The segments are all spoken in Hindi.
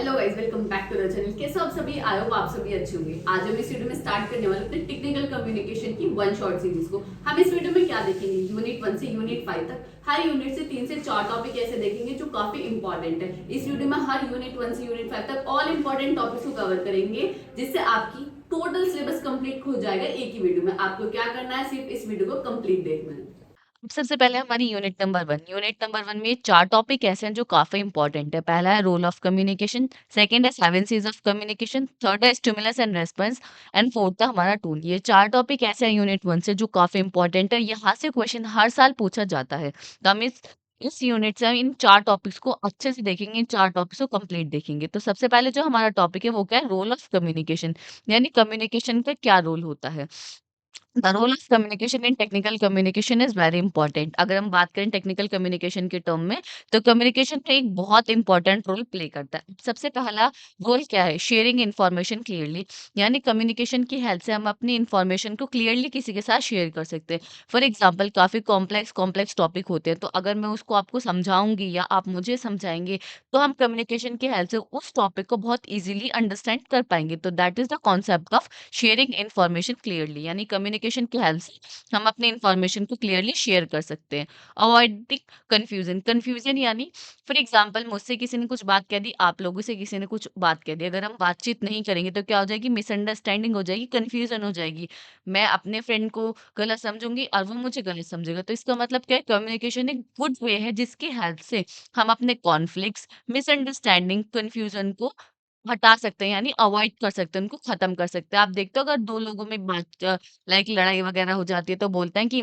Hello guys, welcome back to the channel. कैसे हो आप सभी? आई होप आप सभी अच्छे होंगे। आज हम इस वीडियो में स्टार्ट करने वाले अपने टेक्निकल कम्युनिकेशन की वन शॉट सीरीज को। हम इस वीडियो में क्या देखेंगे, यूनिट 1 से यूनिट 5 तक हर यूनिट से 3 से 4 टॉपिक ऐसे देखेंगे जो काफी इंपॉर्टेंट है। इस वीडियो में हर यूनिट 1 से यूनिट 5 तक ऑल इंपॉर्टेंट टॉपिक्स को कवर करेंगे, जिससे आपकी टोटल सिलेबस कंप्लीट हो जाएगा एक ही वीडियो में। आपको क्या करना है, सिर्फ इस वीडियो को कंप्लीट देखना है। सबसे पहले हमारी यूनिट नंबर 1 में 4 टॉपिक ऐसे हैं जो काफ़ी इंपॉर्टेंट है। पहला है रोल ऑफ कम्युनिकेशन, सेकंड है 7 सीज ऑफ कम्युनिकेशन, थर्ड है stimulus and response and fourth है हमारा टूल। ये 4 टॉपिक ऐसे हैं यूनिट 1 से जो काफ़ी इंपॉर्टेंट है। यहाँ से क्वेश्चन हर साल पूछा जाता है। तो हम इस यूनिट से हम इन 4 टॉपिक्स को अच्छे से देखेंगे, इन 4 टॉपिक्स को कंप्लीट देखेंगे। तो सबसे पहले जो हमारा टॉपिक है वो क्या है? रोल ऑफ कम्युनिकेशन, यानी कम्युनिकेशन का क्या रोल होता है। The role of communication in technical communication is very important. अगर हम बात करें टेक्निकल कम्युनिकेशन के टर्म में, तो कम्युनिकेशन में एक बहुत इंपॉर्टेंट रोल प्ले करता है। सबसे पहला रोल क्या है? शेयरिंग इन्फॉर्मेशन क्लियरली, यानी कम्युनिकेशन की हेल्प से हम अपनी इन्फॉर्मेशन को क्लियरली किसी के साथ शेयर कर सकते हैं। फॉर एग्जाम्पल, काफी कॉम्प्लेक्स कॉम्प्लेक्स टॉपिक होते हैं, तो अगर मैं उसको आपको समझाऊंगी या आप मुझे समझाएंगे, तो हम कम्युनिकेशन की हेल्प से उस टॉपिक को बहुत इजीली अंडरस्टैंड कर पाएंगे। तो that is the concept of sharing information clearly, यानी कम्युनिकेशन की हेल्प से हम अपनी इन्फॉर्मेशन को क्लियरली शेयर कर सकते हैं। अवॉइडिंग कंफ्यूजन, कंफ्यूजन यानी फॉर एग्जांपल मुझसे किसी ने कुछ बात कह दी, आप लोगों से किसी ने कुछ बात कह दी, अगर हम बातचीत नहीं करेंगे तो क्या हो जाएगी? मिसअंडरस्टैंडिंग हो जाएगी, कंफ्यूजन हो जाएगी। मैं अपने फ्रेंड को गलत समझूंगी और वो मुझे गलत समझेगा। तो इसका मतलब क्या है? कम्युनिकेशन एक गुड वे है जिसकी हेल्प से हम अपने कॉन्फ्लिक्ट्स, मिसअंडरस्टैंडिंग, कंफ्यूजन को हटा सकते हैं, यानी अवॉइड कर सकते हैं, उनको खत्म कर सकते हैं। आप देखते हो अगर 2 लोगों में लाइक लड़ाई वगैरह हो जाती है तो बोलते हैं कि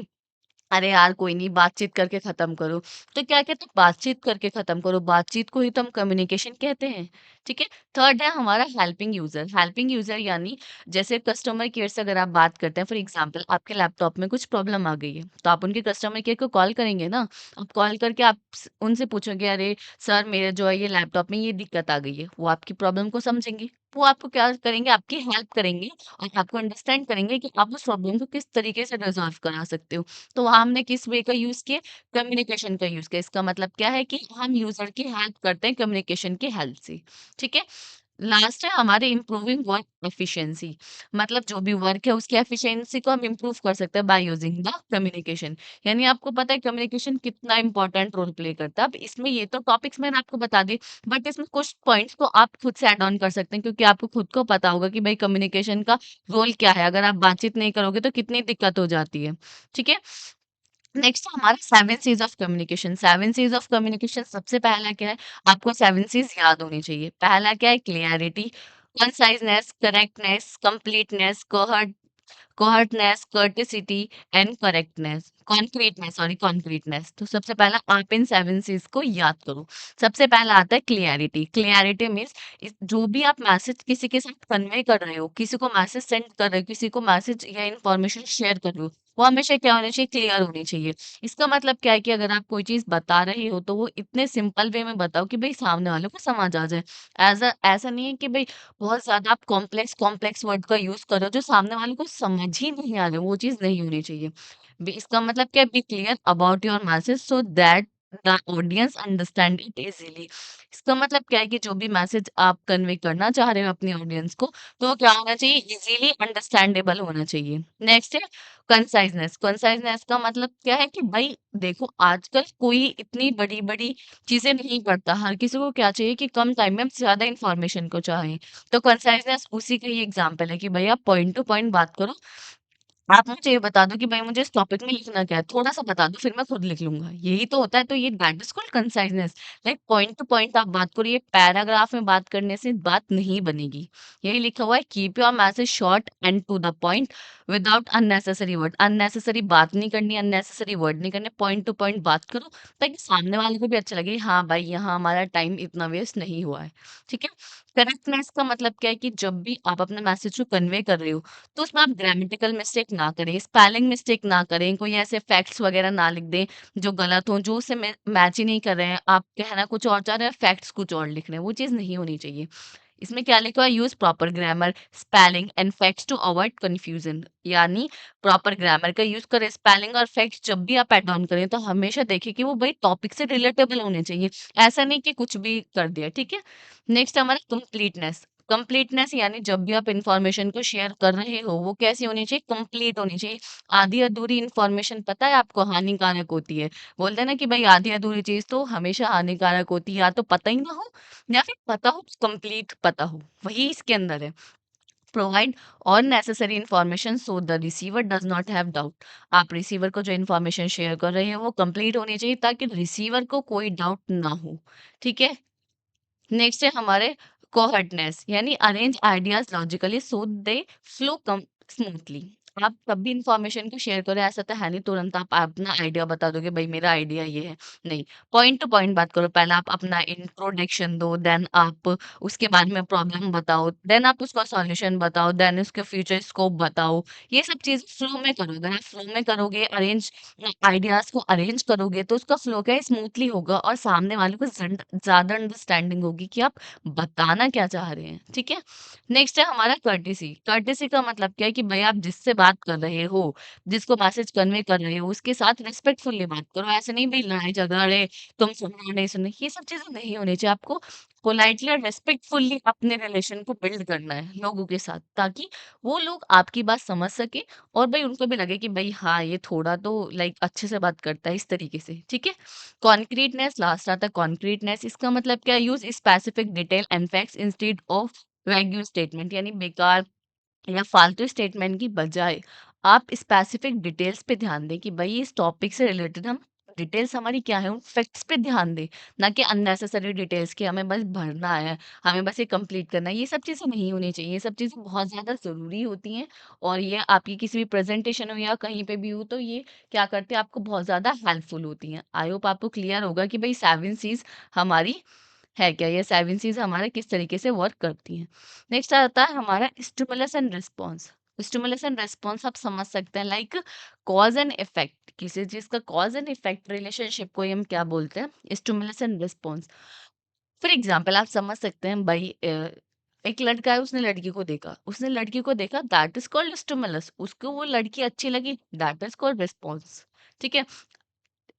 अरे यार कोई नहीं, बातचीत करके खत्म करो। तो क्या कहते हैं? बातचीत करके खत्म करो, बातचीत को ही तो हम कम्युनिकेशन कहते हैं। ठीक है। थर्ड है हमारा हेल्पिंग यूजर। हेल्पिंग यूजर यानी जैसे कस्टमर केयर से अगर आप बात करते हैं, फॉर एग्जांपल आपके लैपटॉप में कुछ प्रॉब्लम आ गई है, तो आप उनके कस्टमर केयर को कॉल करेंगे ना। आप कॉल करके आप उनसे पूछोगे, अरे सर मेरे जो है ये लैपटॉप में ये दिक्कत आ गई है। वो आपकी प्रॉब्लम को समझेंगे, वो आपको क्या करेंगे? आपकी हेल्प करेंगे और आपको अंडरस्टैंड करेंगे कि आप उस प्रॉब्लम को किस तरीके से रिजॉल्व करा सकते हो। तो वहाँ हमने किस वे का यूज़ किया? कम्युनिकेशन का यूज़ किया। इसका मतलब क्या है कि हम यूज़र की हेल्प करते हैं कम्युनिकेशन की हेल्प से। ठीक है? लास्ट है हमारे इम्प्रूविंग वर्क एफिशिएंसी, मतलब जो भी वर्क है उसकी एफिशिएंसी को हम इम्प्रूव कर सकते हैं बाय यूजिंग द कम्युनिकेशन। यानी आपको पता है कम्युनिकेशन कितना इंपॉर्टेंट रोल प्ले करता है। अब इसमें ये तो टॉपिक्स मैंने आपको बता दिए, बट इसमें कुछ पॉइंट्स को आप खुद से ऐड ऑन कर सकते हैं, क्योंकि आपको खुद को पता होगा कि भाई कम्युनिकेशन का रोल क्या है। अगर आप बातचीत नहीं करोगे तो कितनी दिक्कत हो जाती है। ठीक है। नेक्स्ट है हमारा 7 Cs of communication. 7 Cs of communication, सबसे पहला क्या है? आपको 7 सीज याद होनी चाहिए। पहला क्या है? Clarity, conciseness, correctness, completeness, coherentness, courtesy and correctness, concreteness. तो सबसे पहला आप इन 7 सीज को याद करो। सबसे पहला आता है क्लैरिटी। क्लैरिटी मीन्स जो भी आप मैसेज किसी के साथ कन्वे कर रहे हो, किसी को मैसेज सेंड कर रहे हो, किसी को मैसेज या इन्फॉर्मेशन शेयर कर रहे हो, वो हमेशा क्या होनी चाहिए? क्लियर होनी चाहिए। इसका मतलब क्या है कि अगर आप कोई चीज़ बता रहे हो तो वो इतने सिंपल वे में बताओ कि भई सामने वाले को समझ आ जाए। ऐसा नहीं है कि भई बहुत ज़्यादा आप कॉम्प्लेक्स कॉम्प्लेक्स वर्ड का यूज़ कर रहे हो जो सामने वाले को समझ ही नहीं आ रहे, वो चीज़ नहीं होनी चाहिए। इसका मतलब क्या है? Be clear about your message so that the audience understand it easily. इसका मतलब क्या है कि जो भी मैसेज आप कन्वे करना चाह रहे हो अपनी ऑडियंस को, तो वो क्या होना चाहिए? इजीली अंडरस्टैंडेबल होना चाहिए। नेक्स्ट है कंसाइजनेस। कंसाइजनेस का मतलब क्या है कि भाई देखो, आजकल कोई इतनी बड़ी बड़ी चीजें नहीं पढ़ता, हर किसी को क्या चाहिए कि कम टाइम में हम ज्यादा इन्फॉर्मेशन को चाहें। तो कंसाइजनेस उसी का ही एग्जांपल है कि भाई आप पॉइंट टू पॉइंट बात करो। आप मुझे ये बता दो कि भाई मुझे इस टॉपिक में लिखना क्या है, थोड़ा-सा बता दो, फिर मैं खुद लिख लूँगा। यही तो होता है, तो ये that is called conciseness. Like point to point आप बात करो, ये पैराग्राफ में बात करने से बात नहीं बनेगी। यही लिखा हुआ है, keep your message short and to the point without unnecessary word. Unnecessary बात नहीं करनी, अननेसेसरी वर्ड नहीं करने, पॉइंट टू पॉइंट बात करो, ताकि सामने वाले को भी अच्छा लगे, हाँ भाई, यहाँ हमारा टाइम इतना वेस्ट नहीं हुआ है। ठीक है? करेक्टनेस का मतलब क्या है कि जब भी आप अपने मैसेज को कन्वे कर रहे हो, तो उसमें आप ग्रामेटिकल मिस्टेक ना करें, स्पेलिंग मिस्टेक ना करें, कोई ऐसे फैक्ट्स वगैरह ना लिख दें जो गलत हों, जो उससे मैच ही नहीं कर रहे हैं। आप कहना कुछ और चाह रहे हैं, फैक्ट्स कुछ और लिख रहे हैं, वो चीज़ नहीं होनी चाहिए। इसमें क्या लिखा है? Use proper grammar, spelling and facts to avoid confusion. यानी प्रॉपर ग्रामर का यूज करें, स्पेलिंग और फैक्ट्स जब भी आप ऐड ऑन करें तो हमेशा देखिए कि वो भाई टॉपिक से रिलेटेबल होने चाहिए, ऐसा नहीं कि कुछ भी कर दिया, ठीक है। नेक्स्ट हमारा कंप्लीटनेस। कंप्लीटनेस यानी जब भी आप इंफॉर्मेशन को शेयर कर रहे हो वो कैसी होनी चाहिए? कंप्लीट होनी चाहिए। आधी अधूरी इंफॉर्मेशन पता है आपको हानिकारक होती है। बोलते हैं ना कि भाई आधी अधूरी चीज तो हमेशा हानिकारक होती है, या तो पता ही ना हो या फिर पता हो कंप्लीट पता हो, वही इसके अंदर है। प्रोवाइड और necessary information so the receiver does not have doubt. आप रिसीवर को जो इंफॉर्मेशन शेयर कर रहे हैं वो कंप्लीट होनी चाहिए ताकि रिसीवर को कोई डाउट ना हो, ठीक है। नेक्स्ट है हमारे कोहर्टनेस, यानी अरेंज आइडियाज लॉजिकली सो दे फ्लो कम स्मूथली। आप कब भी इंफॉर्मेशन को शेयर करें, ऐसा तो है नहीं तुरंत आप अपना आइडिया बता दोगे भाई मेरा आइडिया ये है, नहीं। पॉइंट टू पॉइंट बात करो, पहले आप अपना इंट्रोडक्शन दो, देन आप उसके बाद में प्रॉब्लम बताओ, देन आप उसका सॉल्यूशन बताओ, देन उसके फ्यूचर स्कोप बताओ। ये सब चीज फ्लो में करो, अगर आप फ्लो में करोगे, अरेंज आइडियाज को अरेंज करोगे तो उसका फ्लो क्या है, स्मूथली होगा और सामने वाले को ज्यादा अंडरस्टैंडिंग होगी कि आप बताना क्या चाह रहे हैं, ठीक है। नेक्स्ट है हमारा कर्टेसी। कर्टेसी का मतलब क्या है कि भाई आप जिससे बात कर रहे हो, जिसको मैसेज कन्वे कर रहे हो, उसके साथ रिस्पेक्टफुली बात करो। ऐसे नहीं भाई लड़ाई झगड़े, तुम सुन रहे हो नहीं सुन रहे, ये सब चीजें नहीं होनी चाहिए। आपको पोलाइटली और रेस्पेक्टफुली अपने रिलेशन को बिल्ड करना है लोगों के साथ, ताकि वो लोग आपकी बात समझ सके और भाई उनको भी लगे कि भाई हाँ ये थोड़ा तो लाइक अच्छे से बात करता है, इस तरीके से, ठीक है। कॉन्क्रीटनेस, लास्ट आता है कॉन्क्रीटनेस। इसका मतलब क्या है? Use specific detail and facts instead of wagyu statement, यानी बेकार या फालतू स्टेटमेंट की बजाय आप स्पेसिफिक डिटेल्स पे ध्यान दें कि भाई इस टॉपिक से रिलेटेड हम डिटेल्स हमारी क्या है, उन फैक्ट्स पे ध्यान दें, ना कि अननेसेसरी डिटेल्स की हमें बस भरना है, हमें बस ये कंप्लीट करना है। ये सब चीज़ें नहीं होनी चाहिए, ये सब चीज़ें बहुत ज़्यादा ज़रूरी होती हैं और ये आपकी किसी भी प्रेजेंटेशन हो या कहीं पे भी हो तो ये क्या करते हैं, आपको बहुत ज़्यादा हेल्पफुल होती हैं। आई होप आपको क्लियर होगा कि भाई 7 सीज़ हमारी है क्या, ये 7 सीज़ हमारे किस तरीके से वर्क करती हैं। नेक्स्ट आता है हमारा stimulus and response. Stimulus and response आप समझ सकते हैं लाइक कॉज एंड इफेक्ट, किसी चीज का कॉज एंड इफेक्ट रिलेशनशिप को ही हम क्या बोलते हैं? Stimulus and response. For example आप समझ सकते हैं भाई एक लड़का है, उसने लड़की को देखा, दैट इज कॉल्ड स्टिमुलस। उसको वो लड़की अच्छी लगी, दैट इज कॉल्ड रिस्पॉन्स, ठीक है।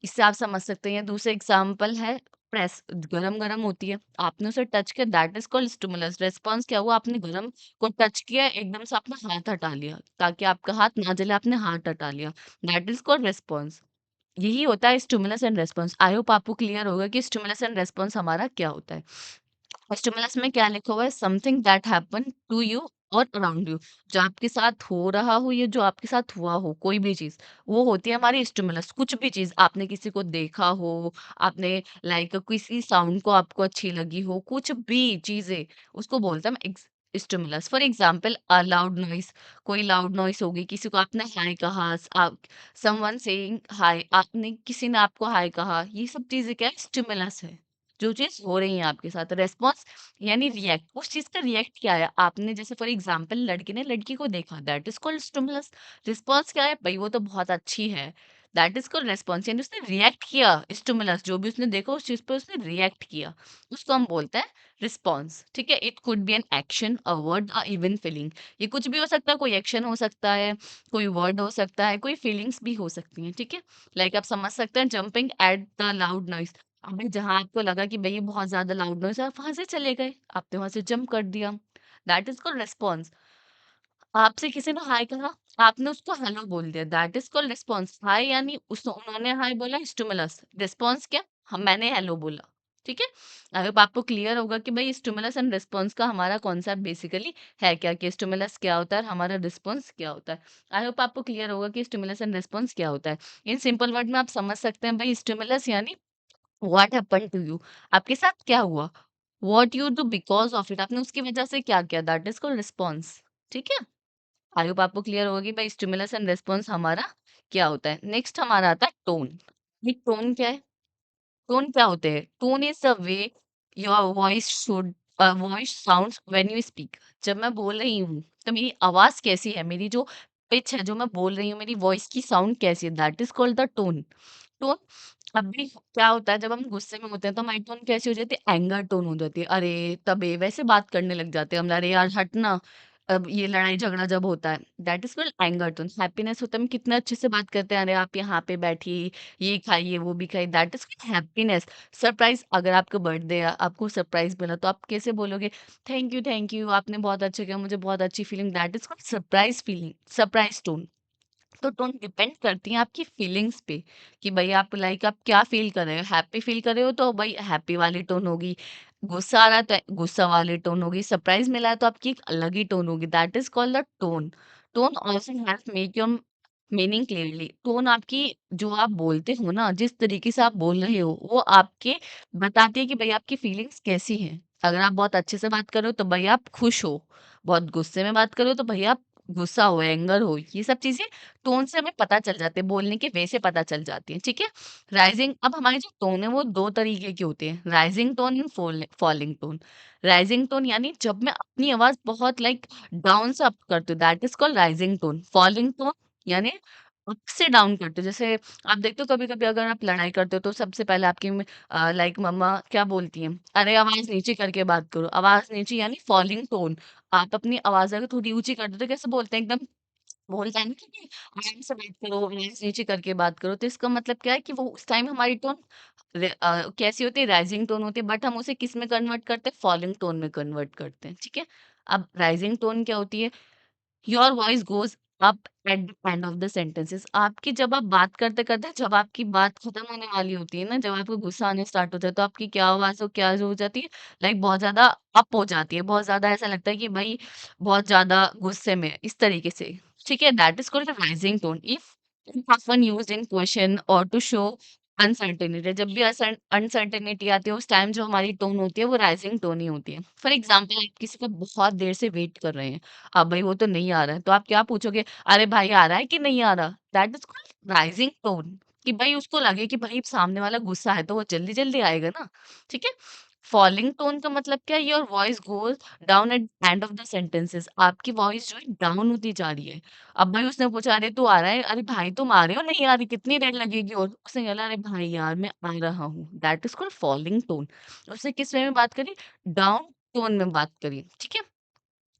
इससे आप समझ सकते हैं। दूसरा एग्जाम्पल है प्रेस, गरम गरम होती है, आपने उसे टच किया, that is called stimulus. Response क्या हुआ? आपने गरम को टच किया, एकदम से आपने हाथ हटा लिया ताकि आपका हाथ ना जले, आपने हाथ हटा लिया, दैट इज कॉल्ड रेस्पॉन्स। यही होता है stimulus and response. I hope आपको क्लियर होगा कि स्टिमुलस एंड रेस्पॉन्स हमारा क्या होता है। स्टिमुलस में क्या लिखा हुआ है? Something that happen to you और अराउंड यू। जो आपके साथ हो रहा हो, ये जो आपके साथ हुआ हो कोई भी चीज, वो होती है हमारी स्टिमुलस। कुछ भी चीज, आपने किसी को देखा हो, आपने लाइक किसी साउंड को आपको अच्छी लगी हो, कुछ भी चीजें, उसको बोलते हैं stimulus. For example loud noise, कोई लाउड नॉइस होगी, किसी को आपने हाय कहा, आप समवन सेइंग हाय, आपने किसी ने आपको हाय कहा, ये सब चीजें क्या है? स्टिमुलस है, जो चीज हो रही है आपके साथ। रेस्पॉन्स यानी रिएक्ट, उस चीज का रिएक्ट क्या है, आपने जैसे फॉर एग्जांपल लड़के ने लड़की को देखा, that is called stimulus. Response क्या है? भाई वो तो बहुत अच्छी है, दैट इज कॉल्ड रेस्पॉन्स, यानी उसने रिएक्ट किया। स्टिमुलस जो भी उसने देखा उस चीज पे उसने रिएक्ट किया, उसको हम बोलते हैं रिस्पॉन्स, ठीक है। It could be an action, a word, a even feeling. ये कुछ भी हो सकता है, कोई एक्शन हो सकता है, कोई वर्ड हो सकता है, कोई फीलिंग्स भी हो सकती हैं, ठीक है। लाइक आप समझ सकते हैं jumping at the loud noise. अभी जहाँ आपको लगा कि भई ये बहुत ज़्यादा लाउड नॉइज़ है, आप वहाँ से चले गए, आपने वहाँ से जंप कर दिया। That is called response. आपसे किसी ने हाय कहा, आपने उसको हेलो बोल दिया, दैट इज़ कॉल्ड रिस्पॉन्स। हाय यानी उस उन्होंने हाय बोला, स्टिमुलस। रिस्पॉन्स क्या? हम मैंने हेलो बोला, ठीक है? आई होप आपको क्लियर होगा कि भई स्टिमुलस एंड रिस्पॉन्स का हमारा कॉन्सेप्ट बेसिकली है क्या, कि स्टिमुलस क्या होता है और हमारा रिस्पॉन्स क्या होता है। आई होप आपको क्लियर होगा कि स्टिमुलस एंड रिस्पॉन्स क्या होता है। इन सिंपल वर्ड में आप समझ सकते हैं भई स्टिमुलस यानी व्हाट हैपेंड टू यू, आपके साथ क्या हुआ, what you do because of it, आपने उसकी वजह से क्या किया, दैट इज कॉल्ड रिस्पॉन्स, ठीक है। आई होप आपको क्लियर होगा कि भाई स्टिमुलस एंड रिस्पॉन्स हमारा क्या होता है। नेक्स्ट हमारा आता है टोन। ये टोन क्या है? टोन क्या होते हैं? Tone is the way your voice should voice sounds when you speak. जब मैं बोल रही हूँ तो मेरी आवाज कैसी है, मेरी जो पिच है, जो मैं बोल रही हूँ, मेरी वॉइस की साउंड कैसी है, that is called the tone. Tone अभी क्या होता है जब हम गुस्से में होते हैं तो हमारी टोन कैसी हो जाती है, एंगर टोन हो जाती है। अरे! तबे वैसे बात करने लग जाते हैं हम, अरे यार हट ना। अब ये लड़ाई झगड़ा जब होता है, that is called anger tone. Happiness होता है, हम कितने अच्छे से बात करते हैं, अरे आप यहाँ पे बैठिए, ये खाइए, वो भी खाइए, that is called happiness. Surprise, अगर आपका बर्थडे है, आपको सरप्राइज़ मिला तो आप कैसे बोलोगे, थैंक यू, आपने बहुत अच्छा किया, मुझे बहुत अच्छी feeling, that is called surprise feeling, surprise tone. तो टोन डिपेंड करती है आपकी फीलिंग्स पे कि भाई आप लाइक आप क्या फील कर रहे हो। हैप्पी फील कर रहे हो तो भाई हैप्पी वाली टोन होगी। गुस्सा आ रहा है तो गुस्सा वाली टोन होगी। सरप्राइज मिला है तो आपकी एक अलग ही टोन होगी। That is called the tone. Tone also has make your meaning clearly. Tone आपकी, जो आप बोलते हो ना, जिस तरीके से आप बोल रहे हो, वो आपके बताती है कि भाई आपकी फीलिंग्स कैसी हैं। अगर आप बहुत अच्छे से बात कर रहे हो तो भाई आप खुश हो। बहुत गुस्से में बात कर रहे हो तो भाई आप गुस्सा हो, एंगर हो। ये सब चीजें टोन से हमें पता चल जाते हैं, बोलने के वे से पता चल जाती है, ठीक है? राइज़िंग, अब हमारी जो टोन है वो 2 तरीके की होती है, rising tone and falling tone. Rising tone यानी जब मैं अपनी आवाज़ बहुत लाइक डाउन से अप करती हूँ, that is called rising tone. Falling tone यानी अप से डाउन करते हो। जैसे आप देखते हो कभी-कभी अगर आप लड़ाई करते हो तो सबसे पहले आपकी लाइक मम्मा क्या बोलती हैं, "अरे आवाज़ नीचे करके बात करो।" आवाज़ नीचे यानी फॉलिंग टोन। आप अपनी आवाज़ अगर थोड़ी ऊँची कर देते हो, कैसे बोलते हैं एकदम, बोलता है ना कि आराम से बात करो, आवाज़ नीचे करके बात करो, तो इसका मतलब क्या है कि वो उस टाइम हमारी टोन कैसी होती है, राइज़िंग टोन होती है, बट हम उसे किस में कन्वर्ट करते हैं, फॉलिंग टोन में कन्वर्ट करते हैं, ठीक है? अब राइज़िंग टोन क्या होती है, your voice goes up at the end of the sentences. आपकी जब आप बात करते-करते, जब आपकी बात खत्म होने वाली होती है ना, जब आपको गुस्सा आने स्टार्ट होता है, तो आपकी क्या आवाज़ हो जाती है, लाइक बहुत ज़्यादा अप हो जाती है, बहुत ज़्यादा ऐसा लगता है कि भई बहुत ज़्यादा गुस्से में है, इस तरीके से, ठीक है? That is called a rising tone. If often used in question और टू शो अनसर्टेनिटी, जब भी अनसर्टेनिटी आती है, उस टाइम जो हमारी टोन होती है, वो राइज़िंग टोन ही होती है। फॉर एग्ज़ाम्पल, आप किसी का बहुत देर से वेट कर रहे हैं, अब भई वो तो नहीं आ रहा है, तो आप क्या पूछोगे? "अरे भाई आ रहा है कि नहीं आ रहा?" That is called rising tone, कि भई उसको लगे कि भई सामने वाला गुस्सा है तो वो जल्दी-जल्दी आएगा ना, ठीक है? फॉलिंग टोन का मतलब क्या है? Your voice goes down at end of the sentences, आपकी वॉइस जो है डाउन होती जा रही है। अब भाई उसने पूछा, "अरे तू आ रहा है?" "अरे भाई तुम आ रहे हो? नहीं आ रही, कितनी देर लगेगी और?" उसने बोला, "अरे भाई यार मैं आ रहा हूँ।" That is called fouling tone. उसने किस वे में बात करी? डाउन टोन में बात करी, ठीक है?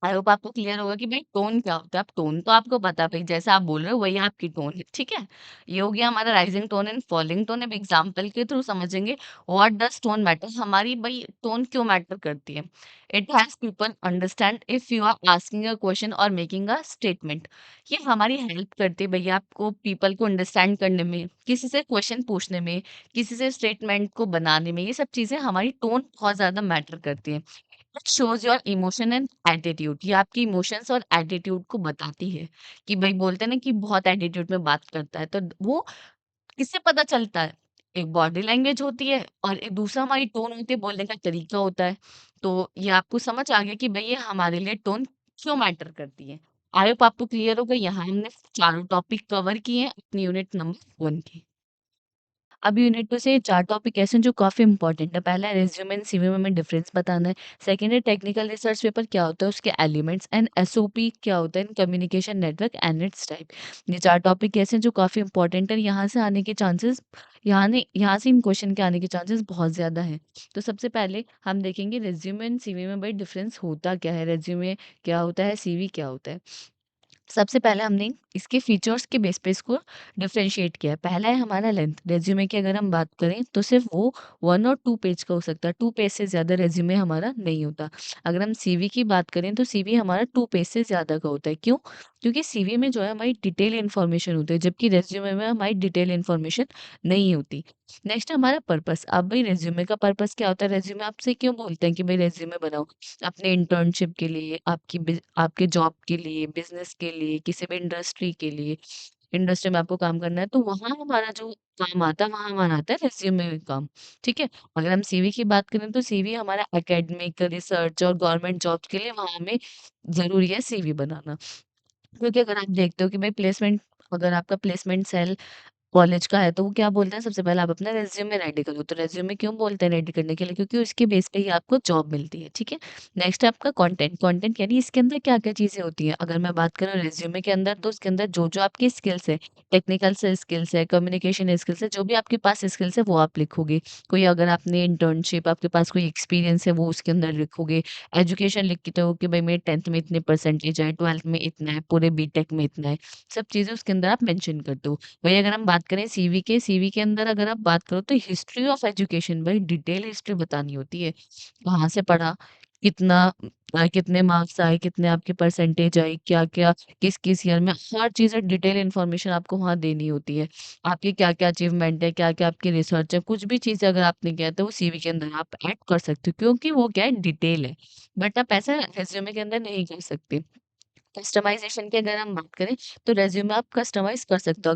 आई होप आपको क्लियर होगा कि भाई टोन क्या होता है। अब टोन तो आपको पता है भाई, जैसा आप बोल रहे हो वही आपकी टोन है, ठीक है? ये हो गया हमारा rising tone and falling tone. अब एग्जांपल के थ्रू समझेंगे व्हाट डज़ टोन मैटर, हमारी भाई टोन क्यों मैटर करती है। It helps people understand if you are asking a question और मेकिंग अ स्टेटमेंट। ये हमारी हेल्प करती है भैया आपको पीपल को अंडरस्टैंड करने में, किसी से क्वेश्चन पूछने में, किसी से स्टेटमेंट को बनाने में। ये सब चीज़ें हमारी टोन बहुत ज़्यादा मैटर करती हैं। It shows your emotion and attitude, ये आपकी इमोशंस और एटीट्यूड को बताती है कि भाई बोलते हैं ना कि बहुत एटीट्यूड में बात करता है, तो वो किससे पता चलता है? एक बॉडी लैंग्वेज होती है और एक दूसरा हमारी टोन होती है, बोलने का तरीका होता है। तो ये आपको समझ आ गया कि भई ये हमारे लिए टोन क्यों मैटर करती है। आई होप आपको क्लियर हो गई। यहाँ हमने चारों टॉपिक कवर किए हैं अपनी यूनिट नंबर 1 के। अब यूनिट 2 से 4 टॉपिक ऐसे हैं जो काफ़ी इंपॉर्टेंट है। पहला है रिज्यूमे एंड सीवी में हमें डिफरेंस बताना है। सेकंड है टेक्निकल रिसर्च पेपर क्या होता है, उसके एलिमेंट्स एंड एसओपी क्या होता है in communication network and it's type. ये 4 टॉपिक ऐसे हैं जो काफ़ी इंपॉर्टेंट है। यहाँ से इन क्वेश्चन के आने के चांसेस बहुत ज़्यादा हैं। तो सबसे पहले हम देखेंगे रिज्यूमे एंड सीवी में भाई डिफरेंस होता क्या है, रिज्यूमे क्या होता है, सीवी क्या होता है। सबसे पहले हमने इसके फीचर्स के बेस पे इसको डिफरेंशिएट किया है। पहला है हमारा लेंथ। रिज्यूमे की अगर हम बात करें तो सिर्फ़ वो 1 और 2 पेज का हो सकता है। 2 पेज से ज़्यादा रिज्यूमे हमारा नहीं होता। अगर हम सीवी की बात करें तो सीवी हमारा 2 पेज से ज़्यादा का होता है। क्यों? क्योंकि सीवी में जो है हमारी डिटेल इन्फॉर्मेशन होती है, जबकि रिज्यूमे में हमारी डिटेल इन्फॉर्मेशन नहीं होती। नेक्स्ट है हमारा पर्पस। अब भई रिज्यूमे का पर्पस क्या होता है? रिज्यूमे आपसे क्यों बोलते हैं कि भई रिज्यूमे बनाओ? अपने इंटर्नशिप के लिए, आपके जॉब के लिए, बिज़नेस के लिए, किसी भी इंडस्ट्री के लिए, इंडस्ट्री में आपको काम करना है, तो वहाँ हमारा जो काम आता है, वहाँ हमारा आता है रिज़्यूमे में काम, ठीक है? अगर हम सीवी की बात करें, तो सीवी हमारा एकेडमिक, रिसर्च और गवर्नमेंट जॉब्स के लिए वहाँ हमें ज़रूरी है सीवी बनाना। क्योंकि अगर आप देखते हो कि भाई अगर आपका प्लेसमेंट सेल कॉलेज का है तो वो क्या बोलता है सबसे पहले आप अपना रिज्यूमे रेडी करो। तो रिज्यूमे क्यों बोलते हैं रेडी करने के लिए? क्योंकि उसके बेस पे ही आपको जॉब मिलती है, ठीक है? नेक्स्ट है आपका कंटेंट। कंटेंट यानी इसके अंदर क्या-क्या चीज़ें होती हैं? अगर मैं बात करूँ रिज्यूमे के अंदर तो उसके अंदर जो-जो आपकी स्किल्स है, टेक्निकल से स्किल्स है, कम्युनिकेशन स्किल्स है, जो भी आपके पास स्किल्स है वो आप लिखोगे। कोई अगर आपने इंटर्नशिप आपके पास कोई एक्सपीरियंस है वो उसके अंदर लिखोगे। एजुकेशन लिखते हो कि भाई मेरे 10th में इतने परसेंटेज है, 12th में इतना है, पूरे बीटेक में इतना है। सब चीज़ें उसके अंदर आप मेंशन कर दो। वही अगर हम बात करें सीवी के अंदर अगर आप बात करो तो हिस्ट्री ऑफ एजुकेशन भाई डिटेल हिस्ट्री बतानी होती है। कहाँ से पढ़ा, कितना कितने मार्क्स आए, कितने आपके परसेंटेज आई, क्या-क्या, किस-किस ईयर में, हर चीज़ डिटेल इन्फॉर्मेशन आपको वहाँ देनी होती है। आपकी क्या-क्या अचीवमेंट है, क्या-क्या आपकी रिसर्च है, कुछ भी चीज़ अगर आपने किया है तो वो सीवी के अंदर आप ऐड कर सकते हो क्योंकि वो क्या है डिटेल है। बट आप ऐसा रिज़्यूमे के अंदर नहीं कर सकते। कस्टमाइज़ेशन की अगर हम बात करें, तो रिज़्यूमे आप कस्टमाइज़ कर सकते हो।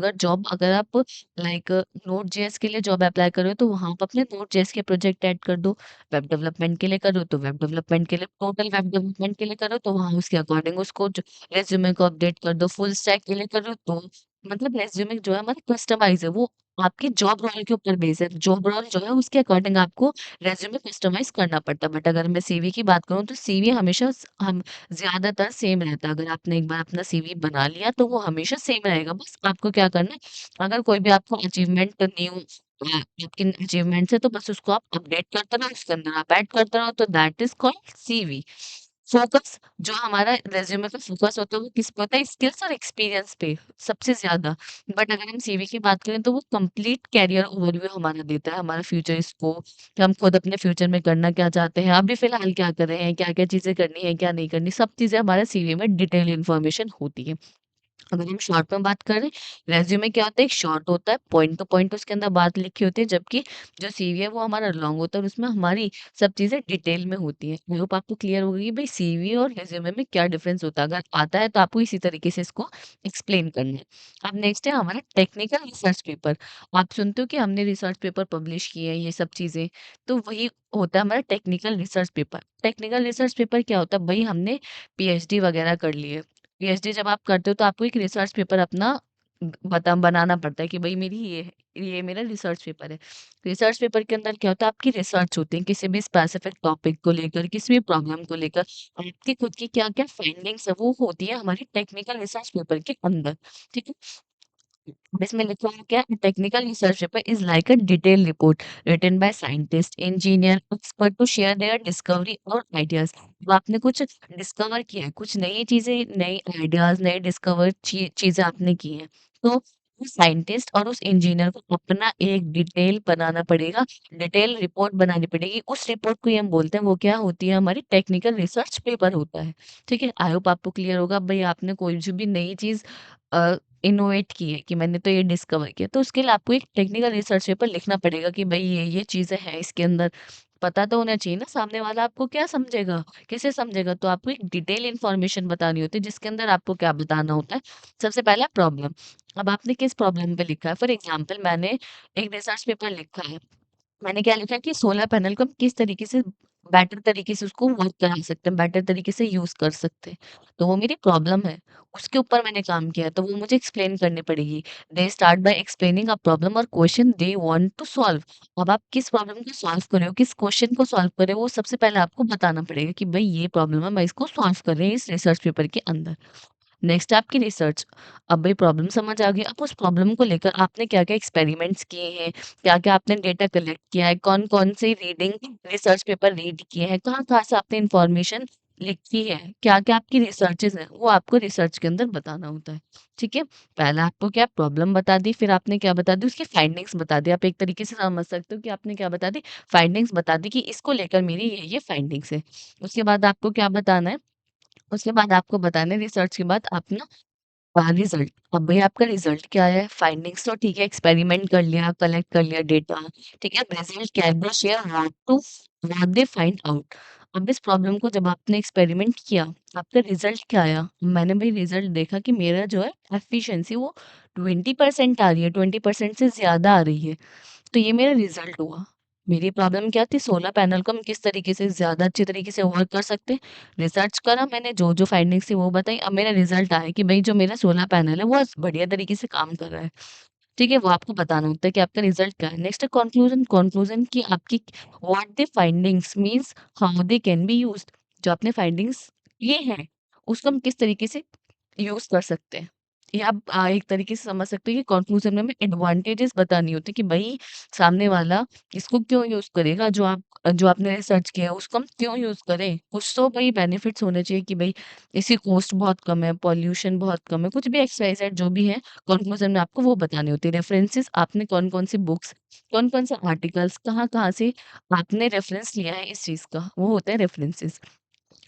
अगर आप लाइक नोड.जेएस के लिए जॉब अप्लाई कर रहे हो, तो वहाँ आप अपने नोड.जेएस के प्रोजेक्ट ऐड कर दो। वेब डेवलपमेंट के लिए कर रहे हो, तो वेब डेवलपमेंट के लिए टोटल वेब डेवलपमेंट के लिए कर रहे हो, तो वहाँ उसके अकॉर्डिंग उसको जो रिज़्यूमे को अपडेट कर दो। फुल स्टैक के लिए कर रहे हो, तो मतलब रिज़्यूमे जो है हमारा कस्टमाइज़ है, वो आपकी जॉब रोल के ऊपर बेस है। जॉब रोल जो है उसके अकॉर्डिंग आपको रिज़्यूमे कस्टमाइज़ करना पड़ता है। बट अगर मैं सीवी की बात करूँ, तो सीवी हमेशा स हम ज़्यादातर सेम रहता है। अगर आपने एक बार अपना सीवी बना लिया तो वो हमेशा सेम रहेगा। बस आपको क्या करना है, अगर कोई भी आपको अचीवमेंट न्यू आपकी अचीवमेंट्स है तो बस उसको आप अपडेट करते रहो, उसके अंदर आप ऐड करते रहो तो that is called CV. Focus जो हमारा रिज़्यूमे का फ़ोकस होता है वो किस पे होता है? स्किल्स और एक्सपीरियंस पे सबसे ज़्यादा। बट अगर हम सीवी की बात करें तो वो कंप्लीट करियर ओवरव्यू हमारा देता है, हमारा फ्यूचर स्कोप कि हम खुद अपने फ्यूचर में करना क्या चाहते हैं, अभी फ़िलहाल क्या कर रहे हैं, क्या-क्या चीज़ें करनी है, क्या नहीं करनी, सब चीज़ें हमारे सीवी में डिटेल इन्फॉर्मेशन होती है। अगर हम शॉर्ट में बात करें, रेज़्यूमे क्या होता है, एक शॉर्ट होता है, पॉइंट टू पॉइंट उसके अंदर बात लिखी होती है, जबकि जो सीवी है वो हमारा लॉन्ग होता है और उसमें हमारी सब चीज़ें डिटेल में होती हैं। आई होप आपको क्लियर हो गई कि भाई सीवी और रेज़्यूमे में क्या डिफरेंस होता है। अगर आता है तो आपको इसी तरीके से इसको एक्सप्लेन करना है। अब नेक्स्ट है हमारा टेक्निकल रिसर्च पेपर। आप सुनते हो कि हमने रिसर्च पेपर पब्लिश किए हैं, ये सब चीज़ें, तो वही होता है हमारा technical research paper. Technical research paper क्या होता है, भई हमने पीएचडी वगैरह कर ली है। पीएचडी जब आप करते हो तो आपको एक रिसर्च पेपर अपना बनाना पड़ता है कि भाई मेरी ये मेरा रिसर्च पेपर है। रिसर्च पेपर के अंदर क्या होता है, आपकी रिसर्च होती है किसी भी स्पेसिफिक टॉपिक को लेकर, किसी भी प्रॉब्लम को लेकर, आपकी खुद की क्या-क्या फाइंडिंग्स है वो होती है हमारी टेक्निकल रिसर्च पेपर के अंदर, ठीक है? अब इसमें लिखा है क्या, technical research paper is like a detail report written by scientist, engineer, expert to share their discovery और आइडियाज। अब आपने कुछ डिस्कवर किया है, कुछ नई चीजें, नई आइडियाज, नए डिस्कवर चीजें आपने की हैं, तो उस साइंटिस्ट और उस इंजीनियर को अपना एक डिटेल बनाना पड़ेगा, डिटेल रिपोर्ट बनानी पड़ेगी। उस रिपोर्ट को ही हम बोलते हैं, वो क्या होती है, हमारी टेक्निकल रिसर्च पेपर होता है। ठीक है, आई होप आपको क्लियर होगा। भाई आपने कोई भी नई चीज इनोवेट की है कि मैंने तो ये डिस्कवर किया, तो उसके लिए आपको एक टेक्निकल रिसर्च पेपर लिखना पड़ेगा कि भई ये चीज़ें हैं इसके अंदर। पता तो होना चाहिए ना, सामने वाला आपको क्या समझेगा, कैसे समझेगा? तो आपको एक डिटेल इन्फॉर्मेशन बतानी होती है जिसके अंदर आपको क्या बताना होता है, सबसे पहला प्रॉब्लम। अब आपने किस प्रॉब्लम पे लिखा है, फॉर एग्ज़ाम्पल मैंने एक रिसर्च पेपर लिखा है। मैंने क्या लिखा कि सोलर पैनल को हम किस तरीके से बेटर तरीके से उसको वर्क करा सकते हैं, बेटर तरीके से यूज़ कर सकते हैं। तो वो मेरी प्रॉब्लम है, उसके ऊपर मैंने काम किया है, तो वो मुझे एक्सप्लेन करनी पड़ेगी। They start by explaining a problem और question they want to solve. अब आप किस प्रॉब्लम को सॉल्व कर रहे हो, किस क्वेश्चन को सॉल्व कर रहे हो, वो सबसे पहले आपको बताना पड़ेगा कि भई ये प्रॉब्लम है, मैं इसको सॉल्व कर रही हूँ इस रिसर्च पेपर के अंदर। नेक्स्ट है आपकी रिसर्च। अब भाई प्रॉब्लम समझ आ गई, अब उस प्रॉब्लम को लेकर आपने क्या-क्या एक्सपेरिमेंट्स किए हैं, क्या-क्या आपने डेटा कलेक्ट किया है, कौन-कौन से रीडिंग रिसर्च पेपर रीड किए हैं, कहाँ-कहाँ से आपने इन्फॉर्मेशन लिखी है, क्या-क्या आपकी रिसर्चेज़ हैं, वो आपको रिसर्च के अंदर बताना होता है। ठीक है? पहले आपको क्या प्रॉब्लम बता दी, फिर आपने क्या बता दी, उसकी फाइंडिंग्स बता दी। आप एक तरीके से समझ सकते हो कि आपने क्या बता दी, फाइंडिंग्स बता दी कि इसको लेकर मेरी ये फाइंडिंग्स है। उसके बाद आपको क्या बताना है, उसके बाद आपको बताना है रिसर्च के बाद अपना रिज़ल्ट। अब भई आपका रिज़ल्ट क्या है? फाइंडिंग्स तो ठीक है, एक्सपेरिमेंट कर लिया, कलेक्ट कर लिया डेटा, ठीक है? रिज़ल्ट क्या है? They share what they find out. अब इस प्रॉब्लम को जब आपने एक्सपेरिमेंट किया, आपका रिज़ल्ट क्या आया? मैंने भई रिज़ल्ट देखा कि मेरा जो है एफिशिएंसी वो 20% आ रही है, 20% से ज़्यादा आ रही है। तो ये मेरा रिज़ल्ट हुआ। मेरी प्रॉब्लम क्या थी? सोलर पैनल को हम किस तरीके से ज़्यादा अच्छे तरीके से वर्क कर सकते हैं। रिसर्च करा मैंने, जो-जो फाइंडिंग्स थी वो बताई। अब मेरा रिज़ल्ट आया कि भई जो मेरा सोलर पैनल है वो बढ़िया तरीके से काम कर रहा है। ठीक है? वो आपको बताना होता है कि आपका रिज़ल्ट क्या है। नेक्स्ट है कंक्लूज़न, कंक्लूज़न कि आपकी what the findings means how they can be used. जो आपने फाइंडिंग्स किए हैं, उसको हम किस तरीके से यूज़ कर सकते हैं। ये आप एक तरीके से समझ सकते हैं कि कंक्लूज़न में हमें एडवांटेजेस बतानी होती है कि भई सामने वाला इसको क्यों यूज़ करेगा, जो आपने रिसर्च किया है उसको हम क्यों यूज़ करें। कुछ तो भई बेनिफिट्स होने चाहिए कि भई इसकी कॉस्ट बहुत कम है, पॉल्यूशन बहुत कम है, कुछ भी एक्स वाई ज़ेड जो भी है कंक्लूज़न में आपको वो बतानी होती है। रेफरेंसेस आपने कौन-कौन सी बुक्स, कौन-कौन से आर्टिकल्स, कहाँ-कहाँ से आपने रेफरेंस लिया है इस चीज़ का, वो होते हैं रेफरेंसेस।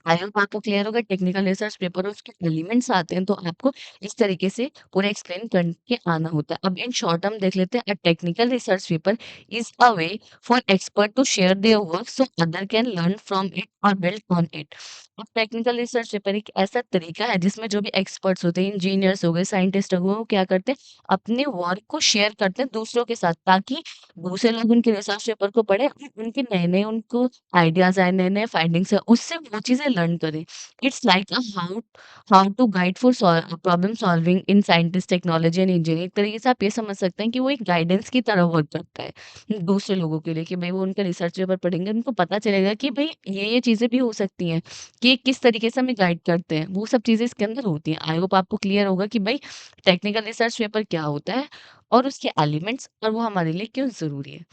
आई होप आपको क्लियर होगा टेक्निकल रिसर्च पेपर और उसके एलिमेंट्स आते हैं तो आपको इस तरीके से पूरा एक्सप्लेन करके आना होता है। अब इन शॉर्ट हम देख लेते हैं, a technical research paper is a way for expert to share their work so other can learn from it और बिल्ड ऑन इट। अब टेक्निकल रिसर्च पेपर एक ऐसा तरीका है जिसमें जो भी एक्सपर्ट्स होते हैं, इंजीनियर्स हो गए, साइंटिस्ट हो गए, वो क्या करते हैं, अपने वर्क को शेयर करते हैं दूसरों के साथ, ताकि दूसरे लोग उनके रिसर्च पेपर को पढ़े और उनके नए-नए उनको आइडियाज़ आए, नए-नए फाइंडिंग्स आए, उससे वो चीज़ें लर्न करें। It's like a how how to guide for problem solving in scientist, technology and engineering. एक तरीके से आप ये समझ सकते हैं कि वो एक गाइडेंस की तरह वर्क करता है दूसरे लोगों के लिए कि भई वो उनका रिसर्च पेपर पढ़ेंगे, उनको पता चलेगा कि भई ये चीज़ें भी हो सकती हैं, कि किस तरीके से हमें गाइड करते हैं। वो सब चीज़ें इसके अंदर होती हैं। आई होप आपको क्लियर होगा कि भई टेक्निकल रिसर्च पेपर क्या होता है और उसके एलिमेंट्स और वो हमारे लिए क्यों ज़रूरी है।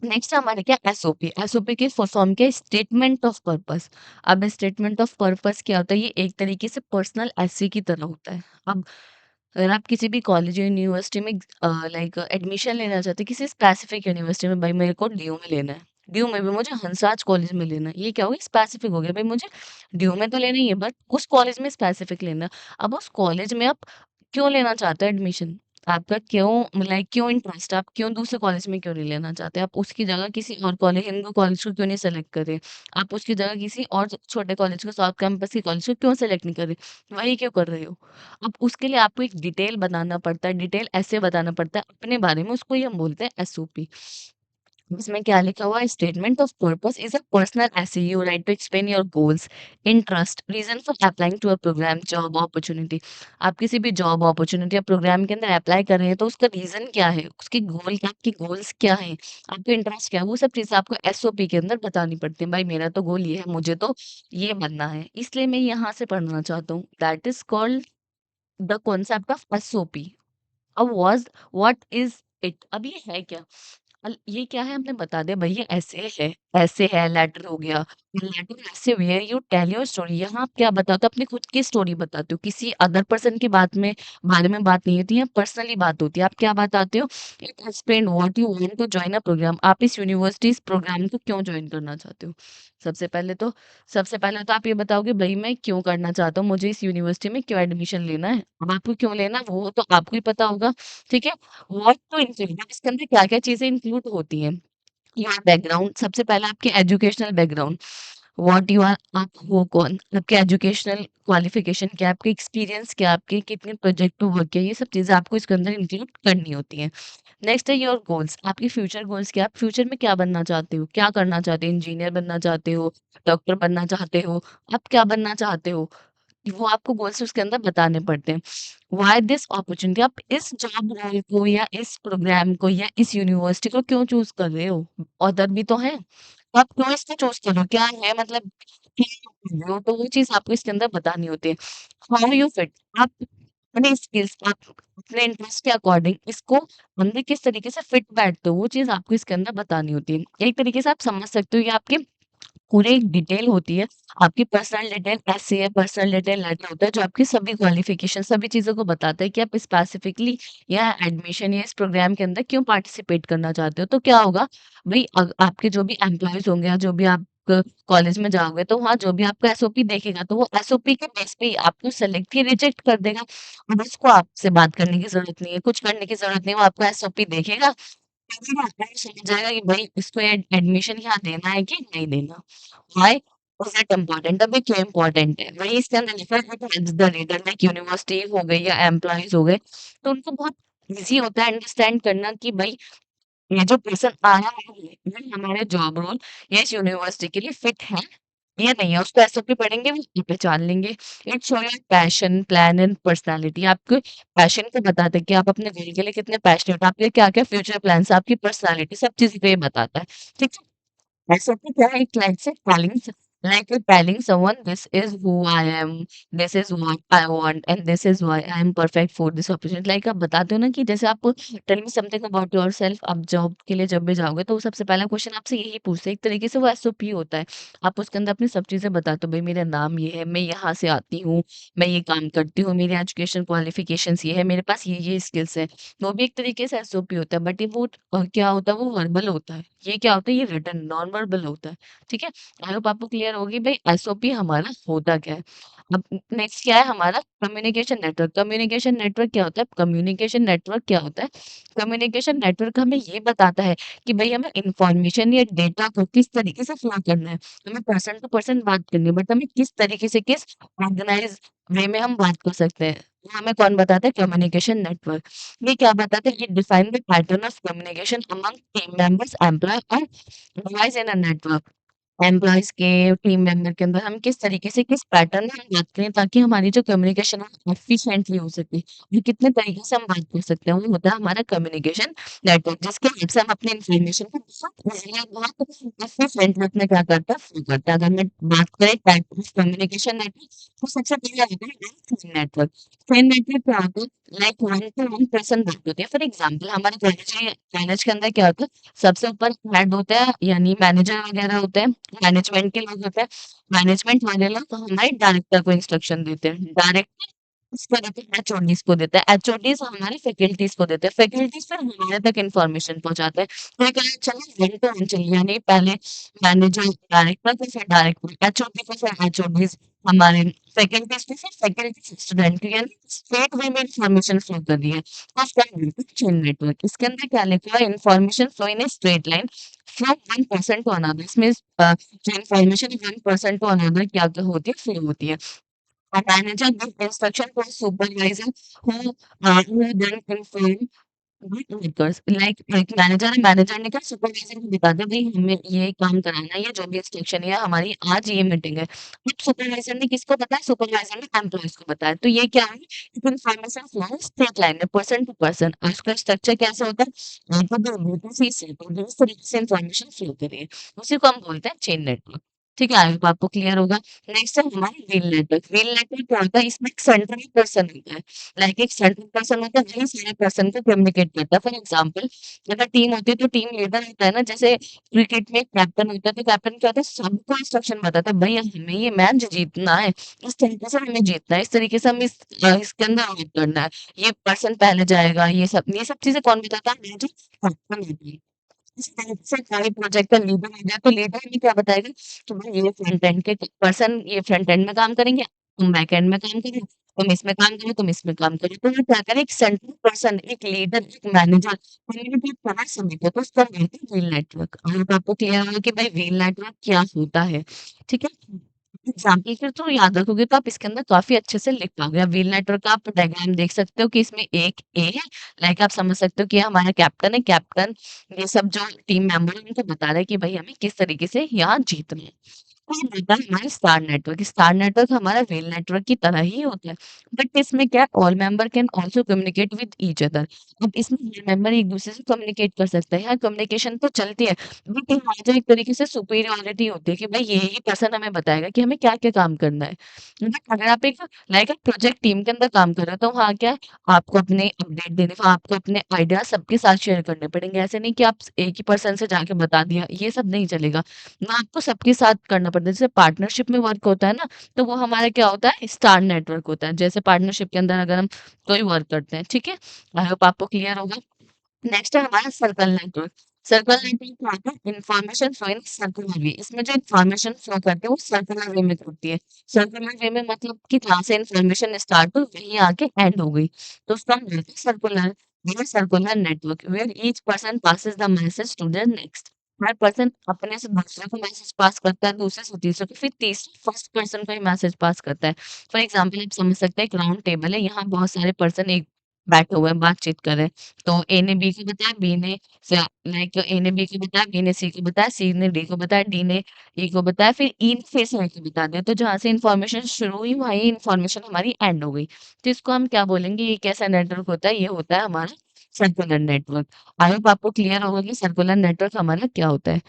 नेक्स्ट हमारे क्या एसओपी, एसओपी की फुल फॉर्म क्या है, स्टेटमेंट ऑफ पर्पस। अब स्टेटमेंट ऑफ पर्पस क्या होता है, ये एक तरीके से पर्सनल एसे की तरह होता है। अब अगर आप किसी भी कॉलेज या यूनिवर्सिटी में लाइक एडमिशन लेना चाहते हैं किसी स्पेसिफिक यूनिवर्सिटी में, भाई मेरे को ड्यू में लेना है, ड्यू में भी मुझे हंसराज कॉलेज में लेना है, ये क्या हो गया, स्पेसिफिक हो गया, भाई मुझे ड्यू में तो लेना ही है बट उस कॉलेज में स्पेसिफिक लेना है। अब उस कॉलेज में आप क्यों लेना चाहते हैं एडमिशन, आपका क्यों लाइक क्यों इंटरेस्ट, आप क्यों दूसरे कॉलेज में क्यों नहीं लेना चाहते? आप उसकी जगह किसी और कॉलेज, हिंदू कॉलेज को क्यों नहीं सेलेक्ट करें? आप उसकी जगह किसी और छोटे कॉलेज को, साउथ कैंपस के कॉलेज को क्यों सेलेक्ट नहीं करें? वही क्यों कर रहे हो? अब उसके लिए आपको एक डिटेल बनाना पड़ता है, डिटेल ऐसे बताना पड़ता है अपने बारे में, उसको ही हम बोलते हैं एसओपी। इसमें क्या लिखा हुआ है, statement of purpose is a personal essay you write to explain your goals, interest, reason for applying to a program, job opportunity. आप किसी भी जॉब अपॉर्चुनिटी या प्रोग्राम के अंदर अप्लाई कर रहे हैं तो उसका रीजन क्या है, उसकी गोल क्या, आपकी गोल्स क्या है, आपका इंटरेस्ट क्या है, वो सब चीजें आपको एसओपी के अंदर बतानी पड़ती है। भाई मेरा तो गोल ये है, मुझे तो ये बनना है, इसलिए मैं यहाँ से पढ़ना चाहता हूँ। That is called the concept of SOP. अब व्हाट इज इट, अब ये है क्या, ये क्या है हमने बता दिया, भई ये ऐसे है, लेटर हो गया। Letter essay where you tell your story, यहाँ आप क्या बताते हो, अपनी खुद की स्टोरी बताते हो, किसी अदर पर्सन की बारे में बात नहीं होती है, पर्सनली बात होती है। आप क्या बताते हो, it explain what you want to join a program, आप इस यूनिवर्सिटी इस प्रोग्राम को क्यों जॉइन करना चाहते हो। सबसे पहले तो सबसे पहले तो आप ये बताओगे भई मैं क्यों करना चाहता हूँ, मुझे इस यूनिवर्सिटी में क्यों एडमिशन लेना है। अब आपको क्यों लेना है वो तो आपको ही पता होगा, ठीक है। व्हाट टू इंक्लूड, इसके अंदर क्या-क्या चीज़ें इंक्लूड होती हैं। योर बैकग्राउंड, सबसे पहले आपके educational background, what you are, आप हो कौन, आपके एजुकेशनल क्वालिफिकेशन क्या है, आपके एक्सपीरियंस क्या है, आपके कितने प्रोजेक्ट पे वर्क किया, ये सब चीज़ें आपको इसके अंदर इंक्लूड करनी होती हैं। नेक्स्ट है योर गोल्स, आपके फ्यूचर गोल्स क्या है, आप फ्यूचर में क्या बनना चाहते हो, क्या करना चाहते हो, इंजीनियर बनना चाहते हो, डॉक्टर बनना चाहते हो, आप क्या बनना चाहते हो? वो आपको गोल्स उसके अंदर बताने पड़ते हैं। व्हाई दिस अपॉर्च्युनिटी, आप इस जॉब रोल को या इस प्रोग्राम को या इस यूनिवर्सिटी को क्यों चूज़ कर रहे हो? अदर भी तो हैं, तो आप क्यों इसको चूज़ कर रहे हो? क्या है मतलब क्यों कर रहे हो? तो वो चीज़ आपको इसके अंदर बतानी होती है। हाउ यू फिट, आप अपने स्किल्स, आप अपने इंटरेस्ट के अकॉर्डिंग इसको अंदर किस तरीके से फिट बैठते हो, वो चीज़ आपको इसके अंदर बतानी होती है। एक तरीके से आप समझ सकते हो ये आपके पूरी एक डिटेल होती है, आपकी पर्सनल डिटेल ऐसे है, पर्सनल डिटेल लेटर होता है जो आपकी सभी क्वालिफ़िकेशन सभी चीज़ों को बताता है कि आप स्पेसिफिकली या एडमिशन या इस प्रोग्राम के अंदर क्यों पार्टिसिपेट करना चाहते हो। तो क्या होगा भई आपके जो भी एम्प्लॉइज़ होंगे या जो भी आप कॉलेज में जाओगे तो वहाँ जो भी आपका एसओपी देखेगा तो वो एसओपी के बेस पे ही आपको सेलेक्ट या रिजेक्ट कर देगा। अब उसको आपसे बात करने की ज़रूरत नहीं है, कुछ करने की ज़रूरत नहीं है, वो आपका एसओपी देखेगा, तभी आपको समझ जाएगा कि भई इसको एडमिशन यहाँ देना है कि नहीं देना। Why is it important? अब ये क्यों इम्पोर्टेंट है? वही इसके अंदर लिखा है, it helps the reader, like university हो गई या एम्प्लॉइज़ हो गए, तो उनको बहुत ईज़ी होता है अंडरस्टैंड करना कि भई ये जो पर्सन आया है ये हमारे जॉब रोल या इस यूनिवर्सिटी के लिए फिट है ये नहीं है, उसको एसओपी पढ़ेंगे, वो पहचान लेंगे। It show your passion, plan and personality. आपके पैशन को बताता है कि आप अपने गोल के लिए कितने पैशनेट हो, आपके क्या-क्या फ्यूचर प्लान्स हैं, आपकी पर्सनैलिटी, सब चीज़ पे ये बताता है। ठीक है? SOP क्या है? It likes it telling someone this is who I am, this is what I want, and this is why I am perfect for this opportunity. Like आप बताते हो ना कि जैसे आप tell me something about yourself, आप जॉब के लिए जब भी जाओगे तो वो सबसे पहला क्वेश्चन आपसे यही पूछते हैं। एक तरीके से वो एसओपी होता है। आप उसके अंदर अपनी सब चीज़ें बताते हो, भई मेरा नाम ये है, मैं यहाँ से आती हूँ, मैं ये काम करती हूँ, मेरी एजुकेशन क्वालिफिकेशंस ये है, मेरे पास ये स्किल्स हैं। वो भी एक तरीके से एसओपी होता है, बट ये वो क्या होता है, वो वर्बल होता है। ये क्या होता है, ये रिटन नॉन वर्बल होता है। ठीक है? आई होप आपको क्लियर होगी भाई एसओपी हमारा होता क्या है। अब नेक्स्ट क्या है हमारा, कम्युनिकेशन नेटवर्क। कम्युनिकेशन नेटवर्क क्या होता है? कम्युनिकेशन नेटवर्क क्या होता है? कम्युनिकेशन नेटवर्क हमें ये बताता है कि भाई हमें इंफॉर्मेशन या डेटा को किस तरीके से फ्लो करना है। हमें पर्सन टू पर्सन बात करनी है, बट हमें किस तरीके से, किस ऑर्गेनाइज वे में हम बात कर सकते हैं, वो हमें कौन बताता है? Communication network. ये क्या बताता है? It define the pattern of communication among team members, employ और device in a network. Employees के, टीम मेंबर के अंदर हम किस तरीके से, किस पैटर्न में हम बात करें ताकि हमारी जो कम्युनिकेशन है एफिशिएंटली हो सके, और कितने तरीके से हम बात कर सकते हैं, वो होता है हमारा कम्युनिकेशन नेटवर्क, जिसके हेल्प से हम अपनी इंफॉर्मेशन को बहुत ईजिली, बहुत एफिशिएंटली अपने क्या करते हैं, फ्लो करते हैं। अगर मैं बात करें टाइप ऑफ कम्युनिकेशन नेटवर्क, तो सबसे पहले आता है फोन नेटवर्क। फोन नेटवर्क क्या होता है? Like one two one person बात होती है। फॉर एग्जाम्पल हमारे कॉलेज के अंदर क्या होता है, सबसे ऊपर हेड होता है, यानी मैनेजर वगैरह होते हैं, मैनेजमेंट के लोग होते हैं। मैनेजमेंट वाले लोग हमारे डायरेक्टर को इंस्ट्रक्शन देते हैं। डायरेक्टर इसको देते हैं, एचओडीज को देते हैं, एचओडीज हमारे फैकल्टीज को देते हैं, फैकल्टीज फिर हमारे तक इन्फॉर्मेशन पहुंचाते हैं। तो ये कहना चलो वन टू वन चलिए, यानी पहले मैनेजर डायरेक्टर को, फिर डायरेक्टर एचओडी को, फिर एचओडीज हमारे फैकल्टीज को, फिर फैकल्टी स्टूडेंट को, यानी स्ट्रेट वे में इन्फॉर्मेशन फ्लो कर रही है। तो उसका चेन नेटवर्क, इसके अंदर क्या लिखा है? Information flow in a straight line from one person to another. इसमें जो information one person to another क्या क्या होती है, फ्लो होती है। A manager gives instruction to a supervisor who then confirm with workers. Like एक मैनेजर है, मैनेजर ने कहा सुपरवाइजर को बता दिया भाई हमें ये काम कराना है, ये जो भी इंस्ट्रक्शन है, हमारी आज ये मीटिंग है। अब सुपरवाइजर ने किसको बताया? सुपरवाइजर ने एम्प्लॉइज को बताया। तो ये क्या है? इन्फॉर्मेशन फ्लो स्ट्रेट लाइन है, पर्सन टू पर्सन। और इसका स्ट्रक्चर कैसे होता है? तो दो बिल्कुल सी से तो जिस तरीके से इन्फॉर्मेशन फ्लो करिए, उसी को हम बोलते हैं चेन नेटवर्क। ठीक है, आई होप आपको क्लियर होगा। नेक्स्ट है हमारा व्हील नेटवर्क। व्हील नेटवर्क क्या होता है? इसमें एक सेंट्रल पर्सन होता है, लाइक एक सेंट्रल पर्सन होता है, वही सारे पर्सन को कम्युनिकेट करता है। फॉर एग्जाम्पल अगर टीम होती है तो टीम लीडर होता है ना, जैसे क्रिकेट में एक कैप्टन होता है, तो कैप्टन क्या होता है? सबको इंस्ट्रक्शन बताता है, भाई हमें ये मैच जीतना है, इस तरीके से हमें जीतना है, इस तरीके से हमें इसके अंदर आउट करना है, ये पर्सन पहले जाएगा, ये सब चीजें कौन बताता है? जो कैप्टन होती है। इस तरीके से कोई प्रोजेक्ट का लीडर हो गया, तो लीडर हमें क्या बताएगा कि भाई ये फ्रंट एंड के पर्सन ये फ्रंट एंड में काम करेंगे, तुम बैक एंड में काम करो, तुम इसमें काम करो, तुम इसमें काम करो। तो वो क्या करे? एक सेंट्रल पर्सन, एक लीडर, एक मैनेजर कम्युनिकेट करना सभी को, तो उसका बोलते हैं व्हील नेटवर्क। और आपको क्लियर होगा कि भाई व्हील नेटवर्क क्या होता है। ठीक है, एग्जाम्पल के थ्रू याद रखोगे तो आप इसके अंदर काफी अच्छे से लिख पाओगे। अब व्हील नेटवर्क का आप डायग्राम देख सकते हो कि इसमें एक ए है, लाइक आप समझ सकते हो कि ये हमारा कैप्टन है, कैप्टन ये सब जो टीम मेंबर है उनको बता रहा है कि भाई हमें किस तरीके से यहाँ जीतना है। फिर होता है हमारा स्टार नेटवर्क। स्टार नेटवर्क हमारा व्हील नेटवर्क की तरह ही होता है, बट इसमें क्या, all member can also communicate with each other. अब इसमें हर मेंबर एक दूसरे से कम्युनिकेट कर सकता है, यहाँ कम्युनिकेशन तो चलती है, बट यहाँ जो एक तरीके से सुपीरियॉरिटी होती है कि भाई ये ही पर्सन हमें बताएगा कि हमें क्या क्या काम करना है। बट अगर आप एक लाइक एक प्रोजेक्ट टीम के अंदर काम कर रहे हो, तो वहाँ क्या है, आपको अपने अपडेट देने, आपको अपने आइडिया सबके साथ शेयर करने पड़ेंगे। ऐसे नहीं कि आप एक ही पर्सन से जाके बता दिया, ये सब नहीं चलेगा ना, आपको सबके साथ करना पड़ता है। जैसे पार्टनरशिप में वर्क होता है ना, तो वो हमारा क्या होता है? स्टार नेटवर्क होता है। जैसे पार्टनरशिप के अंदर अगर हम कोई वर्क करते हैं, ठीक है, आई होप आपको क्लियर होगा। नेक्स्ट है हमारा सर्कल नेटवर्क। सर्कल नेटवर्क क्या होता है? इन्फॉर्मेशन फ्लो इन सर्कुलर वे। इसमें जो इन्फॉर्मेशन फ्लो करते हैं वो सर्कुलर वे में होती है। सर्कुलर वे में मतलब कि जहाँ से इन्फॉर्मेशन स्टार्ट हुई वहीं आके एंड हो गई, तो उसका हम बोलते हैं सर्कुलर। ये circular network where each person passes the message to the next. हर पर्सन अपने से दूसरे को मैसेज पास करता है, दूसरे से तीसरे को, फिर तीसरे फर्स्ट पर्सन को ही मैसेज पास करता है। फॉर एग्जाम्पल आप समझ सकते हैं एक राउंड टेबल है, यहाँ बहुत सारे पर्सन एक बैठे हुए हैं, बातचीत कर रहे हैं। तो ए ने बी को बताया, बी ने स लाइक ए ने बी को बताया, बी ने सी को बताया, सी ने डी को बताया, डी ने ई को बताया, फिर ई ने फिर से ए को बता दिया। तो जहाँ से इन्फॉर्मेशन शुरू हुई, वहीं इन्फॉर्मेशन हमारी एंड हो गई। तो इसको हम क्या बोलेंगे, ये कैसा नेटवर्क होता है? ये होता है हमारा सर्कुलर नेटवर्क। आई होप आपको क्लियर होगा कि सर्कुलर नेटवर्क हमारा क्या होता है।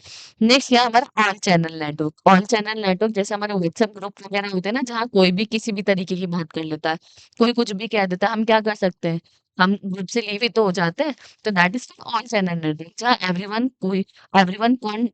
नेक्स्ट क्या है हमारा all channel network. All channel network जैसे हमारे व्हाट्सएप ग्रुप वगैरह होते हैं ना, जहाँ कोई भी किसी भी तरीके की बात कर लेता है, कोई कुछ भी कह देता है, हम क्या कर सकते हैं? हम ग्रुप से लीव ही तो हो जाते हैं। तो that is all channel network, जहाँ everyone can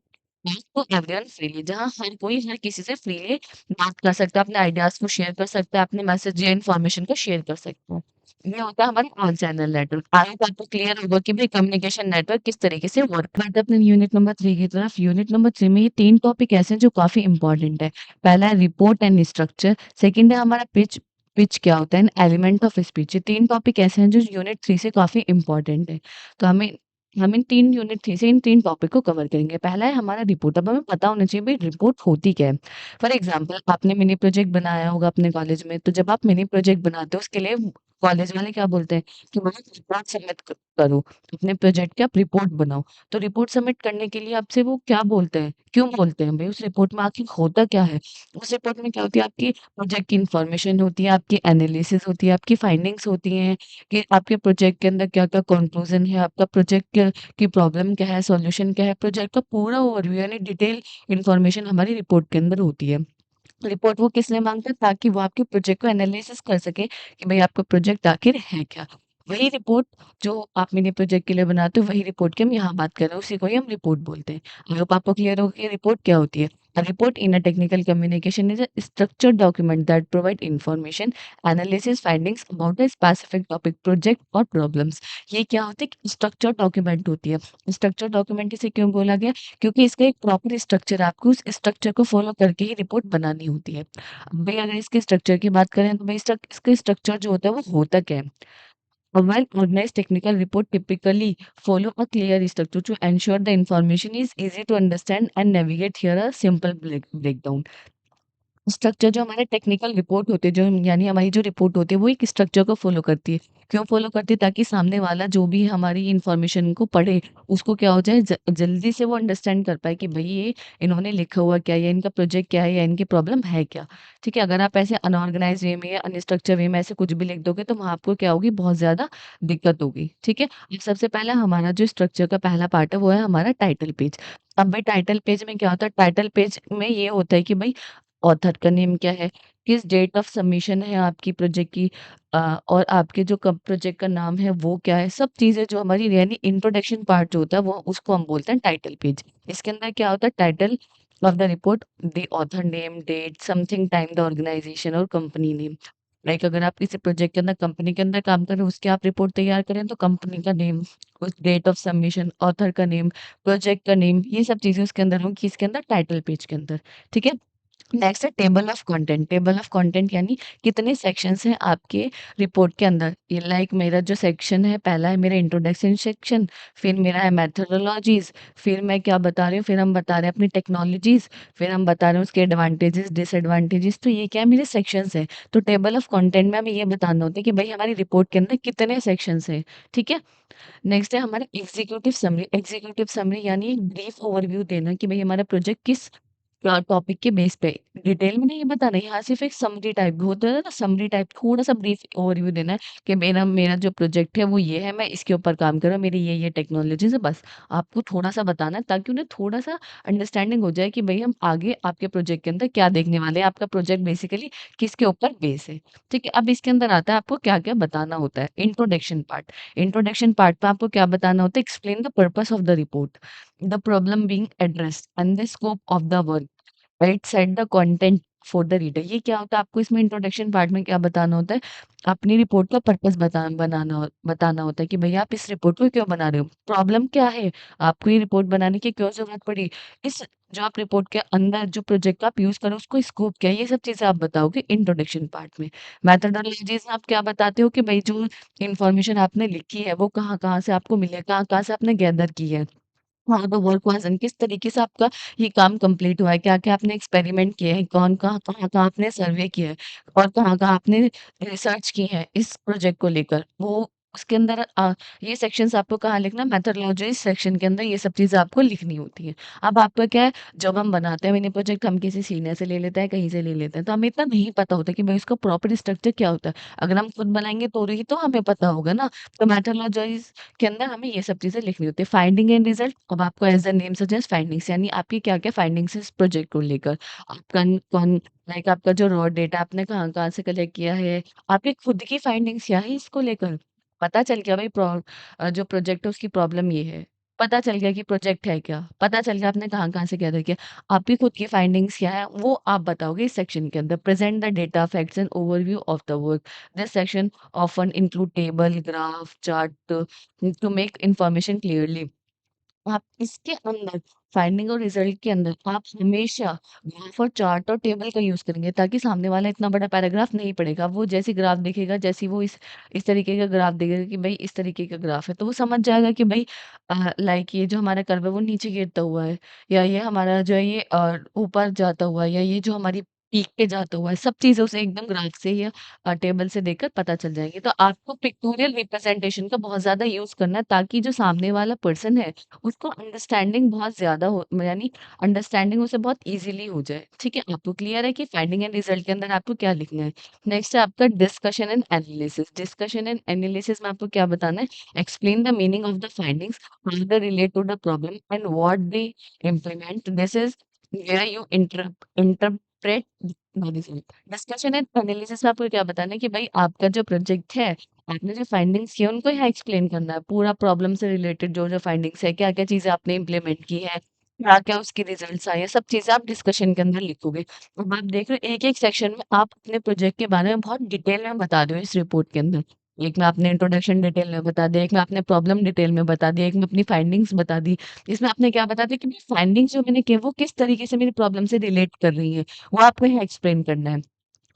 talk to everyone freely, जहाँ हर कोई हर किसी से फ्रीली बात कर सकता है, अपने आइडियाज़ को शेयर कर सकता है, अपने मैसेज या इन्फॉर्मेशन को शेयर कर सकता है। ये होता है हमारा ऑल चैनल नेटवर्क। आई होप आपको क्लियर होगा कि भाई कम्युनिकेशन नेटवर्क किस तरीके से वर्क करता है। अपने यूनिट नंबर 3 की तरफ। यूनिट नंबर 3 में ये 3 टॉपिक ऐसे हैं जो काफ़ी इंपॉर्टेंट है। पहला है रिपोर्ट एंड स्ट्रक्चर, सेकंड है हमारा पिच, पिच क्या होता है एंड एलिमेंट ऑफ स्पीच। ये 3 टॉपिक ऐसे हैं जो यूनिट 3 से काफ़ी इंपॉर्टेंट है। तो हम इन 3 यूनिट 3 से इन 3 टॉपिक को कवर करेंगे। पहला है हमारा रिपोर्ट। अब हमें पता होना चाहिए भाई रिपोर्ट होती क्या है। फॉर एग्ज़ाम्पल आपने मिनी प्रोजेक्ट बनाया होगा अपने कॉलेज में, तो जब आप मिनी प्रोजेक्ट बनाते हो उसके लिए कॉलेज वाले क्या बोलते हैं कि भाई रिपोर्ट सबमिट करो, अपने प्रोजेक्ट की आप रिपोर्ट बनाओ। तो रिपोर्ट सबमिट करने के लिए आपसे वो क्या बोलते हैं, क्यों बोलते हैं भाई? उस रिपोर्ट में आखिर होता क्या है? उस रिपोर्ट में क्या होती है, आपकी प्रोजेक्ट की इन्फॉर्मेशन होती है, आपकी एनालिसिस होती है, आपकी फाइंडिंग्स होती हैं कि आपके प्रोजेक्ट के अंदर क्या-क्या कंक्लूजन है, आपका प्रोजेक्ट की प्रॉब्लम क्या है, सॉल्यूशन क्या है, प्रोजेक्ट का पूरा ओवरव्यू यानी डिटेल इन्फॉर्मेशन हमारी रिपोर्ट के अंदर होती है। रिपोर्ट वो किस लिए माँगता है? ताकि वो आपके प्रोजेक्ट को एनालिसिस कर सके कि भई आपका प्रोजेक्ट आखिर है क्या? वही रिपोर्ट जो आप मिनी प्रोजेक्ट के लिए बनाते हो, वही रिपोर्ट की हम यहाँ बात कर रहे हैं, उसी को ही हम रिपोर्ट बोलते हैं। आई होप आपको क्लियर हो कि रिपोर्ट क्या होती है। A report in a technical communication is a structured document that provide information, analysis, findings about a specific topic, project और problems। ये क्या होती है? स्ट्रक्चर्ड डॉक्यूमेंट होती है। स्ट्रक्चर्ड डॉक्यूमेंट इसे क्यों बोला गया? क्योंकि इसका एक प्रॉपर स्ट्रक्चर है, आपको उस स्ट्रक्चर को फॉलो करके ही रिपोर्ट बनानी होती है। अब भई अगर इसके स्ट्रक्चर की बात करें तो भई इसका स्ट्रक्चर जो होता है वो होता क्या है? A well-organized technical report typically follow a clear structure to ensure the information is easy to understand and navigate. Here a simple breakdown। Structure जो हमारे टेक्निकल रिपोर्ट होते हैं, जो यानी हमारी जो रिपोर्ट होती है, वो एक स्ट्रक्चर को फ़ॉलो करती है। क्यों फ़ॉलो करती है? ताकि सामने वाला जो भी हमारी इन्फॉर्मेशन को पढ़े, उसको क्या हो जाए जल्दी से वो अंडरस्टैंड कर पाए कि भई ये इन्होंने लिखा हुआ क्या है, या इनका प्रोजेक्ट क्या है, या इनकी प्रॉब्लम है क्या? ठीक है? अगर आप ऐसे अनऑर्गनाइज़्ड वे में या अनस्ट्रक्चर्ड वे में ऐसे कुछ भी लिख दोगे, तो वहाँ आपको क्या होगी, बहुत ज़्यादा दिक्कत होगी। ठीक है? अब सबसे पहला हमारा जो स्ट्रक्चर का पहला पार्ट है, वो है हमारा टाइटल पेज। अब भाई टाइटल पेज में क्या होता है? टाइटल पेज में ये होता है कि भई ऑथर का नेम क्या है, किस डेट ऑफ सबमिशन है आपकी प्रोजेक्ट की, और आपके जो कब प्रोजेक्ट का नाम है वो क्या है, सब चीज़ें जो हमारी यानी इंट्रोडक्शन पार्ट जो होता है वो उसको हम बोलते हैं टाइटल पेज। इसके अंदर क्या होता है? Title of the report, the author name, date, something time, the organization और कंपनी नेम। लाइक अगर आप किसी प्रोजेक्ट के अंदर कंपनी के अंदर काम कर रहे हो, उसकी आप रिपोर्ट तैयार करें तो कंपनी का नेम, उस डेट ऑफ सबमिशन, ऑथर का नेम, प्रोजेक्ट का नेम, ये सब चीज़ें उसके अंदर होंगी, किसके अंदर? टाइटल पेज के अंदर। ठीक है? नेक्स्ट है table of content. Table of content यानी कितने सेक्शंस हैं आपके रिपोर्ट के अंदर। ये लाइक मेरा जो सेक्शन है, पहला है मेरा इंट्रोडक्शन सेक्शन, फिर मेरा है मेथोडोलॉजीज, फिर मैं क्या बता रही हूँ, फिर हम बता रहे हैं अपनी टेक्नोलॉजीज, फिर हम बता रहे हैं उसके एडवांटेजेस डिसएडवांटेजेस। तो ये क्या है, मेरे सेक्शंस हैं। तो टेबल ऑफ कंटेंट में हमें ये बताना होता है कि भाई हमारी रिपोर्ट के अंदर कितने सेक्शंस हैं। ठीक है? नेक्स्ट है हमारा एग्जीक्यूटिव समरी। एग्जीक्यूटिव समरी यानी एक ब्रीफ ओवरव्यू देना कि भाई हमारा प्रोजेक्ट किस टॉपिक के बेस पे, डिटेल में नहीं बताना, यहाँ सिर्फ एक समरी टाइप होता है ना, समरी टाइप थोड़ा सा ब्रीफ ओवरव्यू देना है कि मेरा मेरा जो प्रोजेक्ट है वो ये है, मैं इसके ऊपर काम कर रहा हूँ, मेरी ये टेक्नोलॉजीज है, बस आपको थोड़ा सा बताना है ताकि उन्हें थोड़ा सा अंडरस्टैंडिंग हो जाए कि भाई हम आगे आपके प्रोजेक्ट के अंदर क्या देखने वाले हैं, आपका प्रोजेक्ट बेसिकली किसके ऊपर बेस है। ठीक है? अब इसके अंदर आता है आपको क्या क्या बताना होता है। Introduction part. इंट्रोडक्शन पार्ट में आपको क्या बताना होता है? Explain the purpose of the report, the problem being addressed and the scope of the work, right, set the content for the reader. ये क्या होता है? आपको इसमें इंट्रोडक्शन पार्ट में क्या बताना होता है? अपनी रिपोर्ट का पर्पस बताना होता है कि भैया आप इस रिपोर्ट को क्यों बना रहे हो, प्रॉब्लम क्या है, आपको ये रिपोर्ट बनाने की क्यों जरूरत पड़ी, इस जो आप रिपोर्ट के अंदर जो प्रोजेक्ट का आप यूज करो उसको स्कोप क्या है, ये सब चीजें आप बताओगे इंट्रोडक्शन पार्ट में। मैथडोलॉजीज में आप क्या बताते हो कि भाई जो इन्फॉर्मेशन आपने लिखी है वो कहाँ कहाँ से आपको मिले, कहाँ कहाँ से आपने गैदर की है, हाँ, तो वर्क वाज़ डन, किस तरीके से आपका ये काम कंप्लीट हुआ है, क्या-क्या आपने एक्सपेरिमेंट किए हैं, कौन कहाँ-कहाँ आपने सर्वे किया है और कहाँ-कहाँ आपने रिसर्च की है इस प्रोजेक्ट को लेकर, वो उसके अंदर ये सेक्शंस आपको कहाँ लिखना है, मेथोडोलॉजी सेक्शन के अंदर ये सब चीज़ें आपको लिखनी होती हैं। अब आपका क्या है, जब हम बनाते हैं मिनी प्रोजेक्ट, हम किसी सीनियर से ले लेते हैं, कहीं से ले लेते हैं, तो हमें इतना नहीं पता होता कि भाई इसका प्रॉपर स्ट्रक्चर क्या होता है। अगर हम खुद बनाएँगे तो ही तो हमें पता होगा ना। तो मेथोडोलॉजीज़ के अंदर हमें ये सब चीज़ें लिखनी होती है। फाइंडिंग एंड रिजल्ट, अब आपको as the name suggest findings, यानी आपकी क्या-क्या फाइंडिंग्स है इस प्रोजेक्ट को लेकर। आप कन कौन लाइक आपका जो रॉ डेटा आपने कहाँ-कहाँ से कलेक्ट किया है, आपकी खुद की फाइंडिंग्स क्या है इसको लेकर। पता चल गया भाई जो प्रोजेक्ट है उसकी प्रॉब्लम ये है। पता चल गया कि प्रोजेक्ट है क्या, पता चल गया आपने कहाँ-कहाँ से गैदर किया। आपकी खुद की फाइंडिंग्स क्या है वो आप बताओगे इस सेक्शन के अंदर। Present the data, facts and overview of the work. This section often include table, graph, chart to make information clearly. आप इसके अंदर फाइंडिंग और रिजल्ट के अंदर आप हमेशा ग्राफ और चार्ट और टेबल का यूज़ करेंगे, ताकि सामने वाला इतना बड़ा पैराग्राफ नहीं पढ़ेगा। वो जैसे ग्राफ देखेगा, जैसे वो इस तरीके का ग्राफ देखेगा कि भई इस तरीके का ग्राफ है, तो वो समझ जाएगा कि भई लाइक ये जो हमारा कर्व है वो नीचे गिरता हुआ है, या ये हमारा जो है ये ऊपर जाता हुआ है, या ये जो हमारी पीक पे जाता हुआ है, सब चीज़ें उसे एकदम ग्राफ से या टेबल से देखकर पता चल जाएँगी। तो आपको पिक्टोरियल रिप्रेजेंटेशन का बहुत ज़्यादा यूज़ करना है, ताकि जो सामने वाला पर्सन है उसको अंडरस्टैंडिंग बहुत ज़्यादा हो, यानी अंडरस्टैंडिंग उसे बहुत ईज़िली हो जाए, ठीक है? आपको क्लियर है कि फाइंडिंग एंड रिजल्ट के अंदर आपको क्या लिखना है। नेक्स्ट है आपका discussion and analysis. Discussion and analysis में आपको क्या बताना है? Explain the meaning of the findings, how they relate to the problem and what they implement. This is where you interpret the result. Discussion and analysis में आपको क्या बताना है कि भई आपका जो प्रोजेक्ट है, आपने जो फाइंडिंग्स की है उनको यहाँ एक्सप्लेन करना है। पूरा प्रॉब्लम से रिलेटेड जो-जो फाइंडिंग्स है, क्या-क्या चीज़ें आपने इम्प्लीमेंट की है, क्या-क्या उसके रिजल्ट्स आए हैं, सब चीज़ें आप डिस्कशन के अंदर लिखोगे। अब आप देख रहे हो एक-एक सेक्शन में आप अपने प्रोजेक्ट के बारे में बहुत डिटेल में बता रहे हो इस रिपोर्ट के अंदर। एक में आपने इंट्रोडक्शन डिटेल में बता दिया, एक में आपने प्रॉब्लम डिटेल में बता दिया, एक में अपनी फाइंडिंग्स बता दी। इसमें आपने क्या बता दिया कि फाइंडिंग्स जो मैंने की है वो किस तरीके से मेरी प्रॉब्लम से रिलेट कर रही हैं, वो आपको यहाँ एक्सप्लेन करना है।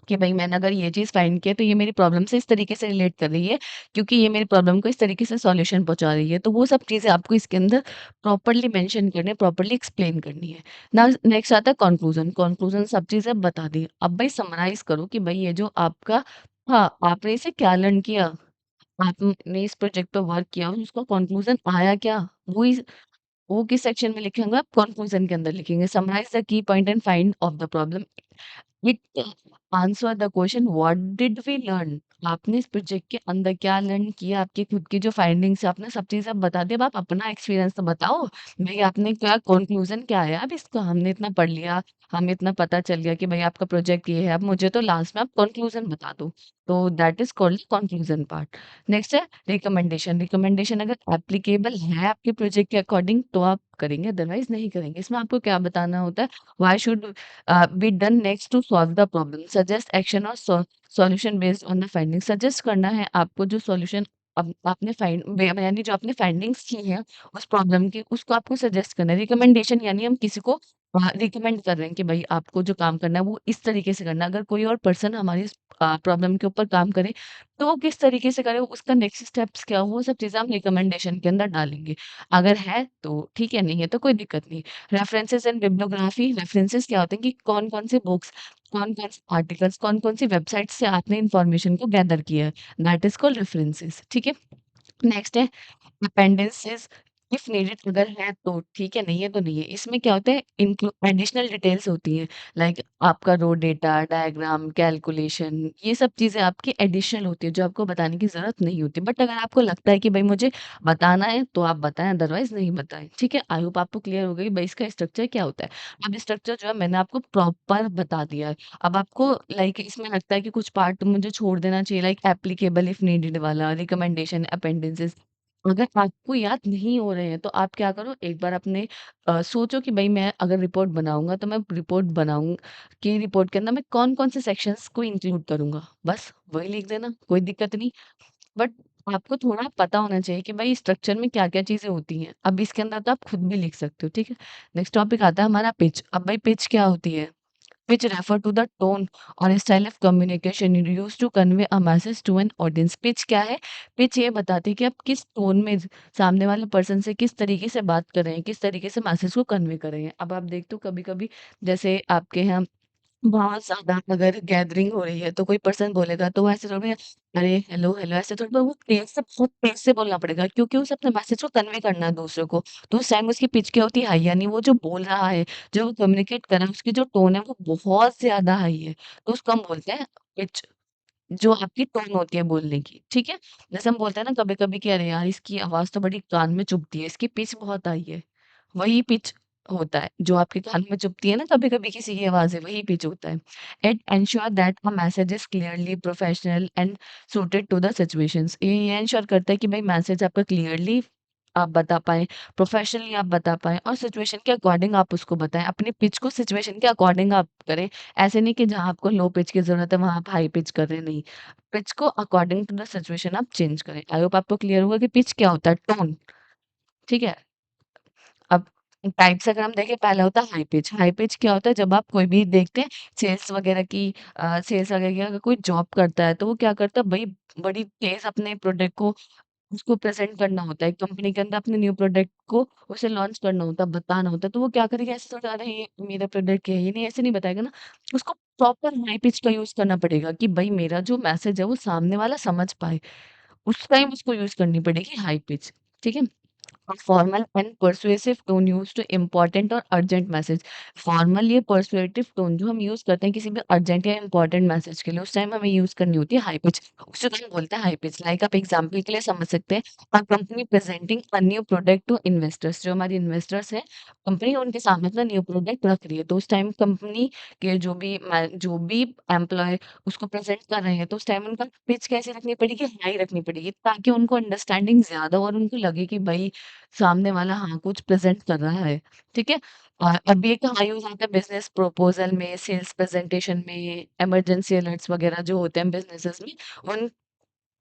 कि भई मैंने अगर ये चीज़ फाइंड की है तो ये मेरी प्रॉब्लम से इस तरीके से रिलेट कर रही है, क्योंकि ये मेरी प्रॉब्लम को इस तरीके से सॉल्यूशन पहुँचा रही है। तो वो सब चीज़ें आपको इसके अंदर प्रॉपर्ली मेंशन करनी है, प्रॉपर्ली एक्सप्लेन करनी है। नाउ नेक्स्ट आता है कॉन्क्लूज़न। कॉन्क्लूज़न सब चीज़ें बता दी। अब भई समराइज़ करो कि भई ये जो आपका आपने इसे क्या लर्न किया? आपने इस प्रोजेक्ट पे वर्क किया और उसका कॉन्क्लूज़न आया क्या? वो किस सेक्शन में लिखेंगे आप? कॉन्क्लूज़न के अंदर लिखेंगे। Summarize the key point and find of the problem. It answer the question what did we learn. आपने इस प्रोजेक्ट के अंदर क्या लर्न किया, आपकी खुद की जो फाइंडिंग्स है, आपने सब चीज़ें अब बता दी। अब आप अपना एक्सपीरियंस तो बताओ। भई आपने क्या कंक्लूजन क्या आया अब इसका? हमने इतना पढ़ लिया, हमें इतना पता चल गया कि भई आपका प्रोजेक्ट ये है, अब मुझे तो लास्ट में आप कंक्लूजन बता दो। तो that is called conclusion part. Next है रिकमेंडेशन। रिकमेंडेशन अगर एप्लीकेबल है आपके प्रोजेक्ट के अकॉर्डिंग तो आप करेंगे, अदरवाइज़ नहीं करेंगे। इसमें आपको क्या बताना होता है, why should be done next to solve the problem, suggest action और solution based on the finding. Suggest करना है आपको जो सॉल्यूशन अब आपने यानी जो आपने फाइंडिंग्स की हैं उस प्रॉब्लम की, उसको आपको सजेस्ट करना है। रिकमेंडेशन यानी हम किसी को रिकमेंड कर रहे हैं कि भाई आपको जो काम करना है वो इस तरीके से करना है। अगर कोई और पर्सन हमारी इस प्रॉब्लम के ऊपर काम करे तो वो किस तरीके से करे, उसका नेक्स्ट स्टेप्स क्या हो, वो सब चीज़ें हम रिकमेंडेशन के अंदर डालेंगे। अगर है तो ठीक है, नहीं है तो कोई दिक्कत नहीं। References and bibliography. रेफरेंसेस क्या होते हैं कि कौन-कौन से बुक्स, कौन-कौन से आर्टिकल्स, कौन-कौन सी वेबसाइट से आपने इन्फॉर्मेशन को गैदर किया है, दैट इज़ कॉल्ड रेफरेंसेस, ठीक है? नेक्स्ट है अपेंडिसेस। इफ नीडेड अगर है तो ठीक है, नहीं है तो नहीं है। इसमें क्या होता है, इंक्लू एडिशनल डिटेल्स होती हैं, लाइक आपका रो डेटा, डायग्राम, कैलकुलेशन, ये सब चीज़ें आपकी एडिशनल होती है जो आपको बताने की ज़रूरत नहीं होती। बट अगर आपको लगता है कि भई मुझे बताना है तो आप बताएँ, अदरवाइज़ नहीं बताएँ, ठीक है? आई होप आपको क्लियर हो गई भई इसका स्ट्रक्चर क्या होता है। अब स्ट्रक्चर जो है मैंने आपको प्रॉपर बता दिया है। अब आपको लाइक इसमें लगता है कि कुछ पार्ट मुझे छोड़ देना चाहिए, लाइक एप्लीकेबल इफ नीडेड वाला, रिकमेंडेशन, अपेंडिसेस। अगर आपको याद नहीं हो रहे हैं तो आप क्या करो, एक बार अपने सोचो कि भई मैं अगर रिपोर्ट बनाऊँगा तो मैं रिपोर्ट बनाऊँ कि रिपोर्ट के अंदर मैं कौन-कौन से सेक्शंस को इंक्लूड करूँगा। बस वही लिख देना, कोई दिक्कत नहीं। बट आपको थोड़ा पता होना चाहिए कि भाई स्ट्रक्चर में क्या-क्या चीज़ें होती हैं। अब इसके अंदर तो आप खुद भी लिख सकते हो, ठीक है? नेक्स्ट टॉपिक आता है हमारा पिच। अब भाई पिच क्या होती है? Which refer to the tone or style of communication used to convey a message to an audience। Pitch क्या है? पिच ये बताती है कि आप किस टोन में सामने वाले पर्सन से किस तरीके से बात कर रहे हैं, किस तरीके से मैसेज को कन्वे कर रहे हैं। अब आप देखते हो कभी-कभी जैसे आपके यहाँ बहुत ज़्यादा अगर गैदरिंग हो रही है तो कोई पर्सन बोलेगा तो वो ऐसे थोड़ी अरे हेलो हेलो ऐसे थोड़ी वो तेज से बहुत तेज से बोलना पड़ेगा क्योंकि उसे अपने मैसेज को कन्वे करना है दूसरे को। तो उस टाइम उसकी पिच क्या होती है हाई, यानी वो जो बोल रहा है, जो वो कम्युनिकेट कर रहा है, उसकी जो टोन है वो बहुत ज़्यादा हाई है। तो उसको हम बोलते हैं पिच, जो आपकी टोन होती है बोलने की, ठीक है? जैसे हम बोलते हैं ना कभी-कभी कि अरे यार इसकी आवाज़ तो बड़ी कान में चुभती है, इसकी पिच बहुत हाई है। वही पिच होता है, जो आपके कान में चुभती है ना कभी-कभी किसी की आवाज़ें, वही पिच होता है। It ensure that a message is clearly professional and suited to the situations. ये एन्श्योर करता है कि भाई मैसेज आपका क्लियरली आप बता पाएँ, प्रोफेशनली आप बता पाएँ और सिचुएशन के अकॉर्डिंग आप उसको बताएँ। अपनी पिच को सिचुएशन के अकॉर्डिंग आप करें। ऐसे नहीं कि जहाँ आपको लो पिच की ज़रूरत है, वहाँ आप हाई पिच कर रहे हैं, नहीं। पिच को अकॉर्डिंग टू द सिचुएशन आप चेंज करें। आई होप आपको क्लियर होगा कि पिच क्या होता है, टोन, ठीक है? अब टाइप्स अगर हम देखें, पहला होता है हाई पिच। हाई पिच क्या होता है, जब आप कोई भी देखते हैं सेल्स वगैरह की अगर कोई जॉब करता है तो वो क्या करता है भाई, बड़ी तेज अपने प्रोडक्ट को उसको प्रेजेंट करना होता है कंपनी के अंदर, अपने न्यू प्रोडक्ट को उसे लॉन्च करना होता है, बताना होता है। तो वो क्या करेगा, ऐसे थोड़ा अरे ये मेरा प्रोडक्ट है, ये नहीं, ऐसे नहीं बताएगा ना। उसको प्रॉपर हाई पिच का यूज करना पड़ेगा कि भाई मेरा जो मैसेज है वो सामने वाला समझ पाए। उस टाइम उसको यूज करनी पड़ेगी हाई पिच, ठीक है? Formal and persuasive tone use to important और अर्जेंट मैसेज। फॉर्मल ये परसुएटिव टोन जो हम यूज करते हैं किसी भी अर्जेंट या इम्पोर्टेंट मैसेज के लिए, उस टाइम हमें यूज करनी होती है हाई पिच। उसे तो हम बोलते हैं हाई पिच। लाइक आप एग्जांपल के लिए समझ सकते हैं, a company presenting a new product to investors. जो हमारी इन्वेस्टर्स हैं, कंपनी उनके सामने अपना न्यू प्रोडक्ट रख रही है, तो उस टाइम कंपनी के जो भी एम्प्लॉय उसको प्रेजेंट कर रहे हैं, तो उस टाइम उनका पिच कैसे रखनी पड़ेगी, हाई रखनी पड़ेगी, ताकि उनको अंडरस्टैंडिंग ज्यादा और उनको लगे कि भाई सामने वाला हाँ, कुछ प्रेज़ेंट कर रहा है, ठीक है? अभी एक हाँ यूज़ आता है बिज़नेस प्रपोज़ल में, सेल्स प्रेज़ेंटेशन में, इमरजेंसी अलर्ट्स वग़ैरह जो होते हैं बिज़नेसेस में, उन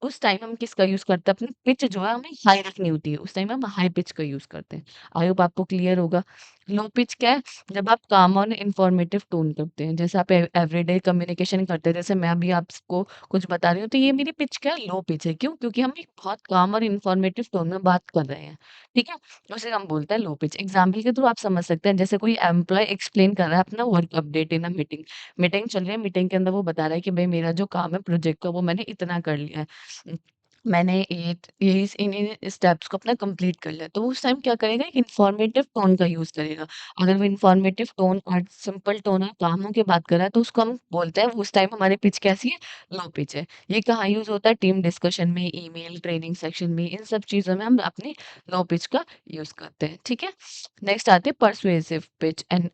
उस टाइम हम किसका यूज़ करते हैं, अपनी पिच जो है हमें हाई रखनी होती है, उस टाइम हम हाई पिच का यूज़ करते हैं। आई होप आपको क्लियर होगा। लो पिच क्या है? जब आप काम और इन्फॉर्मेटिव टोन करते हैं, जैसे आप एवरीडे कम्युनिकेशन करते हैं, जैसे मैं अभी आपको कुछ बता रही हूँ, तो ये मेरी पिच क्या है? लो पिच है। क्यों? क्योंकि हम एक बहुत काम और इन्फॉर्मेटिव टोन में बात कर रहे हैं, ठीक है? उसे हम बोलते हैं लो पिच। एग्ज़ाम्पल के थ्रू आप समझ सकते हैं, जैसे कोई एम्प्लॉयी एक्सप्लेन कर रहा है अपना work update in a meeting. Meeting चल रही है, मीटिंग के अंदर वो बता रहा है कि भई मेरा जो काम है प्रोजेक्ट का, वो मैंने इतना कर लिया है। मैंने ये इन्हीं स्टेप्स को अपना कंप्लीट कर लिया। तो वो उस टाइम क्या करेगा, एक इन्फॉर्मेटिव टोन का यूज़ करेगा। अगर वो इन्फॉर्मेटिव टोन और सिंपल टोन और कामों की बात कर रहा है, तो उसको हम बोलते हैं उस टाइम हमारी पिच कैसी है, लो पिच है। ये कहाँ यूज़ होता है, टीम डिस्कशन में, ईमेल, ट्रेनिंग सेक्शन में, इन सब चीज़ों में हम अपनी लो पिच का यूज़ करते हैं, ठीक है? नेक्स्ट आती है persuasive pitch and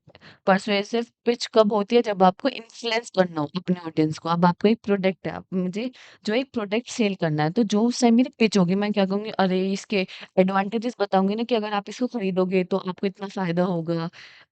persuasive pitch कब होती है, जब आपको इन्फ्लुएंस करना हो अपने ऑडियंस को। अब आपका एक प्रोडक्ट है, आप मुझे जो एक प्रोडक्ट सेल करना है, तो जो उस टाइम मेरी पिच होगी, मैं क्या कहूँगी, अरे इसके एडवांटेजेस बताऊँगी ना कि अगर आप इसको खरीदोगे तो आपको इतना फ़ायदा होगा,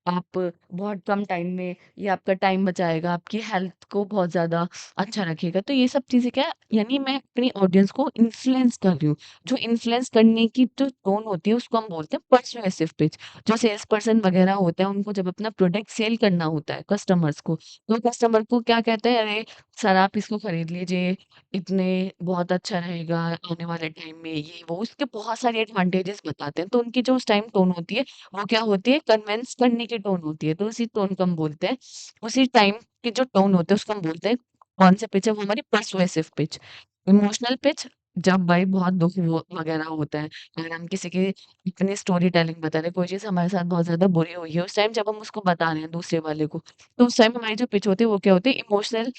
आप बहुत कम टाइम में ये आपका टाइम बचाएगा, आपकी हेल्थ को बहुत ज़्यादा अच्छा रखेगा। तो ये सब चीज़ें क्या है, यानी मैं अपनी ऑडियंस को इन्फ्लुएंस कर रही हूँ। जो इन्फ्लुएंस करने की जो टोन होती है उसको हम बोलते हैं पर्सुएसिव पिच। जो सेल्स पर्सन वगैरह होते हैं, उनको जब अपना प्रोडक्ट सेल करना होता है कस्टमर्स को, तो कस्टमर को क्या कहते हैं, अरे सर आप इसको खरीद लीजिए, इतने बहुत अच्छा रहेगा आने वाले टाइम में, ये वो उसके बहुत सारे एडवांटेजेस बताते हैं। तो उनकी जो उस टाइम टोन होती है वो क्या होती है, कन्विंस करने की टोन होती है। तो उसी टोन को हम बोलते हैं, उसी टाइम की जो टोन होती है उसको हम बोलते हैं, कौन से पिच है, वो हमारी परसुएसिव पिच। इमोशनल पिच, जब भाई बहुत दुख वगैरह होता है, अगर हम किसी की अपनी स्टोरी टेलिंग बता रहे हैं, कोई चीज़ हमारे साथ बहुत ज्यादा बुरी हुई है, उस टाइम जब हम उसको बता रहे हैं दूसरे वाले को, तो उस टाइम हमारी जो पिच होती है वो क्या होती है, इमोशनल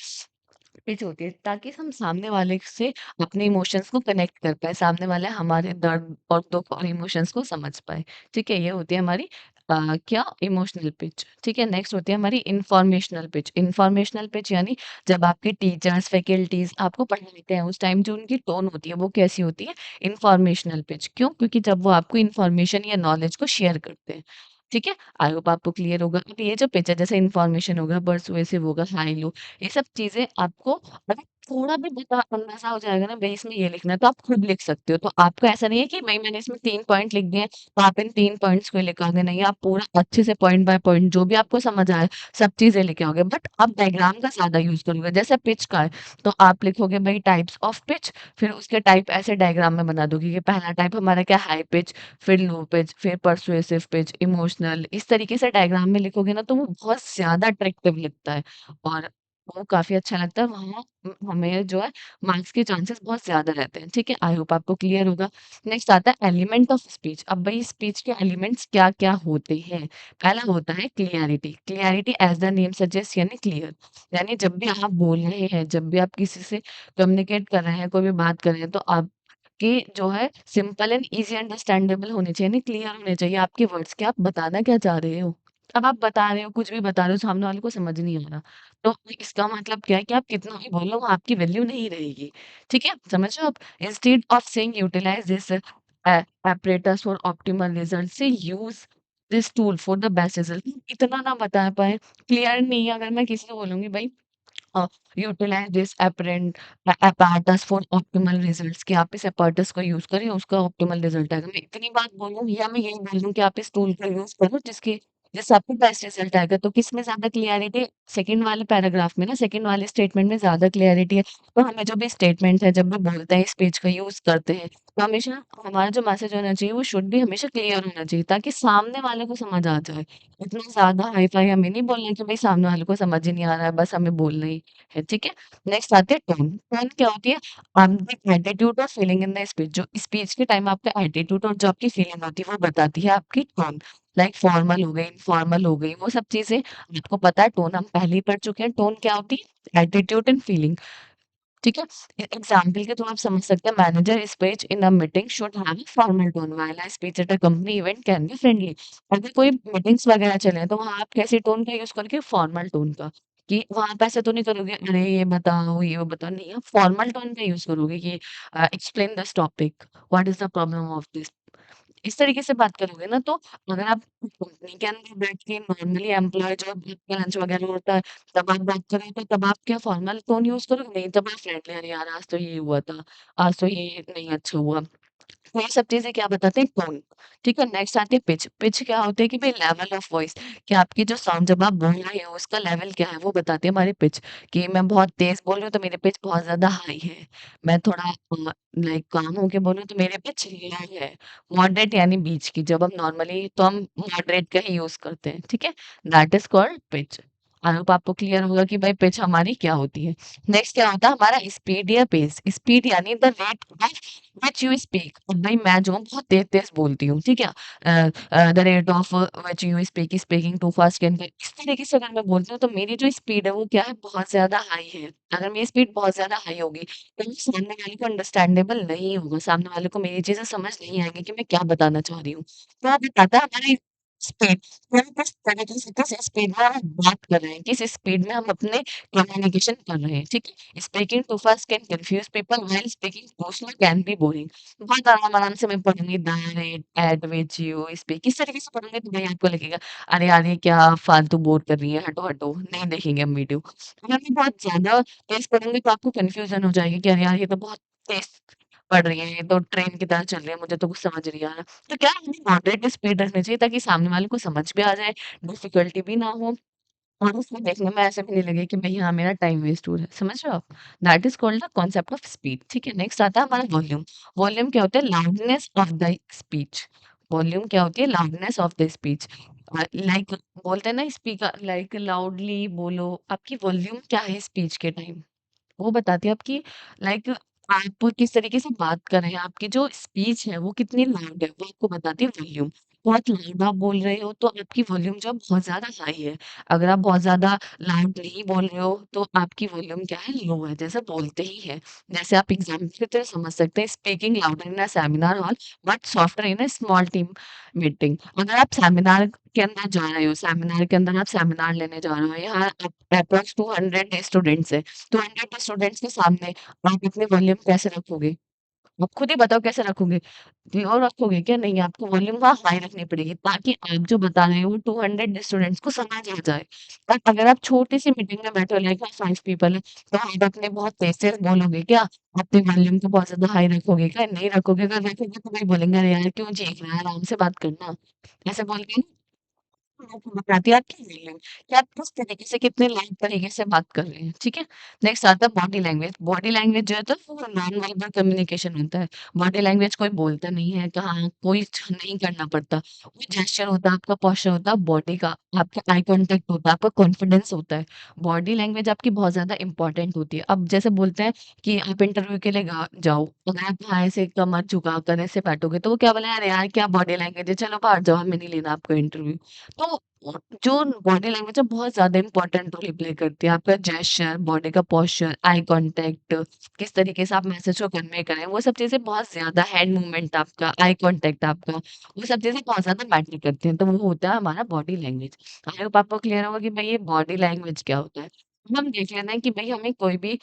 पिच होती है, ताकि हम सामने वाले से अपने इमोशंस को कनेक्ट कर पाए, सामने वाला हमारे दर्द और दुख और इमोशंस को समझ पाए, ठीक है? ये होती है हमारी क्या, इमोशनल पिच, ठीक है? नेक्स्ट होती है हमारी इंफॉर्मेशनल पिच। इंफॉर्मेशनल पिच यानी जब आपके टीचर्स, फैकल्टीज आपको पढ़ाते हैं, उस टाइम जो उनकी टोन होती है वो कैसी होती है, इंफॉर्मेशनल पिच। क्यों? क्योंकि जब वो आपको इन्फॉर्मेशन या नॉलेज को शेयर करते हैं, ठीक है? आई होप आपको क्लियर होगा। अब ये जो पिच है, जैसे इन्फॉर्मेशन होगा, पर्सुएसिव होगा, हाई लो, ये सब चीज़ें आपको अगर थोड़ा भी बता अंदाज़ा हो जाएगा ना भई इसमें ये लिखना है, तो आप खुद लिख सकते हो। तो आपका ऐसा नहीं है कि भई मैंने इसमें 3 पॉइंट लिख दिए हैं, तो आप इन 3 पॉइंट्स को ही लिखोगे, नहीं आप पूरा अच्छे से पॉइंट बाय पॉइंट जो भी आपको समझ आए, सब चीज़ें लिखे आओगे। बट आप डायग्राम का ज़्यादा यूज़ करोगे, जैसे पिच का है, तो आप लिखोगे भई टाइप्स ऑफ पिच, फिर उसके टाइप ऐसे डायग्राम में बना दोगे कि पहला टाइप हमारा क्या हाई पिच, फिर लो पिच, फिर पर्सुएसिव पिच, इमोशनल, इस तरीके से डायग्राम में लिखोगे ना तो वो बहुत ज़्यादा अट्रैक्टिव लगता है और वो काफ़ी अच्छा लगता है। वहाँ हमें जो है मार्क्स के चांसेस बहुत ज़्यादा रहते हैं, ठीक है? आई होप आपको क्लियर होगा। नेक्स्ट आता है एलिमेंट ऑफ स्पीच। अब भई स्पीच के एलिमेंट्स क्या-क्या होते हैं? पहला होता है clarity. Clarity as the name suggest यानी क्लियर। यानी जब भी आप बोल रहे हैं, जब भी आप किसी से कम्युनिकेट कर रहे हैं, कोई भी बात कर रहे हैं, तो आपके जो है सिंपल एंड ईज़ी अंडरस्टैंडेबल होने चाहिए, यानी क्लियर होने चाहिए आपके वर्ड्स कि आप बताना क्या चाह रहे हो। अब आप बता रहे हो, कुछ भी बता रहे हो, सामने वाले को समझ नहीं आ रहा। तो इसका मतलब क्या है कि आप कितना भी बोलो आपकी वैल्यू नहीं रहेगी, ठीक है? समझ रहे हो आप? Instead of saying utilise this apparatus for optimal result से use this tool for the best result. इतना ना बता पाएँ, क्लियर नहीं है अगर मैं किसी को बोलूँगी भई utilize this apparatus for optimal results कि आप इस apparatus को यूज़ करें, उसका ऑप्टिमल रिजल्ट आएगा। मैं इतनी बात बोलूँ या मैं यही बोल दूँ कि आप इस टूल का यूज़ करो जिससे आपको बेस्ट रिजल्ट आएगा। तो किसमें ज़्यादा क्लैरिटी सेकंड वाले पैराग्राफ में ना सेकंड वाले स्टेटमेंट में ज़्यादा क्लैरिटी है। तो हमें जो भी स्टेटमेंट है, जब भी बोलते हैं, स्पीच का यूज़ करते हैं, तो हमेशा हमारा जो मैसेज होना चाहिए वो शुड बी हमेशा क्लियर होना चाहिए ताकि सामने वाले को समझ आ जाए। इतना ज़्यादा हाई-फाई हमें नहीं बोलना है कि भई सामने वाले को समझ ही नहीं आ रहा है, बस हमें बोलना ही है, ठीक है? नेक्स्ट आती है टोन। टोन क्या होती है? द एटीट्यूड और फीलिंग इन द स्पीच। जो स्पीच के टाइम आपका एटीट्यूड और जो आपकी फीलिंग होती है, वो बताती है आपकी टोन। लाइक फॉर्मल हो गई, इनफॉर्मल हो गई, वो सब चीज़ें आपको पता है टोन हम पहले ही पढ़ चुके हैं। टोन क्या होती है? Attitude and feeling. ठीक है? एग्ज़ाम्पल के थ्रू आप समझ सकते हैं manager speech in a meeting should have a formal tone while a speech at a company event can be friendly. अगर कोई मीटिंग्स वगैरह चले हैं तो वहाँ आप कैसे टोन का यूज़ करोगे? फॉर्मल टोन का। कि वहाँ पे ऐसा तो नहीं करोगे अरे ये बताओ, ये वो बताओ, नहीं आप फॉर्मल टोन का यूज़ करोगे कि explain this topic, what is the problem of this? इस तरीके से बात करोगे ना तो अगर आप कंपनी के अंदर बैठ के नॉर्मली एम्प्लॉयी जब आपका लंच वगैरह होता है, तब आप बात करें तो तब आप क्या फॉर्मल टोन यूज़ करोगे? नहीं, तब आप फ्रेंडली अरे यार आज तो ये हुआ था, आज तो ये नहीं अच्छा हुआ। तो ये सब चीज़ें क्या बताते हैं टोन, ठीक है? नेक्स्ट आती है पिच। पिच क्या होती है कि भई लेवल ऑफ वॉइस कि आपकी जो साउंड जब आप बोल रहे हो उसका लेवल क्या है वो बताती है हमारी पिच कि मैं बहुत तेज़ बोल रही हूँ तो मेरी पिच बहुत ज़्यादा हाई है। मैं थोड़ा लाइक काम होके बोल रही हूँ तो मेरी पिच लो है। मॉडरेट यानी बीच की जब हम नॉर्मली तो हम मॉडरेट का ही यूज़ करते हैं, ठीक है? That is called pitch. I hope आपको क्लियर होगा कि भाई पिच हमारी क्या होती है। नेक्स्ट क्या होता है हमारा स्पीड या पेस। स्पीड यानी the rate of which you speak. अब भाई मैं जो हूँ बहुत तेज़-तेज़ बोलती हूँ, ठीक है? The rate of which you speak speaking too fast can be इस तरीके से अगर मैं बोलती हूँ तो मेरी जो स्पीड है वो क्या है बहुत ज़्यादा हाई है। अगर मेरी स्पीड बहुत ज़्यादा हाई होगी तो वो सामने वाले को अंडरस्टैंडेबल नहीं होगा, सामने वाले को मेरी चीज़ें समझ नहीं आएँगी कि मैं क्या बताना चाह रही हूँ। तो वो बताता है हमारी स्पीड, हम किस तरीके से किस स्पीड में हम बात कर रहे हैं, किस स्पीड में हम अपने कम्युनिकेशन कर रहे हैं, ठीक है? Speaking too fast can confuse people while speaking too slow can be boring. बहुत आराम-आराम से मैं पढ़ूँगी the rate at which you speak इस तरीके से पढ़ूँगी तो भाई आपको लगेगा अरे यार ये क्या फालतू बोर कर रही है, हटो, हटो, नहीं देखेंगे हम वीडियो। अगर मैं बहुत ज़्यादा तेज़ पढ़ूँगी तो आपको कन्फ्यूज़न हो जाएगी कि अरे यार ये तो बहुत तेज़ पढ़ रही है, ये तो ट्रेन की तरह चल रही है, मुझे तो कुछ समझ नहीं आ रहा। तो क्या है हमें मॉडरेट स्पीड रखनी चाहिए ताकि सामने वाले को समझ भी आ जाए, डिफ़िकल्टी भी ना हो और उसको देखने में ऐसा भी नहीं लगे कि भई हाँ, मेरा टाइम वेस्ट हो रहा है। समझ रहे हो आप? That is called the concept of speed, ठीक है? नेक्स्ट आता है हमारा वॉल्यूम। वॉल्यूम क्या होता है? Loudness of the speech. Volume क्या होती है? Loudness of the speech. Like बोलते हैं ना स्पीकर लाइक लाउडली बोलो, आपकी वॉल्यूम क्या है स्पीच के टाइम? वो बताती है आपकी लाइक आप किस तरीके से बात कर रहे हैं, आपकी जो स्पीच है वो कितनी लाउड है, वो आपको बताती है वॉल्यूम। बहुत लाउड आप बोल रहे हो तो आपकी वॉल्यूम जो है बहुत ज़्यादा हाई है। अगर आप बहुत ज़्यादा लाउड नहीं बोल रहे हो तो आपकी वॉल्यूम क्या है लो है, जैसे बोलते ही हैं। जैसे आप एग्ज़ाम्पल की तरह समझ सकते हैं speaking louder in a seminar hall but softer in a small team meeting. अगर आप सेमिनार के अंदर जा रहे हो, सेमिनार के अंदर आप सेमिनार लेने जा रहे हो, यहाँ अप्रॉक्स 200 स्टूडेंट्स हैं। 200 स्टूडेंट्स के सामने आप अपनी वॉल्यूम कैसे रखोगे? आप खुद ही बताओ कैसे रखोगे? लो रखोगे क्या? नहीं, आपको वॉल्यूम वहाँ हाई रखनी पड़ेगी ताकि आप जो बता रहे हो 200 स्टूडेंट्स को समझ आ जाए। और अगर आप छोटी-सी मीटिंग में बैठे हो लाइक 5 पीपल हैं, तो आप अपने बहुत तेज़-तेज़ बोलोगे क्या? अपने वॉल्यूम को बहुत ज़्यादा हाई रखोगे क्या? नहीं रखोगे, अगर रखोगे तो वही बोलेंगे, "अरे यार क्यों चीख रहा है? आराम से बात करना।" ऐसे बोल के आपको बताती है आपकी फीलिंग कि आप किस तरीके से कितने लाइट तरीके से बात कर रहे हैं, ठीक है? नेक्स्ट आता है बॉडी लैंग्वेज। बॉडी लैंग्वेज जो है तो वो नॉन वर्बल कम्युनिकेशन होता है। बॉडी लैंग्वेज कोई बोलता नहीं है कि हाँ, कोई नहीं करना पड़ता। वो जेस्चर होता है, आपका पोस्चर होता है बॉडी का, आपका आई कॉन्टैक्ट होता है, आपका कॉन्फिडेंस होता है। बॉडी लैंग्वेज आपकी बहुत ज़्यादा इम्पोर्टेंट होती है। अब जैसे बोलते हैं कि आप इंटरव्यू के लिए जाओ, अगर आप यहाँ ऐसे कमर झुकाकर ऐसे बैठोगे तो वो क्या बोलेगा, "अरे यार क्या बॉडी लैंग्वेज है, चलो बाहर जाओ, हमें नहीं लेना आपका इंटरव्यू।" तो जो बॉडी लैंग्वेज है बहुत ज़्यादा इम्पोर्टेंट रोल प्ले करती है। आपका जेस्चर, बॉडी का पोस्चर, आई कॉन्टैक्ट, किस तरीके से आप मैसेज को कन्वे करें, वो सब चीज़ें बहुत ज़्यादा हैंड मूवमेंट आपका, आई कॉन्टैक्ट आपका, वो सब चीज़ें बहुत ज़्यादा मैटर करती हैं। तो वो होता है हमारा बॉडी लैंग्वेज। आई होप आपको क्लियर होगा कि भई ये बॉडी लैंग्वेज क्या होता है। अब हम देख लेते हैं कि भई हमें कोई भी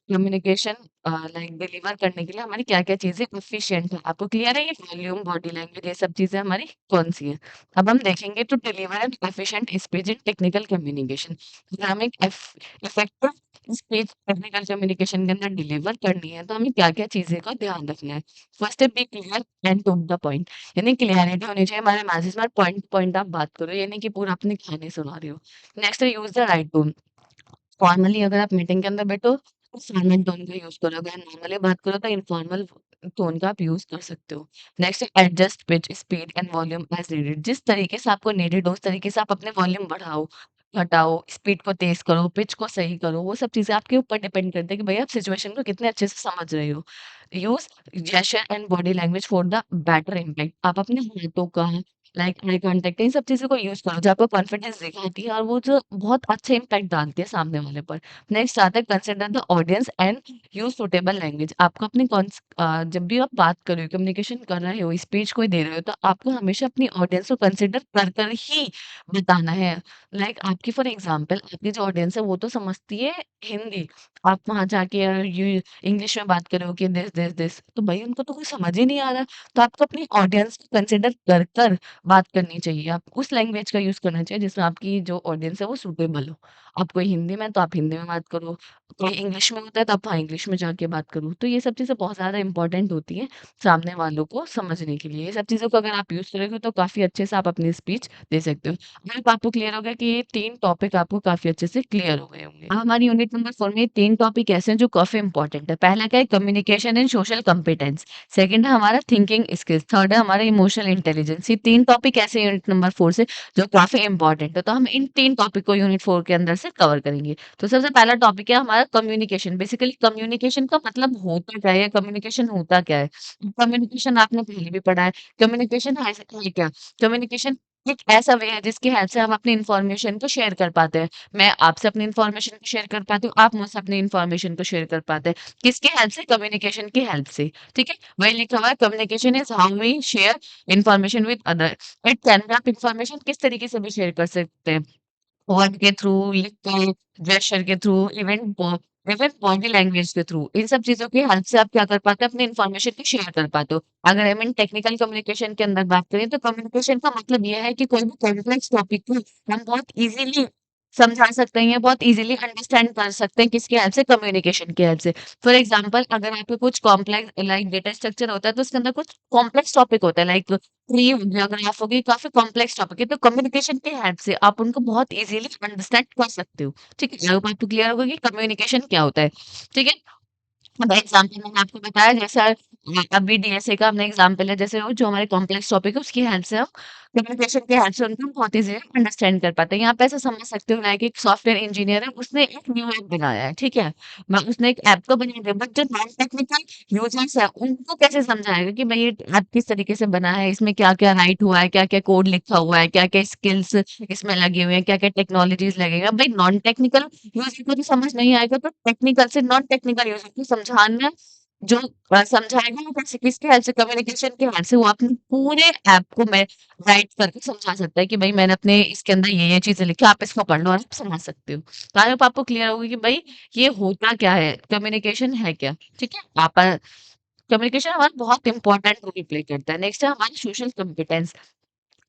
कम्युनिकेशन लाइक डिलीवर करने के लिए हमारी क्या-क्या चीज़ें एफिशिएंट है। आपको क्लियर है ये वॉल्यूम, बॉडी लैंग्वेज ये सब चीज़ें हमारी कौन-सी हैं? अब हम देखेंगे to deliver an efficient speech in technical communication. अगर हमें एक इफेक्टिव स्पीच टेक्निकल कम्युनिकेशन के अंदर डिलीवर करनी है, तो हमें क्या-क्या चीज़ें का ध्यान रखना है? फर्स्ट है be clear and to the point, यानी क्लैरिटी होनी चाहिए हमारे मैसेज में, पॉइंट टू पॉइंट आप बात करो, ये नहीं कि पूरा अपनी कहानी सुना रहे हो। नेक्स्ट है use the right tone. Formally अगर आप मीटिंग के अंदर बैठो तो फॉर्मल टोन का यूज़ करो, अगर नॉर्मली बात करो तो इनफॉर्मल टोन का आप यूज़ कर सकते हो। नेक्स्ट है adjust pitch, speed and volume as needed. जिस तरीके से आपको नीडेड हो उस तरीके से आप अपने वॉल्यूम बढ़ाओ, घटाओ, स्पीड को तेज़ करो, पिच को सही करो, वो सब चीज़ें आपके ऊपर डिपेंड करती है कि भई आप सिचुएशन को कितने अच्छे से समझ रहे हो। Use gesture and body language for the better impact. आप अपने हाथों का लाइक आई कॉन्टैक्ट इन सब चीज़ों को यूज़ करो जो आपको कॉन्फिडेंस दिखाती है और वो जो बहुत अच्छे इम्पैक्ट डालती है सामने वाले पर। नेक्स्ट आता है consider the audience and use suitable language. आपको अपनी जब भी आप बात कर रहे हो, कम्युनिकेशन कर रहे हो, स्पीच कोई दे रहे हो, तो आपको हमेशा अपनी ऑडियंस को कंसिडर कर कर ही बताना है। लाइक आपकी फॉर एग्ज़ाम्पल आपकी जो ऑडियंस है वो तो समझती है हिंदी। आप वहाँ जाके यू इंग्लिश में बात कर रहे हो कि दिस, तो भई उनको तो कुछ समझ ही नहीं आ रहा। तो आपको अपनी ऑडियंस को कंसिडर कर कर बात करनी चाहिए। आप उस लैंग्वेज का यूज़ करना चाहिए जिसमें आपकी जो ऑडियंस है वो सूटेबल हो। आप कोई हिंदी में तो आप हिंदी में बात करो, कोई इंग्लिश में होता है तो आप वहाँ इंग्लिश में जाके बात करो। तो ये सब चीज़ें बहुत ज़्यादा इम्पोर्टेंट होती हैं सामने वालों को समझने के लिए। ये सब चीज़ों को अगर आप यूज़ करोगे तो काफ़ी अच्छे से आप अपनी स्पीच दे सकते हो। आई होप आपको क्लियर हो गया कि ये 3 टॉपिक आपको काफ़ी अच्छे से क्लियर हो गए होंगे। अब हमारी यूनिट नंबर 4 में 3 टॉपिक ऐसे हैं जो काफ़ी इम्पोर्टेंट है। पहला क्या है communication and social competence. Second है हमारा थिंकिंग स्किल्स, थर्ड है हमारा इमोशनल इंटेलिजेंस। ये 3 टॉपिक ऐसे हैं यूनिट नंबर 4 से जो काफ़ी इम्पोर्टेंट है। तो हम इन 3 टॉपिक को यूनिट 4 के अंदर से कवर करेंगे। तो सबसे पहला टॉपिक है हमारा कम्युनिकेशन। बेसिकली कम्युनिकेशन का मतलब होता क्या है या कम्युनिकेशन होता क्या है? कम्युनिकेशन आपने पहले भी पढ़ा है। कम्युनिकेशन है क्या? कम्युनिकेशन एक ऐसा वे है जिसकी हेल्प से हम अपनी इन्फॉर्मेशन को शेयर कर पाते हैं। मैं आपसे अपनी इन्फॉर्मेशन को शेयर कर पाती हूँ, आप मुझसे अपनी इन्फॉर्मेशन को शेयर कर पाते हैं। किसकी हेल्प से? कम्युनिकेशन की हेल्प से, ठीक है? वही लिखा हुआ है communication is how we share information with other. It can be आप इन्फॉर्मेशन किस तरीके से भी शेयर कर सकते हैं। वर्ड के थ्रू, लिखकर, जेस्चर के थ्रू, इवन बॉडी लैंग्वेज के थ्रू, इन सब चीज़ों की हेल्प से आप क्या कर पाते हो, अपनी इन्फॉर्मेशन को शेयर कर पाते हो। अगर हम इन टेक्निकल कम्युनिकेशन के अंदर बात करें, तो कम्युनिकेशन का मतलब ये है कि कोई भी कॉम्प्लेक्स टॉपिक को हम बहुत ईज़िली समझा सकते हैं या बहुत ईज़िली अंडरस्टैंड कर सकते हैं, किसकी हेल्प से? कम्युनिकेशन की हेल्प से। फॉर एग्ज़ाम्पल अगर आपको कुछ कॉम्प्लेक्स लाइक डेटा स्ट्रक्चर होता है, तो उसके अंदर कुछ कॉम्प्लेक्स टॉपिक होता है, लाइक ट्री हो गया, ग्राफ हो गई, काफ़ी कॉम्प्लेक्स टॉपिक है, तो कम्युनिकेशन की हेल्प से आप उनको बहुत ईज़िली अंडरस्टैंड कर सकते हो, ठीक है? आई होप आपको क्लियर होगा कि कम्युनिकेशन क्या होता है, ठीक है? अब एग्ज़ाम्पल मैंने आपको बताया जैसा अभी डीएसए का हमने एग्ज़ाम्पल है जैसे वो जो हमारे कॉम्प्लेक्स टॉपिक है उसकी हेल्प से हम कम्युनिकेशन की हेल्प से उनको बहुत ईज़िली अंडरस्टैंड कर पाते हैं। यहाँ पे ऐसा समझ सकते हो लाइक एक सॉफ्टवेयर इंजीनियर है, उसने एक न्यू ऐप बनाया है, ठीक है? उसने एक ऐप तो बना दिया बट जो नॉन टेक्निकल यूज़र्स हैं उनको कैसे समझाएगा कि भई ये ऐप किस तरीके से बना है, इसमें क्या-क्या राइट हुआ है, क्या-क्या कोड लिखा हुआ है, क्या-क्या स्किल्स इसमें लगे हुए हैं, क्या-क्या टेक्नोलॉजीज़ लगेगा। अब भाई नॉन टेक्निकल यूज़र को तो समझ नहीं आएगा तो टेक्निकल से नॉन टेक्निकल यूज़र को समझाना जो समझाएगा वो कैसे किसकी हेल्प से कम्युनिकेशन की हेल्प से वो अपने पूरे ऐप को मैं राइट करके समझा सकता है कि भाई मैंने अपने इसके अंदर ये चीज़ें लिखी आप इसको पढ़ लो और आप समझ सकते हो। तो आई होप आपको क्लियर होगा कि भाई ये होता क्या है, कम्युनिकेशन है क्या? ठीक है? आप कम्युनिकेशन हमारा बहुत इंपॉर्टेंट रोल प्ले करता है। नेक्स्ट है हमारी सोशल कॉम्पिटेंस।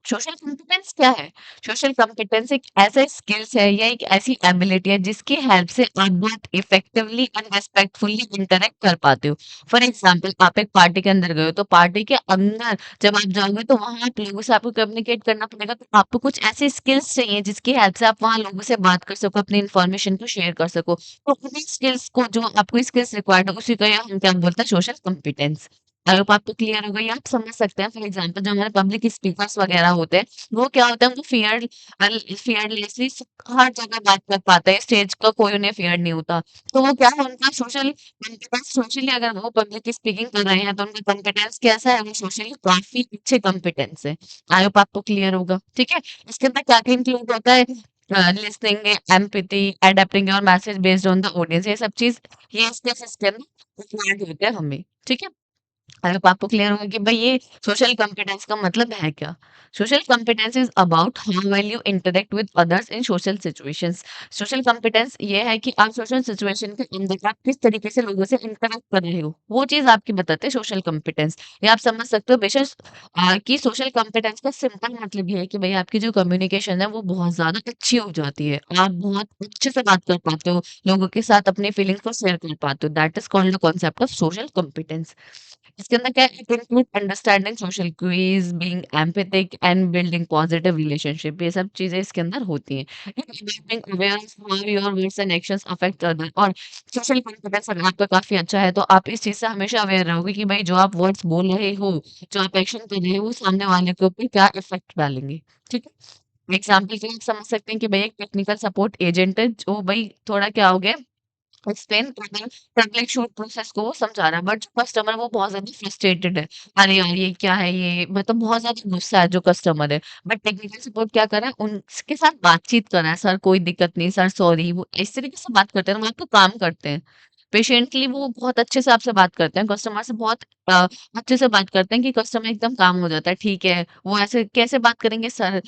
सोशल कॉम्पिटेंस क्या है? सोशल कॉम्पिटेंस एक ऐसा स्किल्स है या एक ऐसी एबिलिटी है जिसकी हेल्प से आप बहुत इफेक्टिवली एंड रिस्पेक्टफुली इंटरेक्ट कर पाते हो। फॉर एग्जांपल आप एक पार्टी के अंदर गए हो, तो पार्टी के अंदर जब आप जाओगे तो वहाँ आप लोगों से आपको कम्युनिकेट करना पड़ेगा, तो आपको कुछ ऐसी स्किल्स चाहिए जिसकी हेल्प से आप वहाँ लोगों से बात कर सको, अपनी इन्फॉर्मेशन को शेयर कर सको। तो उन्हीं स्किल्स को, जो आपको स्किल्स रिक्वायर्ड है, उसी को हम क्या बोलते हैं, सोशल कॉम्पिटेंस। आई होप आपको क्लियर हो गई, आप समझ सकते हैं। फॉर एग्जांपल जो हमारे पब्लिक स्पीकर्स वगैरह होते हैं, वो क्या होता है, उनको फियरलेसली हर जगह बात कर पाते हैं, स्टेज का कोई उन्हें फियर नहीं होता। तो वो क्या है, उनका सोशल कॉम्पिटेंस, सोशली अगर वो पब्लिक स्पीकिंग कर रहे हैं तो उनका कॉम्पिटेंस कैसा है, वो सोशली काफी अच्छे कॉम्पिटेंस है। आई होप आपको क्लियर होगा, ठीक है। इसके अंदर क्या क्या इंक्लूड होता है, listening, empathy, adapting your message based on the audience, ये सब चीज, ये इसके अंदर रिक्वायर्ड होते हैं हमें, ठीक है। अब आपको क्लियर होगा कि भाई ये सोशल कॉम्पिटेंस का मतलब है क्या। Social competence is about how well you interact with others in social situations. Social competence ये है कि आप सोशल सिचुएशन के अंदर आप किस तरीके से लोगों से इंटरेक्ट कर रहे हो, वो चीज आपकी बताते हैं सोशल कॉम्पिटेंस। ये आप समझ सकते हो बेशक कि सोशल कॉम्पिटेंस का सिंपल मतलब ये है कि भाई आपकी जो कम्युनिकेशन है वो बहुत ज्यादा अच्छी हो जाती है, आप बहुत अच्छे से बात कर पाते हो, लोगों के साथ अपनी फीलिंग्स को शेयर कर पाते हो। That is called the concept of social competence. इसके अंदर क्या है, it include understanding social cues, being empathic and building positive relationship, ये सब चीजें इसके अंदर होती हैं। Being aware of how your words and actions affect other. और सोशल कॉन्फिडेंस अगर आपका काफी अच्छा है तो आप इस चीज से हमेशा अवेयर रहोगे कि भाई जो आप वर्ड्स बोल रहे हो, जो आप एक्शन कर रहे हो, वो सामने वाले के ऊपर क्या इफेक्ट डालेंगे, ठीक है। एग्जाम्पल के लिए आप समझ सकते हैं कि भाई एक टेक्निकल सपोर्ट एजेंट है, जो भाई थोड़ा क्या हो गया, एक्सप्लेन पब्लिक शूट प्रोसेस को वो समझा रहा है, बट जो कस्टमर वो बहुत ज़्यादा फ्रस्ट्रेटेड है। अरे यार ये क्या है, ये मतलब बहुत ज़्यादा गुस्सा है जो कस्टमर है। बट टेक्निकल सपोर्ट क्या कर रहा है, उनके साथ बातचीत कर रहा है, सर कोई दिक्कत नहीं, सर सॉरी, वो इस तरीके से बात करते हैं, वो आपको काम करते हैं। पेशेंटली वो बहुत अच्छे से आपसे बात करते हैं, कस्टमर से बहुत अच्छे से बात करते हैं कि कस्टमर एकदम काम हो जाता है, ठीक है। वो ऐसे कैसे बात करेंगे, सर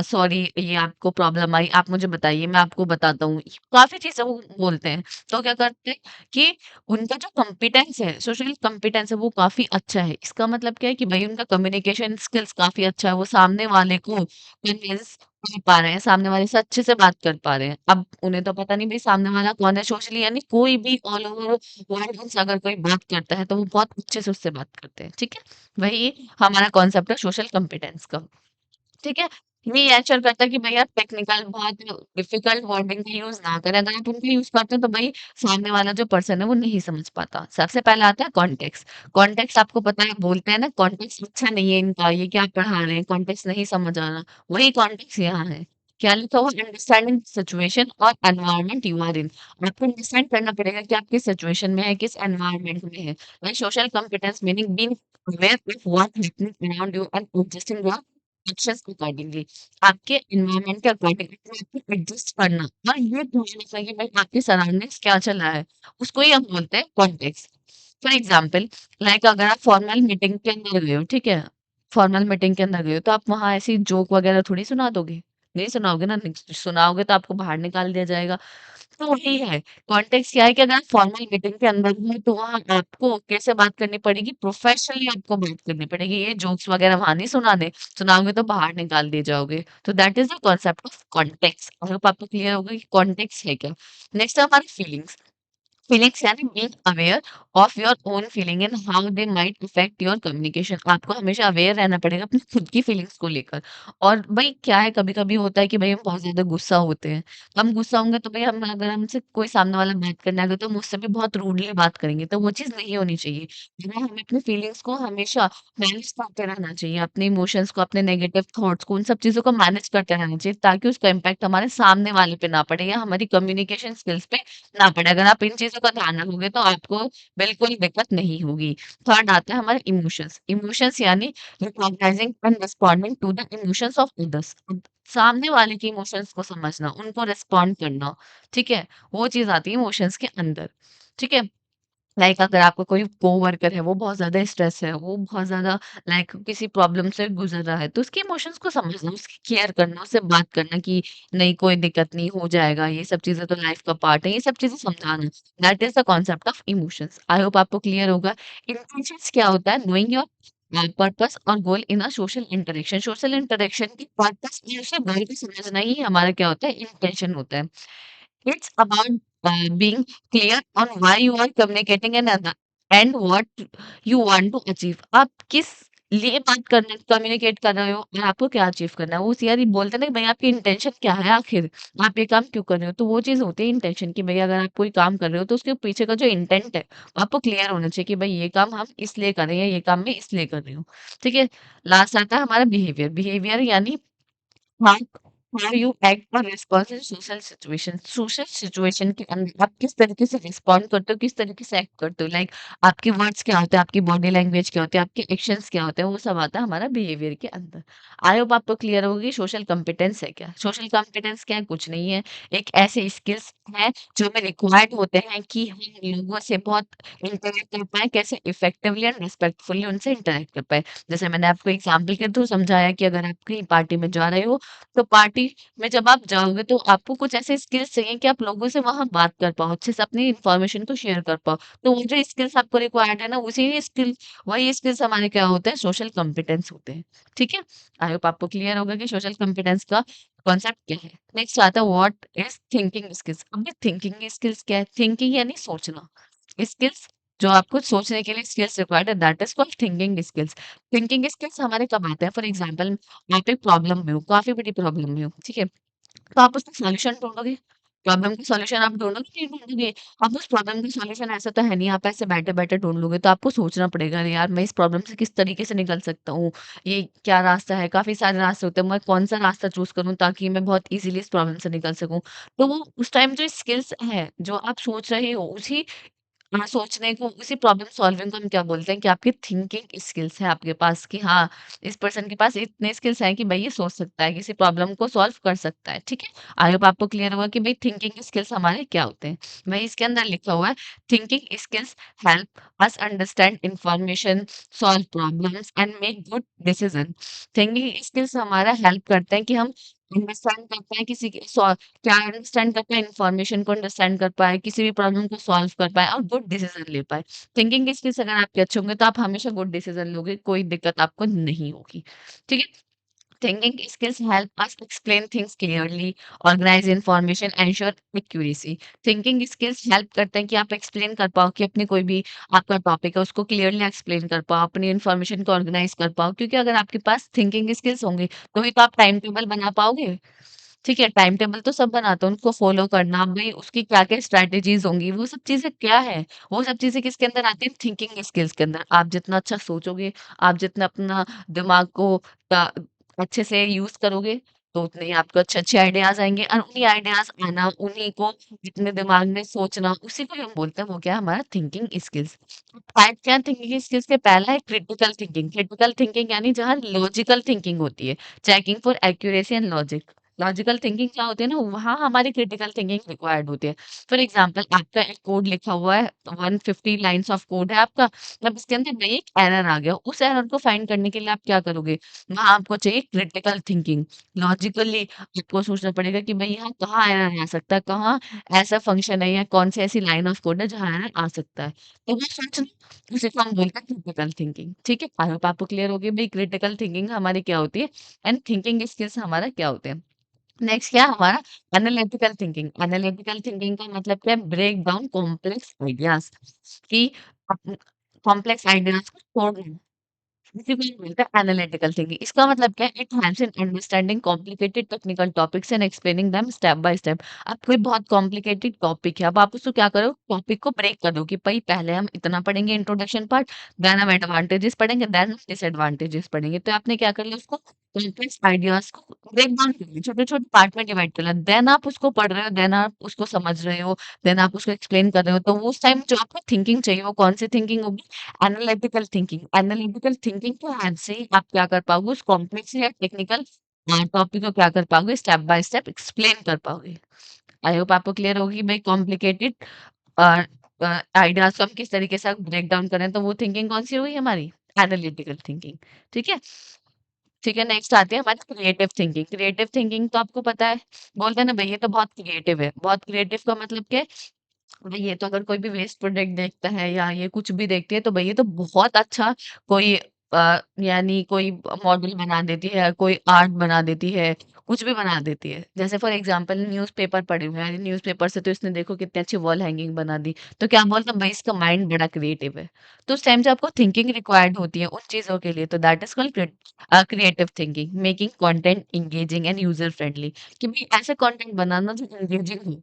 सॉरी ये आपको प्रॉब्लम आई, आप मुझे बताइए, मैं आपको बताता हूँ। काफ़ी चीज़ें वो बोलते हैं। तो क्या करते हैं कि उनका जो कॉम्पिटेंस है, सोशल कॉम्पिटेंस है, वो काफ़ी अच्छा है। इसका मतलब क्या है कि भई उनका कम्युनिकेशन स्किल्स काफ़ी अच्छा है, वो सामने वाले को कन्विंस कर पा रहे हैं, सामने वाले से अच्छे से बात कर पा रहे हैं। अब उन्हें तो पता नहीं भई सामने वाला कौन है, सोशली यानी कोई भी ऑल ओवर वर्ल्ड उनसे अगर कोई बात करता है, तो वो बहुत अच्छे से उससे बात करते हैं, ठीक है? वही हमारा कॉन्सेप्ट है सोशल कॉम्पिटेंस का। ठीक है? ये एंश्योर करता है कि भई आप टेक्निकल बहुत डिफिकल्ट वर्डिंग का यूज़ ना करें। अगर आप उनका यूज़ करते हैं तो भई सामने वाला जो पर्सन है वो नहीं समझ पाता। सबसे पहले आता है कॉन्टेक्स्ट। कॉन्टेक्स्ट आपको पता है, बोलते हैं ना कॉन्टेक्स्ट अच्छा नहीं है इनका, ये क्या पढ़ा रहे हैं, कॉन्टेक्स्ट नहीं समझ आ रहा। वही कॉन्टेक्स्ट यहाँ है। क्या लिखा हुआ, अंडरस्टैंडिंग सिचुएशन और एनवायरनमेंट यू आर इन। आपको अंडरस्टैंड करना पड़ेगा कि आप किस सिचुएशन में हैं, किस एनवायरनमेंट में हैं। वही social competence meaning being aware of what happening around you and adjusting your actions accordingly. आपके एनवायरनमेंट के अकॉर्डिंग अपने आप को एडजस्ट करना और ये ध्यान रखना कि भाई आपकी सराउंडिंग्स क्या चल रहा है, उसको ही हम बोलते हैं कॉन्टेक्स्ट। फॉर एग्जाम्पल, लाइक अगर आप फॉर्मल मीटिंग के अंदर गए हो, ठीक है, फॉर्मल मीटिंग के अंदर गए हो तो आप वहां ऐसी जोक वगैरह थोड़ी सुना दोगे, नहीं सुनाओगे ना, नहीं सुनाओगे तो आपको बाहर निकाल दिया जाएगा। तो वही है, कॉन्टेक्स्ट क्या है कि अगर आप फॉर्मल मीटिंग के अंदर हैं, तो वहाँ आपको कैसे बात करनी पड़ेगी, प्रोफेशनली आपको बात करनी पड़ेगी। ये जोक्स वगैरह वहाँ नहीं सुनाने, सुनाओगे तो बाहर निकाल दिए जाओगे। तो that is the concept of context. I hope आपको क्लियर होगा कि कॉन्टेक्स्ट है क्या। नेक्स्ट है हमारी फीलिंग्स। फीलिंग्स यानी being aware of your own feeling and how they might affect your communication. आपको हमेशा अवेयर रहना पड़ेगा अपनी खुद की फीलिंग्स को लेकर। और भाई क्या है, कभी कभी होता है कि भाई हम बहुत ज्यादा गुस्सा होते हैं, हम गुस्सा होंगे तो भाई हम, अगर हमसे कोई सामने वाला बात करने आ गया तो हम उससे भी बहुत रूडली बात करेंगे, तो वो चीज नहीं होनी चाहिए। हमें अपनी फीलिंग्स को हमेशा मैनेज करते रहना चाहिए, अपने इमोशंस को, अपने नेगेटिव थॉट्स को, उन सब चीजों को मैनेज करते रहना चाहिए, ताकि उसका इम्पैक्ट हमारे सामने वाले पे ना पड़े या हमारी कम्युनिकेशन स्किल्स पे ना पड़े। अगर आप इन चीज़ों का ध्यान रखोगे तो आपको बिल्कुल दिक्कत नहीं होगी। थर्ड आता है हमारे इमोशंस। इमोशंस यानी recognizing and responding to the emotions of others. सामने वाले के इमोशंस को समझना, उनको रिस्पॉन्ड करना, ठीक है? वो चीज़ आती है इमोशंस के अंदर, ठीक है? लाइक अगर आपका कोई कोवर्कर है, वो बहुत ज़्यादा स्ट्रेस है, वो बहुत ज़्यादा लाइक किसी प्रॉब्लम से गुज़र रहा है, तो उसके इमोशंस को समझना, उसकी केयर करना, उससे बात करना कि नहीं कोई दिक्कत नहीं, हो जाएगा, ये सब चीज़ें तो लाइफ़ का पार्ट है, ये सब चीज़ें समझाना। That is the concept of emotions. I hope आपको क्लियर होगा। इंटेंशंस क्या होता है? नोइंग योर पर्पस और goal in a social interaction. Social interaction की पर्पस और उसे गोल को समझना ही हमारा क्या होता है? इंटेंशन होता है। It's about being clear on why you are communicating and what you want to achieve. आप किस लिए बात करने कम्युनिकेट कर रहे हो और आपको क्या अचीव करना है। वो यार ये बोलते हैं ना कि भाई आपकी इंटेंशन क्या है आखिर, आप ये काम क्यों कर रहे हो, तो वो चीज़ होती है इंटेंशन की। भाई अगर आप कोई काम कर रहे हो तो उसके पीछे का जो इंटेंट है वो आपको क्लियर होना चाहिए कि भाई ये काम हम इसलिए कर रहे हैं, ये काम मैं इसलिए कर रही हूँ। ठीक है। लास्ट आता है हमारा बिहेवियर। बिहेवियर यानी हाँ, हाउ यू एक्ट और रिस्पॉन्ड इन सोशल सिचुएशन के अंदर आप किस तरीके से रिस्पॉन्ड करते हो, किस तरीके से एक्ट करते हो। लाइक आपके वर्ड्स क्या होते हैं, आपकी बॉडी लैंग्वेज क्या होती है, आपके एक्शंस क्या होते हैं, वो सब आता है हमारा बिहेवियर के अंदर। आई होप आपको क्लियर होगी सोशल कॉम्पिटेंस है क्या। सोशल कॉम्पिटेंस क्या है? कुछ नहीं है, एक ऐसे स्किल्स है जो हमें रिक्वायर्ड होते हैं कि हम लोगों से बहुत इंटरेक्ट कर पाए, कैसे इफेक्टिवली एंड रिस्पेक्टफुली उनसे इंटरेक्ट कर पाए। जैसे मैंने आपको एग्जाम्पल के थ्रू समझाया कि अगर आप कहीं पार्टी में जा रहे हो, तो पार्टी में जब आप जाओगे तो आपको कुछ ऐसे स्किल्स चाहिए कि आप लोगों से वहाँ बात कर पाओ, अच्छे से अपनी इन्फॉर्मेशन को शेयर कर पाओ। तो वो जो स्किल्स आपको रिक्वायर्ड है ना, उसी स्किल वही स्किल्स हमारे क्या होते हैं? सोशल कॉम्पिटेंस होते हैं। ठीक है? आई होप आपको क्लियर होगा कि सोशल कॉम्पिटेंस का कॉन्सेप्ट क्या है। नेक्स्ट आता है व्हाट इज़ थिंकिंग स्किल्स। अब ये थिंकिंग स्किल्स क्या है? थिंकिंग यानी सोचना। स्किल्स जो आपको सोचने के लिए स्किल्स रिक्वायर्ड है that is called thinking skills. Thinking skills हमारे कब आते हैं? फॉर एग्जांपल आप एक प्रॉब्लम में हो, काफ़ी बड़ी प्रॉब्लम में हो, ठीक है? तो आप उसका सॉल्यूशन ढूँढोगे, प्रॉब्लम का सॉल्यूशन आप ढूँढोगे, नहीं ढूँढोगे। अब उस प्रॉब्लम का सॉल्यूशन ऐसा तो है नहीं, आप ऐसे बैठे-बैठे ढूँढ लोगे, तो आपको सोचना पड़ेगा, अरे यार मैं इस प्रॉब्लम से किस तरीके से निकल सकता हूँ? ये क्या रास्ता है? काफ़ी सारे रास्ते होते हैं, मैं कौन-सा रास्ता चूज़ करूँ ताकि मैं बहुत ईज़िली इस प्रॉब्लम से निकल सकूँ? तो वो उस टाइम जो स्किल्स है, जो आप सोच रहे हो, उसी सोचने को उसी प्रॉब्लम सॉल्विंग को हम क्या बोलते हैं कि आपकी थिंकिंग स्किल्स है आपके पास कि हाँ, इस पर्सन के पास इतने स्किल्स हैं कि भाई ये सोच सकता है, किसी प्रॉब्लम को सॉल्व कर सकता है, ठीक है? आई होप आपको क्लियर होगा कि भाई थिंकिंग स्किल्स हमारे क्या होते हैं। वहीं इसके अंदर लिखा हुआ है thinking skills help us understand information, solve problems and make good decision. Thinking skills हमारा हेल्प करते हैं कि हम अंडरस्टैंड कर पाएँ किसी की क्या अंडरस्टैंड कर पाएँ, इन्फॉर्मेशन को अंडरस्टैंड कर पाएँ, किसी भी प्रॉब्लम को सॉल्व कर पाएँ और गुड डिसीज़न ले पाएँ। थिंकिंग स्किल्स अगर आपके अच्छे होंगे, तो आप हमेशा गुड डिसीज़न लोगे, कोई दिक्कत आपको नहीं होगी। ठीक है? Thinking skills help us explain things clearly, organize information, ensure accuracy. Thinking skills help करते हैं कि आप एक्सप्लेन कर पाओ कि अपनी कोई भी आपका टॉपिक है, उसको क्लियरली एक्सप्लेन कर पाओ, अपनी इन्फॉर्मेशन को ऑर्गनाइज कर पाओ। क्योंकि अगर आपके पास थिंकिंग स्किल्स होंगे, तो ही तो आप टाइम टेबल बना पाओगे। ठीक है, टाइम टेबल तो सब बनाते हैं, उनको फ़ॉलो करना, भई उसकी क्या-क्या स्ट्रैटेजीज़ होंगी, वो सब चीज़ें क्या है? वो सब चीज़ें किसके अंदर आती हैं? थिंकिंग स्किल्स के अंदर। आप जितना अच्छा सोचोगे, आप जितना अपना दिमाग को अ, अच्छे से यूज़ करोगे, तो उतने ही आपको अच्छे-अच्छे आइडियाज़ आएँगे और उन्हीं आइडियाज़ आना, उन्हीं को अपने दिमाग में सोचना, उसी को ही हम बोलते हैं, वो क्या है? हमारा थिंकिंग स्किल्स। टाइप क्या है थिंकिंग स्किल्स के? पहला है क्रिटिकल थिंकिंग। क्रिटिकल थिंकिंग यानी जहाँ लॉजिकल थिंकिंग होती है, checking for accuracy and logic. Logical thinking क्या होती है ना, वहाँ हमारी क्रिटिकल थिंकिंग रिक्वायर्ड होती है। फॉर एग्जांपल आपका एक कोड लिखा हुआ है, 150 लाइन्स ऑफ कोड है आपका, अब इसके अंदर नई एक एरर आ गया, उस एरर को फाइंड करने के लिए आप क्या करोगे? वहाँ आपको चाहिए क्रिटिकल थिंकिंग। लॉजिकली आपको सोचना पड़ेगा कि भई यहाँ कहाँ एरर आ सकता है, कहाँ ऐसा फंक्शन है या कौन-सी ऐसी लाइन ऑफ कोड है जहाँ एरर आ सकता है। तो वो सोचना, उसी को हम बोलते हैं क्रिटिकल थिंकिंग। ठीक है? आई होप आपको क्लियर हो गई भई क्रिटिकल थिंकिंग हमारी क्या होती है एंड थिंकिंग स्किल्स हमारा क्या होते हैं। नेक्स्ट क्या है हमारा एनालिटिकल थिंकिंग। एनालिटिकल थिंकिंग का मतलब क्या है? ब्रेक डाउन कॉम्प्लेक्स आइडियाज़ कि कॉम्प्लेक्स आइडियाज़ को तोड़ना। इसी को हम बोलते हैं एनालिटिकल थिंकिंग। इसका मतलब क्या है? It helps in understanding complicated technical topics and explaining them step by step. अब कोई बहुत कॉम्प्लिकेटेड टॉपिक है, अब आप उसको क्या करो, टॉपिक को ब्रेक कर दो कि भई पहले हम इतना पढ़ेंगे इंट्रोडक्शन पार्ट, देन हम एडवांटेजेस पढ़ेंगे, देन हम डिसएडवांटेजेस पढ़ेंगे। तो आपने क्या कर लिया, उसको कॉम्प्लेक्स आइडियाज़ को ब्रेक डाउन कर लिया, छोटे-छोटे पार्ट में डिवाइड कर लिया। देन आप उसको पढ़ रहे हो, देन आप उसको समझ रहे हो, देन आप उसको एक्सप्लेन कर रहे हो। तो वो उस टाइम जो आपको थिंकिंग चाहिए, वो कौन-सी थिंकिंग होगी? एनालिटिकल थिंकिंग को हेल्प से ही आप क्या कर पाओगे, उस कॉम्प्लेक्स या टेक्निकल टॉपिक को क्या कर पाओगे, स्टेप बाय स्टेप एक्सप्लेन कर पाओगे। आई होप आपको क्लियर होगी भाई कॉम्प्लिकेटेड आइडियाज़ को हम किस तरीके से ब्रेक डाउन करें, तो वो थिंकिंग कौन-सी हुई हमारी? एनालिटिकल थिंकिंग, ठीक है? ठीक है, नेक्स्ट आती है हमारी क्रिएटिव थिंकिंग। क्रिएटिव थिंकिंग तो आपको पता है, बोलते हैं ना भई ये तो बहुत क्रिएटिव है। बहुत क्रिएटिव का मतलब क्या है? भाई ये तो अगर कोई भी वेस्ट प्रोडक्ट देखता है या ये कुछ भी देखती है तो भाई ये तो बहुत अच्छा कोई यानी कोई मॉडल बना देती है, कोई आर्ट बना देती है, कुछ भी बना देती है। जैसे फॉर एग्जांपल न्यूज़पेपर पढ़े हुए हैं, अरे न्यूज़पेपर से तो इसने देखो कितनी अच्छी वॉल हैंगिंग बना दी। तो क्या बोलते हैं भाई इसका माइंड बड़ा क्रिएटिव है। तो उस टाइम से आपको थिंकिंग रिक्वायर्ड होती है उन चीज़ों के लिए, तो that is called creative thinking, making content engaging and user friendly कि भाई ऐसे कंटेंट बनाना जो एंगेजिंग हो।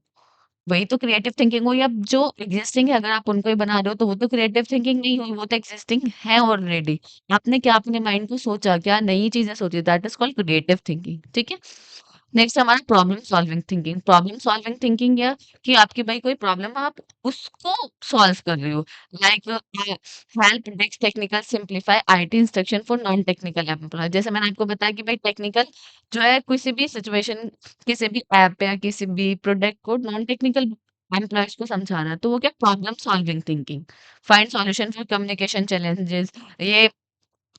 वही तो क्रिएटिव थिंकिंग हुई। अब जो एग्जिस्टिंग है अगर आप उनको ही बना रहे हो तो वो तो क्रिएटिव थिंकिंग नहीं हुई, वो तो एग्जिस्टिंग है ऑलरेडी। आपने क्या अपने माइंड को सोचा, क्या नई चीजें सोची, that is called creative thinking, ठीक है। नेक्स्ट हमारा problem solving thinking. Problem solving thinking या कि आपकी भाई कोई प्रॉब्लम आप उसको सॉल्व कर रहे हो। Like help desk technical simplify IT instruction for non technical employ. जैसे मैंने आपको बताया कि भाई टेक्निकल जो है किसी भी सिचुएशन, किसी भी ऐप या किसी भी प्रोडक्ट को नॉन टेक्निकल एम्प्लॉयज को समझाना, तो वो क्या problem solving thinking. Find solution for communication challenges. ये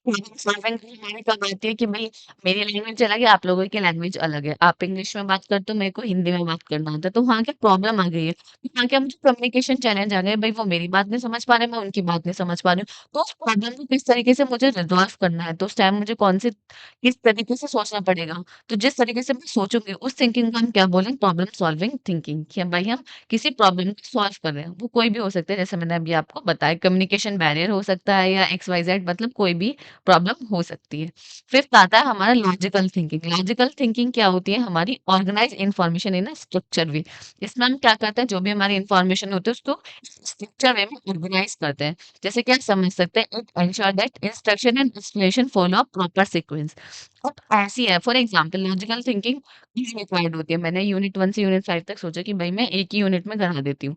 प्रॉब्लम सॉल्विंग हमारी कब आती है कि भाई मेरी लैंग्वेज अलग है, आप लोगों की लैंग्वेज अलग है, आप इंग्लिश में बात करते हो, मेरे को हिंदी में बात करना होता है, तो वहाँ क्या प्रॉब्लम आ गई है, तो वहाँ क्या मुझे कम्युनिकेशन चैलेंज आ गए, भाई वो मेरी बात नहीं समझ पा रहे, मैं उनकी बात नहीं समझ पा रही हूँ, तो उस प्रॉब्लम को किस तरीके से मुझे रिजॉल्व करना है, तो उस टाइम मुझे कौन से किस तरीके से सोचना पड़ेगा। तो जिस तरीके से मैं सोचूंगी उस थिंकिंग को हम क्या बोलेंगे, प्रॉब्लम सॉल्विंग थिंकिंग, कि भाई हम किसी प्रॉब्लम को सॉल्व कर रहे हैं, वो कोई भी हो सकता है, जैसे मैंने अभी आपको बताया कम्युनिकेशन बैरियर हो सकता है या एक्स वाई जेड, मतलब कोई भी प्रॉब्लम हो सकती है। फिफ्थ आता है हमारा लॉजिकल थिंकिंग। लॉजिकल थिंकिंग क्या होती है, हमारी organise information in a structure way. इसमें हम क्या करते हैं, जो भी हमारी इन्फॉर्मेशन होती है उसको स्ट्रक्चर वे में ऑर्गेनाइज करते हैं। जैसे क्या समझ सकते हैं, it ensure that instruction and explanation follow a proper sequence. अब ऐसी है for example logical thinking required होती है। मैंने यूनिट 1 से यूनिट 5 तक सोचा कि भाई मैं एक ही यूनिट में करा देती हूँ।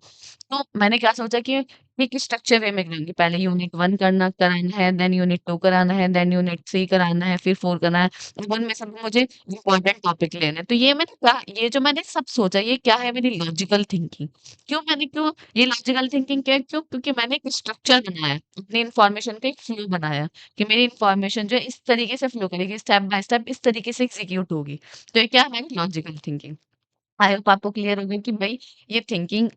तो मैंने क्या सोचा कि एक स्ट्रक्चर वे में करेंगे, पहले यूनिट 1 कराना है, देन यूनिट 2 कराना है, देन यूनिट 3 कराना है, फिर 4 करना है। और उनमें सब मुझे इम्पोर्टेंट टॉपिक लेने हैं। तो ये मैंने कहा, ये जो मैंने सब सोचा ये क्या है, मेरी लॉजिकल थिंकिंग। क्यों ये लॉजिकल थिंकिंग क्या है, क्योंकि मैंने एक स्ट्रक्चर बनाया है, अपनी इन्फॉर्मेशन का एक फ्लो बनाया कि मेरी इन्फॉर्मेशन जो है इस तरीके से फ्लो करेगी, स्टेप बाय स्टेप इस तरीके से एग्जीक्यूट होगी। तो ये क्या है, हमारी लॉजिकल थिंकिंग। आई होप आपको क्लियर हो गया कि भाई ये थिंकिंग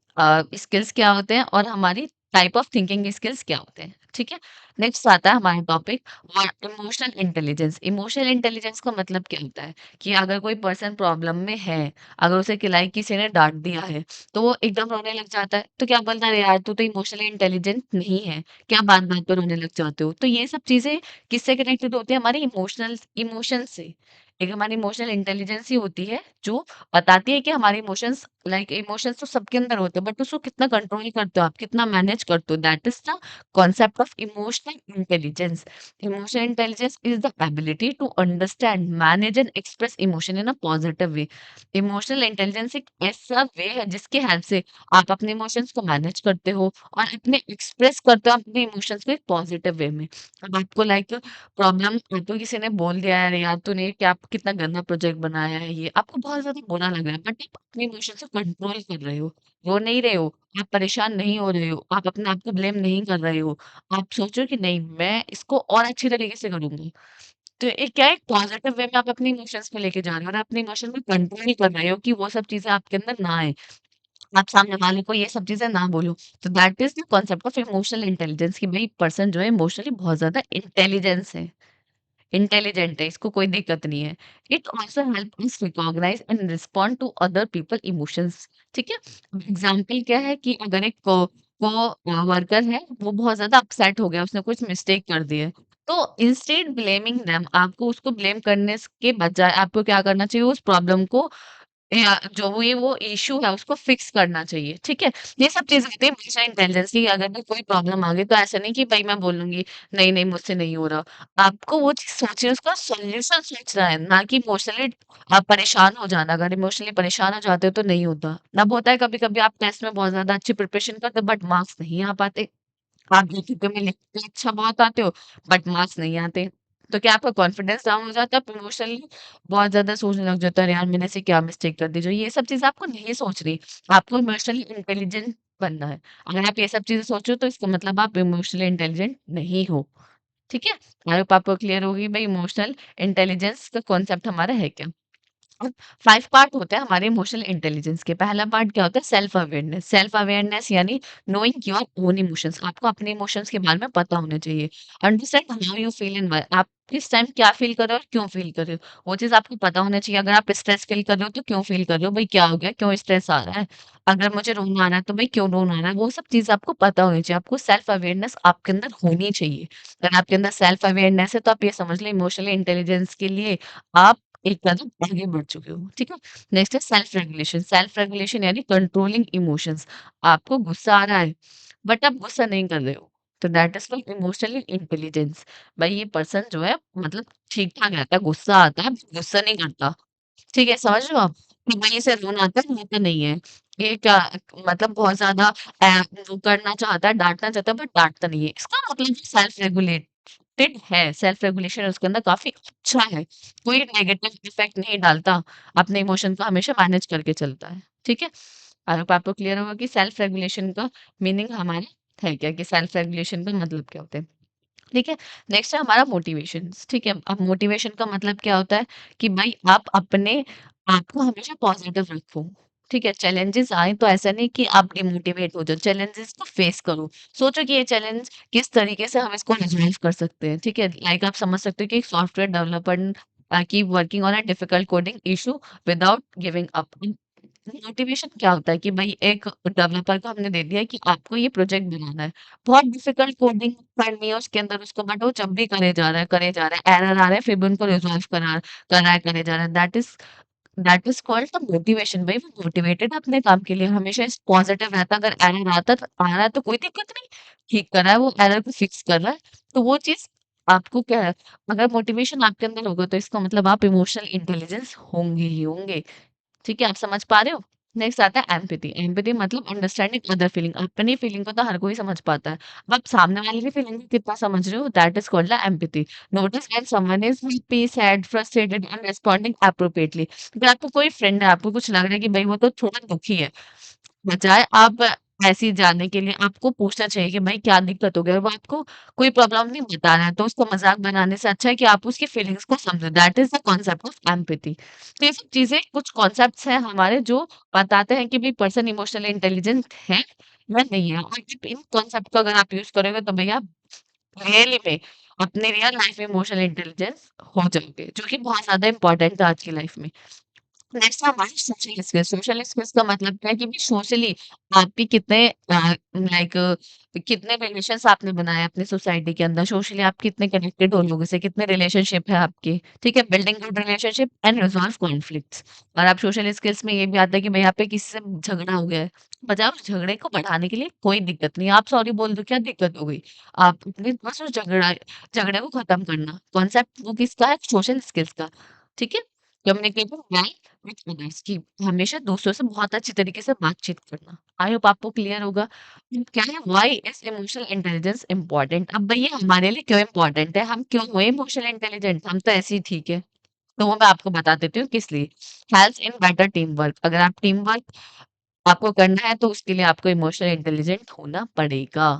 स्किल्स क्या होते हैं और हमारी टाइप ऑफ थिंकिंग स्किल्स क्या होते हैं, ठीक है। नेक्स्ट आता है हमारा topic emotional intelligence. Emotional intelligence का मतलब क्या होता है कि अगर कोई पर्सन प्रॉब्लम में है, अगर उसे किलाई किसी ने डांट दिया है तो वो एकदम रोने लग जाता है, तो क्या बोलता है, यार तू तो इमोशनली इंटेलिजेंट नहीं है, क्या बात बात पर रोने लग जाते हो। तो ये सब चीजें किससे कनेक्टेड होती है, हमारी इमोशनल इमोशन से। एक हमारी इमोशनल इंटेलिजेंस ही होती है जो बताती है कि हमारे इमोशंस, लाइक इमोशंस तो सबके अंदर होते हैं, बट उसको कितना कंट्रोल करते हो आप, कितना मैनेज करते हो, that is the concept of emotional intelligence. Emotional intelligence is the ability to understand, manage and express emotion in a positive way. Emotional intelligence एक ऐसा वे है जिसकी हेल्प से आप अपने इमोशंस को मैनेज करते हो और अपने एक्सप्रेस करते हो अपने इमोशंस को एक पॉजिटिव वे में। अब आपको लाइक प्रॉब्लम, आपको किसी ने बोल दिया है, "अरे यार तूने क्या कितना गंदा प्रोजेक्ट बनाया है ये", आपको बहुत ज़्यादा बुरा लग रहा है, बट आप अपने इमोशंस को कंट्रोल कर रहे हो, रो नहीं रहे हो, आप परेशान नहीं हो रहे हो, आप अपने आप को ब्लेम नहीं कर रहे हो। आप सोचो कि नहीं मैं इसको और अच्छी तरीके से करूँगी। तो ये क्या है, पॉजिटिव वे में आप अपने इमोशंस को लेके जा रहे हो और अपने इमोशन को कंट्रोल कर रहे हो कि वो सब चीज़ें आपके अंदर ना आए। आप सामने वाले को ये सब चीज़ें ना बोलो। तो that is the concept of emotional intelligence कि भई पर्सन जो है इमोशनली बहुत ज़्यादा इंटेलिजेंट है, इसको कोई दिक्कत नहीं है। It also help us recognize and respond to other people emotions, ठीक है? एग्ज़ाम्पल क्या है कि अगर एक वर्कर है, वो बहुत ज़्यादा अपसेट हो गया, उसने कुछ मिस्टेक कर दी है। तो इंस्टेड ब्लेमिंग देम, आपको उसको ब्लेम करने के बजाय आपको क्या करना चाहिए, उस प्रॉब्लम को या जो वो इश्यू है उसको फिक्स करना चाहिए, ठीक है? ये सब चीज़ें होती है इमोशनल इंटेलिजेंस की। अगर भी कोई प्रॉब्लम आ गई तो ऐसा नहीं कि भई मैं बोलूँगी नहीं, नहीं मुझसे नहीं हो रहा। आपको वो चीज़ सोचनी है, उसका सॉल्यूशन सोचना है, ना कि इमोशनली आप परेशान हो जाना। अगर इमोशनली परेशान हो जाते हो तो नहीं होता। अब होता है कभी-कभी आप टेस्ट में बहुत ज़्यादा अच्छी प्रिपरेशन करते हो बट मार्क्स नहीं आ पाते। आप जीके में लिखते अच्छा बहुत आते हो बट मार्क्स नहीं आते। तो क्या आपका कॉन्फिडेंस डाउन हो जाता है? आप इमोशनली बहुत ज़्यादा सोचने लग जाते हो, "अरे यार! मैंने ऐसे क्या मिस्टेक कर दी?" जो ये सब चीज़ें आपको नहीं सोचनी, आपको इमोशनली इंटेलिजेंट बनना है। अगर आप ये सब चीज़ें सोच रहे हो तो इसका मतलब आप इमोशनली इंटेलिजेंट नहीं हो, ठीक है? आई होप आपको क्लियर होगी भई इमोशनल इंटेलिजेंस का कॉन्सेप्ट हमारा है क्या? अब 5 पार्ट होते हैं हमारे इमोशनल इंटेलिजेंस के। पहला पार्ट क्या होता है? Self awareness. सेल्फ अवेयरनेस यानी नोइंग योर ओन इमोशंस। आपको अपने इमोशंस के बारे में पता होना चाहिए। Understand how you feel and why. आप किस टाइम क्या फील कर रहे हो और क्यों फील कर रहे हो? वो चीज़ आपको पता होना चाहिए। अगर आप स्ट्रेस फील कर रहे हो तो क्यों फील कर रहे हो? भई क्या हो गया? क्यों स्ट्रेस आ रहा है? अगर मुझे रोना आ रहा है तो भई क्यों रोना आ रहा है? वो सब चीज़ आपको पता होनी चाहिए। आपको सेल्फ अवेयरनेस आपके अंदर होनी चाहिए। अगर आपके अंदर सेल्फ अवेयरनेस है तो आप ये समझ लें इमोशनल इंटेलिजेंस के लिए आप एक कदम आगे बढ़ चुके हो, ठीक है? नेक्स्ट है सेल्फ रेगुलेशन। सेल्फ रेगुलेशन यानी कंट्रोलिंग इमोशंस। आपको गुस्सा आ रहा है, बट आप गुस्सा नहीं कर रहे हो, तो that is called emotional intelligence. भाई ये पर्सन जो है मतलब ठीक-ठाक रहता है, गुस्सा आता है, गुस्सा नहीं करता। ठीक है, समझ रहे हो आप? कि भाई इसे रोना आता है, रोता नहीं है। ये क्या मतलब बहुत ज़्यादा वो करना चाहता है, डाँटना चाहता है बट डाँटता नहीं है। इसका मतलब सेल्फ रेगुलेटेड है, सेल्फ रेगुलेशन उसके अंदर काफ़ी अच्छा है। कोई नेगेटिव इफ़ेक्ट नहीं डालता, अपने इमोशन को हमेशा मैनेज करके चलता है। ठीक है? आई होप आपको क्लियर होगा कि सेल्फ रेगुलेशन का मीनिंग हमारा है क्या? कि सेल्फ रेगुलेशन का मतलब क्या होता है? ठीक है? नेक्स्ट है हमारा मोटिवेशंस, ठीक है? अब मोटिवेशन का मतलब क्या होता है कि भाई आप अपने आप को हमेशा पॉजिटिव रखो, ठीक है? चैलेंजेस आए तो ऐसा नहीं कि आप डिमोटिवेट हो जाओ, चैलेंजेस को फेस करो। सोचो कि ये चैलेंज किस तरीके से हम इसको रिज़ॉल्व कर सकते हैं, ठीक है? लाइक आप समझ सकते हो कि एक software developer keep working on a difficult coding issue without giving up. Motivation क्या होता है कि भाई एक डेवलपर को हमने दे दिया है कि आपको ये प्रोजेक्ट बनाना है। बहुत डिफिकल्ट कोडिंग करनी है उसके अंदर उसको बट वो जब भी करे जा रहा है, एरर आ रहा है फिर भी उनको रिज़ॉल्व कर रहा है, करे जा रहा है। That is called the motivation. भाई वो मोटिवेटेड है अपने काम के लिए, हमेशा इस पॉज़िटिव रहता है। अगर एरर आता है तो आ रहा है तो कोई दिक्कत नहीं, ठीक कर रहा है वो एरर को फिक्स कर रहा है। तो वो चीज़ आपको क्या है, अगर मोटिवेशन आपके अंदर होगा तो इसका मतलब आप इमोशनल इंटेलिजेंस होंगे ही होंगे। ठीक है, आप समझ पा रहे हो? नेक्स्ट आता है एम्पैथी। एम्पैथी मतलब अंडरस्टैंडिंग अदर फीलिंग। अपनी फीलिंग को तो हर कोई समझ पाता है। अब आप सामने वाले की फीलिंग को कितना समझ रहे हो that is called the empathy. Notice when someone is happy, sad, frustrated and responding appropriately. अगर आपको कोई फ्रेंड है, आपको कुछ लग रहा है कि भई वो तो थोड़ा दुखी है, बजाय आप ऐसे जाने के लिए आपको पूछना चाहिए कि भाई क्या दिक्कत हो गई? और वो आपको कोई प्रॉब्लम नहीं बता रहा है, तो उसको मज़ाक बनाने से अच्छा है कि आप उसकी फीलिंग्स को समझो। That is the concept of empathy. तो ये सब चीज़ें कुछ कॉन्सेप्ट्स हैं हमारे जो बताते हैं कि भई पर्सन इमोशनली इंटेलिजेंट है या नहीं है। और इन कॉन्सेप्ट को अगर आप यूज़ करोगे तो भैया रियली में अपने रियल लाइफ में इमोशनल इंटेलिजेंस हो जाओगे, जो कि बहुत ज़्यादा इम्पोर्टेंट है आज की लाइफ में। नेक्स्ट है हमारी सोशल स्किल्स। सोशल स्किल्स का मतलब क्या है कि भी सोशली आपके कितने लाइक कितने रिलेशंस आपने बनाए अपनी सोसाइटी के अंदर, सोशली आप कितने कनेक्टेड हो लोगों से, कितने रिलेशनशिप है आपके, ठीक है? Building good relationship and resolve conflicts. और आप सोशल स्किल्स में ये भी आता है कि भाई यहाँ पे किसी से झगड़ा हो गया है, बजाय उस झगड़े को बढ़ाने के लिए कोई दिक्कत नहीं, आप सॉरी बोल दो, क्या दिक्कत हो गई? आप अपने बस उस झगड़े को खत्म करना, कॉन्सेप्ट वो किसका है? सोशल स्किल्स का, ठीक है? कम्युनिकेटिंग वेल विथ अदर्स कि हमेशा दूसरों से बहुत अच्छी तरीके से बातचीत करना। आई होप आपको क्लियर होगा। क्या है why is emotional intelligence important? अब भैया हमारे लिए क्यों इम्पोर्टेंट है? हम क्यों हुए इमोशनल इंटेलिजेंट? हम तो ऐसे ही ठीक है। तो वो मैं आपको बता देती हूँ किस लिए। Helps in better team work. अगर आप टीम वर्क आपको करना है तो उसके लिए आपको इमोशनल इंटेलिजेंट होना पड़ेगा।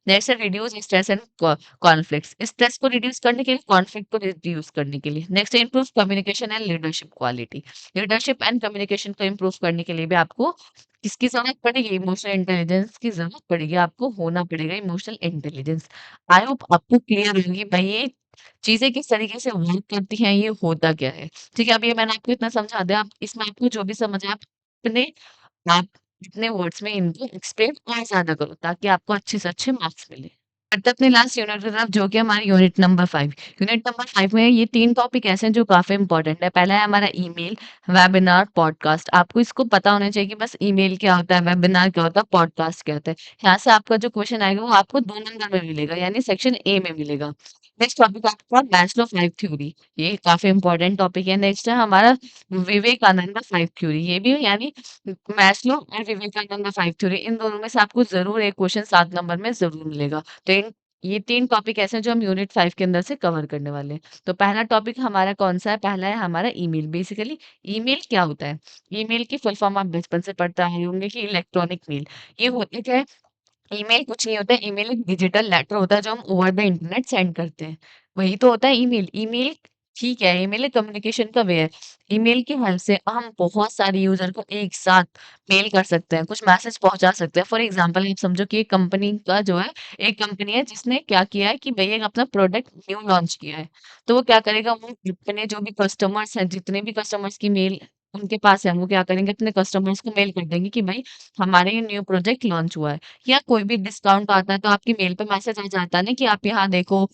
नेक्स्ट है reduce stress and conflicts. Stress को रिड्यूस करने के लिए, कॉन्फ्लिक्ट को रिड्यूस करने के लिए। नेक्स्ट है improve communication and leadership quality. Leadership and communication को इंप्रूव करने के लिए भी आपको किसकी जरूरत पड़ेगी? इमोशनल इंटेलिजेंस की जरूरत पड़ेगी। आपको होना पड़ेगा इमोशनल इंटेलिजेंस। आई होप आपको क्लियर होगी भाई ये चीजें किस तरीके से वर्क करती हैं, ये होता क्या है। ठीक है, अब ये मैंने आपको इतना समझा दिया। आप इसमें आपको जो भी समझ आए आप अपने आप अपने वर्ड्स में इनको एक्सप्लेन और ज़्यादा करो ताकि आपको अच्छे से अच्छे मार्क्स मिले। बढ़ते अपने लास्ट यूनिट की तरफ जो कि हमारी यूनिट नंबर 5। यूनिट नंबर 5 में ये 3 टॉपिक ऐसे हैं जो काफ़ी इंपॉर्टेंट है। पहला है हमारा ईमेल, वेबिनार, पॉडकास्ट। आपको इसको पता होना चाहिए कि बस ईमेल क्या होता है, वेबिनार क्या होता है, पॉडकास्ट क्या होता है। यहाँ से आपका जो क्वेश्चन आएगा वो आपको 2 नंबर में मिलेगा यानी सेक्शन ए में मिलेगा। नेक्स्ट टॉपिक आपका बैचलर ऑफ लाइफ थ्योरी। ये काफ़ी इंपॉर्टेंट टॉपिक है। नेक्स्ट है हमारा विवेकानंद फाइव थ्योरी। ये भी यानी मैस्लो और विवेकानंद फाइव थ्योरी, इन दोनों में से आपको ज़रूर एक क्वेश्चन 7 नंबर में ज़रूर मिलेगा। तो इन ये 3 टॉपिक ऐसे हैं जो हम यूनिट 5 के अंदर से कवर करने वाले हैं। तो पहला टॉपिक हमारा कौन-सा है? पहला है हमारा ईमेल। बेसिकली ईमेल क्या होता है? ईमेल की फुल फॉर्म आप बचपन से पढ़ते आए होंगे कि इलेक्ट्रॉनिक मेल। ये होता क्या है? ईमेल कुछ नहीं होता है, ईमेल एक डिजिटल लेटर होता है जो हम ओवर द इंटरनेट सेंड करते हैं। वही तो होता है ईमेल। ईमेल ठीक है, ईमेल एक कम्युनिकेशन का वे है। ईमेल की हेल्प से हम बहुत सारे यूज़र को एक साथ मेल कर सकते हैं, कुछ मैसेज पहुँचा सकते हैं। फॉर एग्ज़ाम्पल आप समझो कि एक कंपनी का जो है एक कंपनी है जिसने क्या किया है कि भई एक अपना प्रोडक्ट न्यू लॉन्च किया है। तो वो क्या करेगा, वो अपने जो भी कस्टमर्स हैं, जितने भी कस्टमर्स की मेल उनके पास है, वो क्या करेंगे अपने कस्टमर्स को मेल कर देंगे कि भई हमारे ये न्यू प्रोजेक्ट लॉन्च हुआ है। या कोई भी डिस्काउंट आता है तो आपकी मेल पे मैसेज आ जाता है ना कि आप यहाँ देखो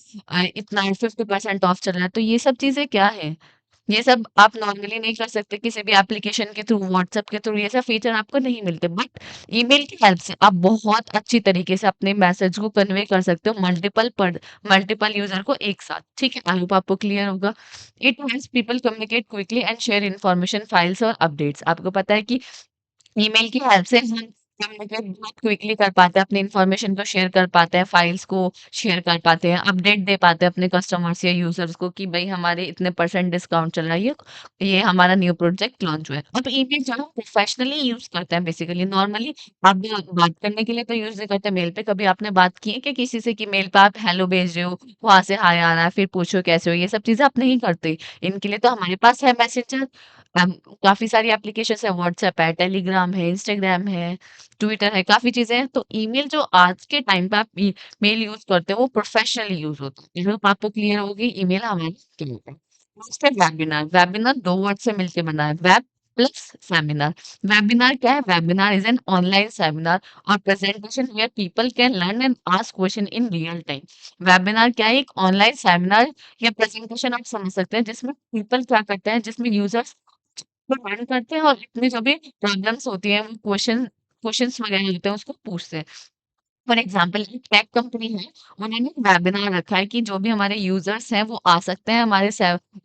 इतना 50% ऑफ चल रहा है। तो ये सब चीज़ें क्या है? ये सब आप नॉर्मली नहीं कर सकते किसी भी एप्लीकेशन के थ्रू, व्हाट्सएप के थ्रू, ये सब फीचर आपको नहीं मिलते। बट ईमेल की हेल्प से आप बहुत अच्छी तरीके से अपने मैसेज को कन्वे कर सकते हो मल्टीपल यूज़र को एक साथ। ठीक है? आई होप आपको क्लियर होगा। It helps people communicate quickly and share information, files और अपडेट्स। आपको पता है कि ईमेल की हेल्प से हम कम्युनिकेट बहुत क्विकली कर पाते हैं, अपनी इन्फॉर्मेशन को शेयर कर पाते हैं, फाइल्स को शेयर कर पाते हैं, अपडेट दे पाते हैं अपने कस्टमर्स या यूज़र्स को कि भई हमारे इतने परसेंट डिस्काउंट चल रहा है, ये हमारा न्यू प्रोजेक्ट लॉन्च हुआ है। अब ईमेल जो है प्रोफेशनली यूज़ करते हैं बेसिकली, नॉर्मली आप बात करने के लिए तो यूज़ नहीं करते मेल पे। कभी आपने बात की है क्या किसी से कि मेल पे आप हेलो भेज रहे हो, वहाँ से हाय आ रहा है, फिर पूछो कैसे हो, ये सब चीज़ें आप नहीं करते। इनके लिए तो हमारे पास है मैसेंजर। अम, काफ़ी सारी एप्लीकेशंस है, व्हाट्सएप है, टेलीग्राम है, इंस्टाग्राम है, ट्विटर है, काफ़ी चीज़ें हैं। तो ईमेल जो आज के टाइम पे आप मेल यूज़ करते हो, वो प्रोफेशनली यूज़ होता है। आई होप आपको क्लियर होगी ईमेल हमारी क्या होता है। नेक्स्ट है वेबिनार। वेबिनार 2 वर्ड से मिलके बना है, वेब प्लस सेमिनार। वेबिनार क्या है? Webinar is an online seminar और presentation where people can learn and ask question in real time. Webinar क्या है? एक ऑनलाइन सेमिनार या प्रेजेंटेशन आप समझ सकते हैं जिसमें पीपल क्या करते हैं, जिसमें यूज़र्स वो लर्न करते हैं और इतनी जो भी प्रॉब्लम्स होती हैं, वो क्वेश्चंस वगैरह होते हैं, उसको पूछते हैं। फॉर एग्जाम्पल एक टेक कंपनी है, उन्होंने वेबिनार रखा है कि जो भी हमारे यूजर्स हैं वो आ सकते हैं हमारे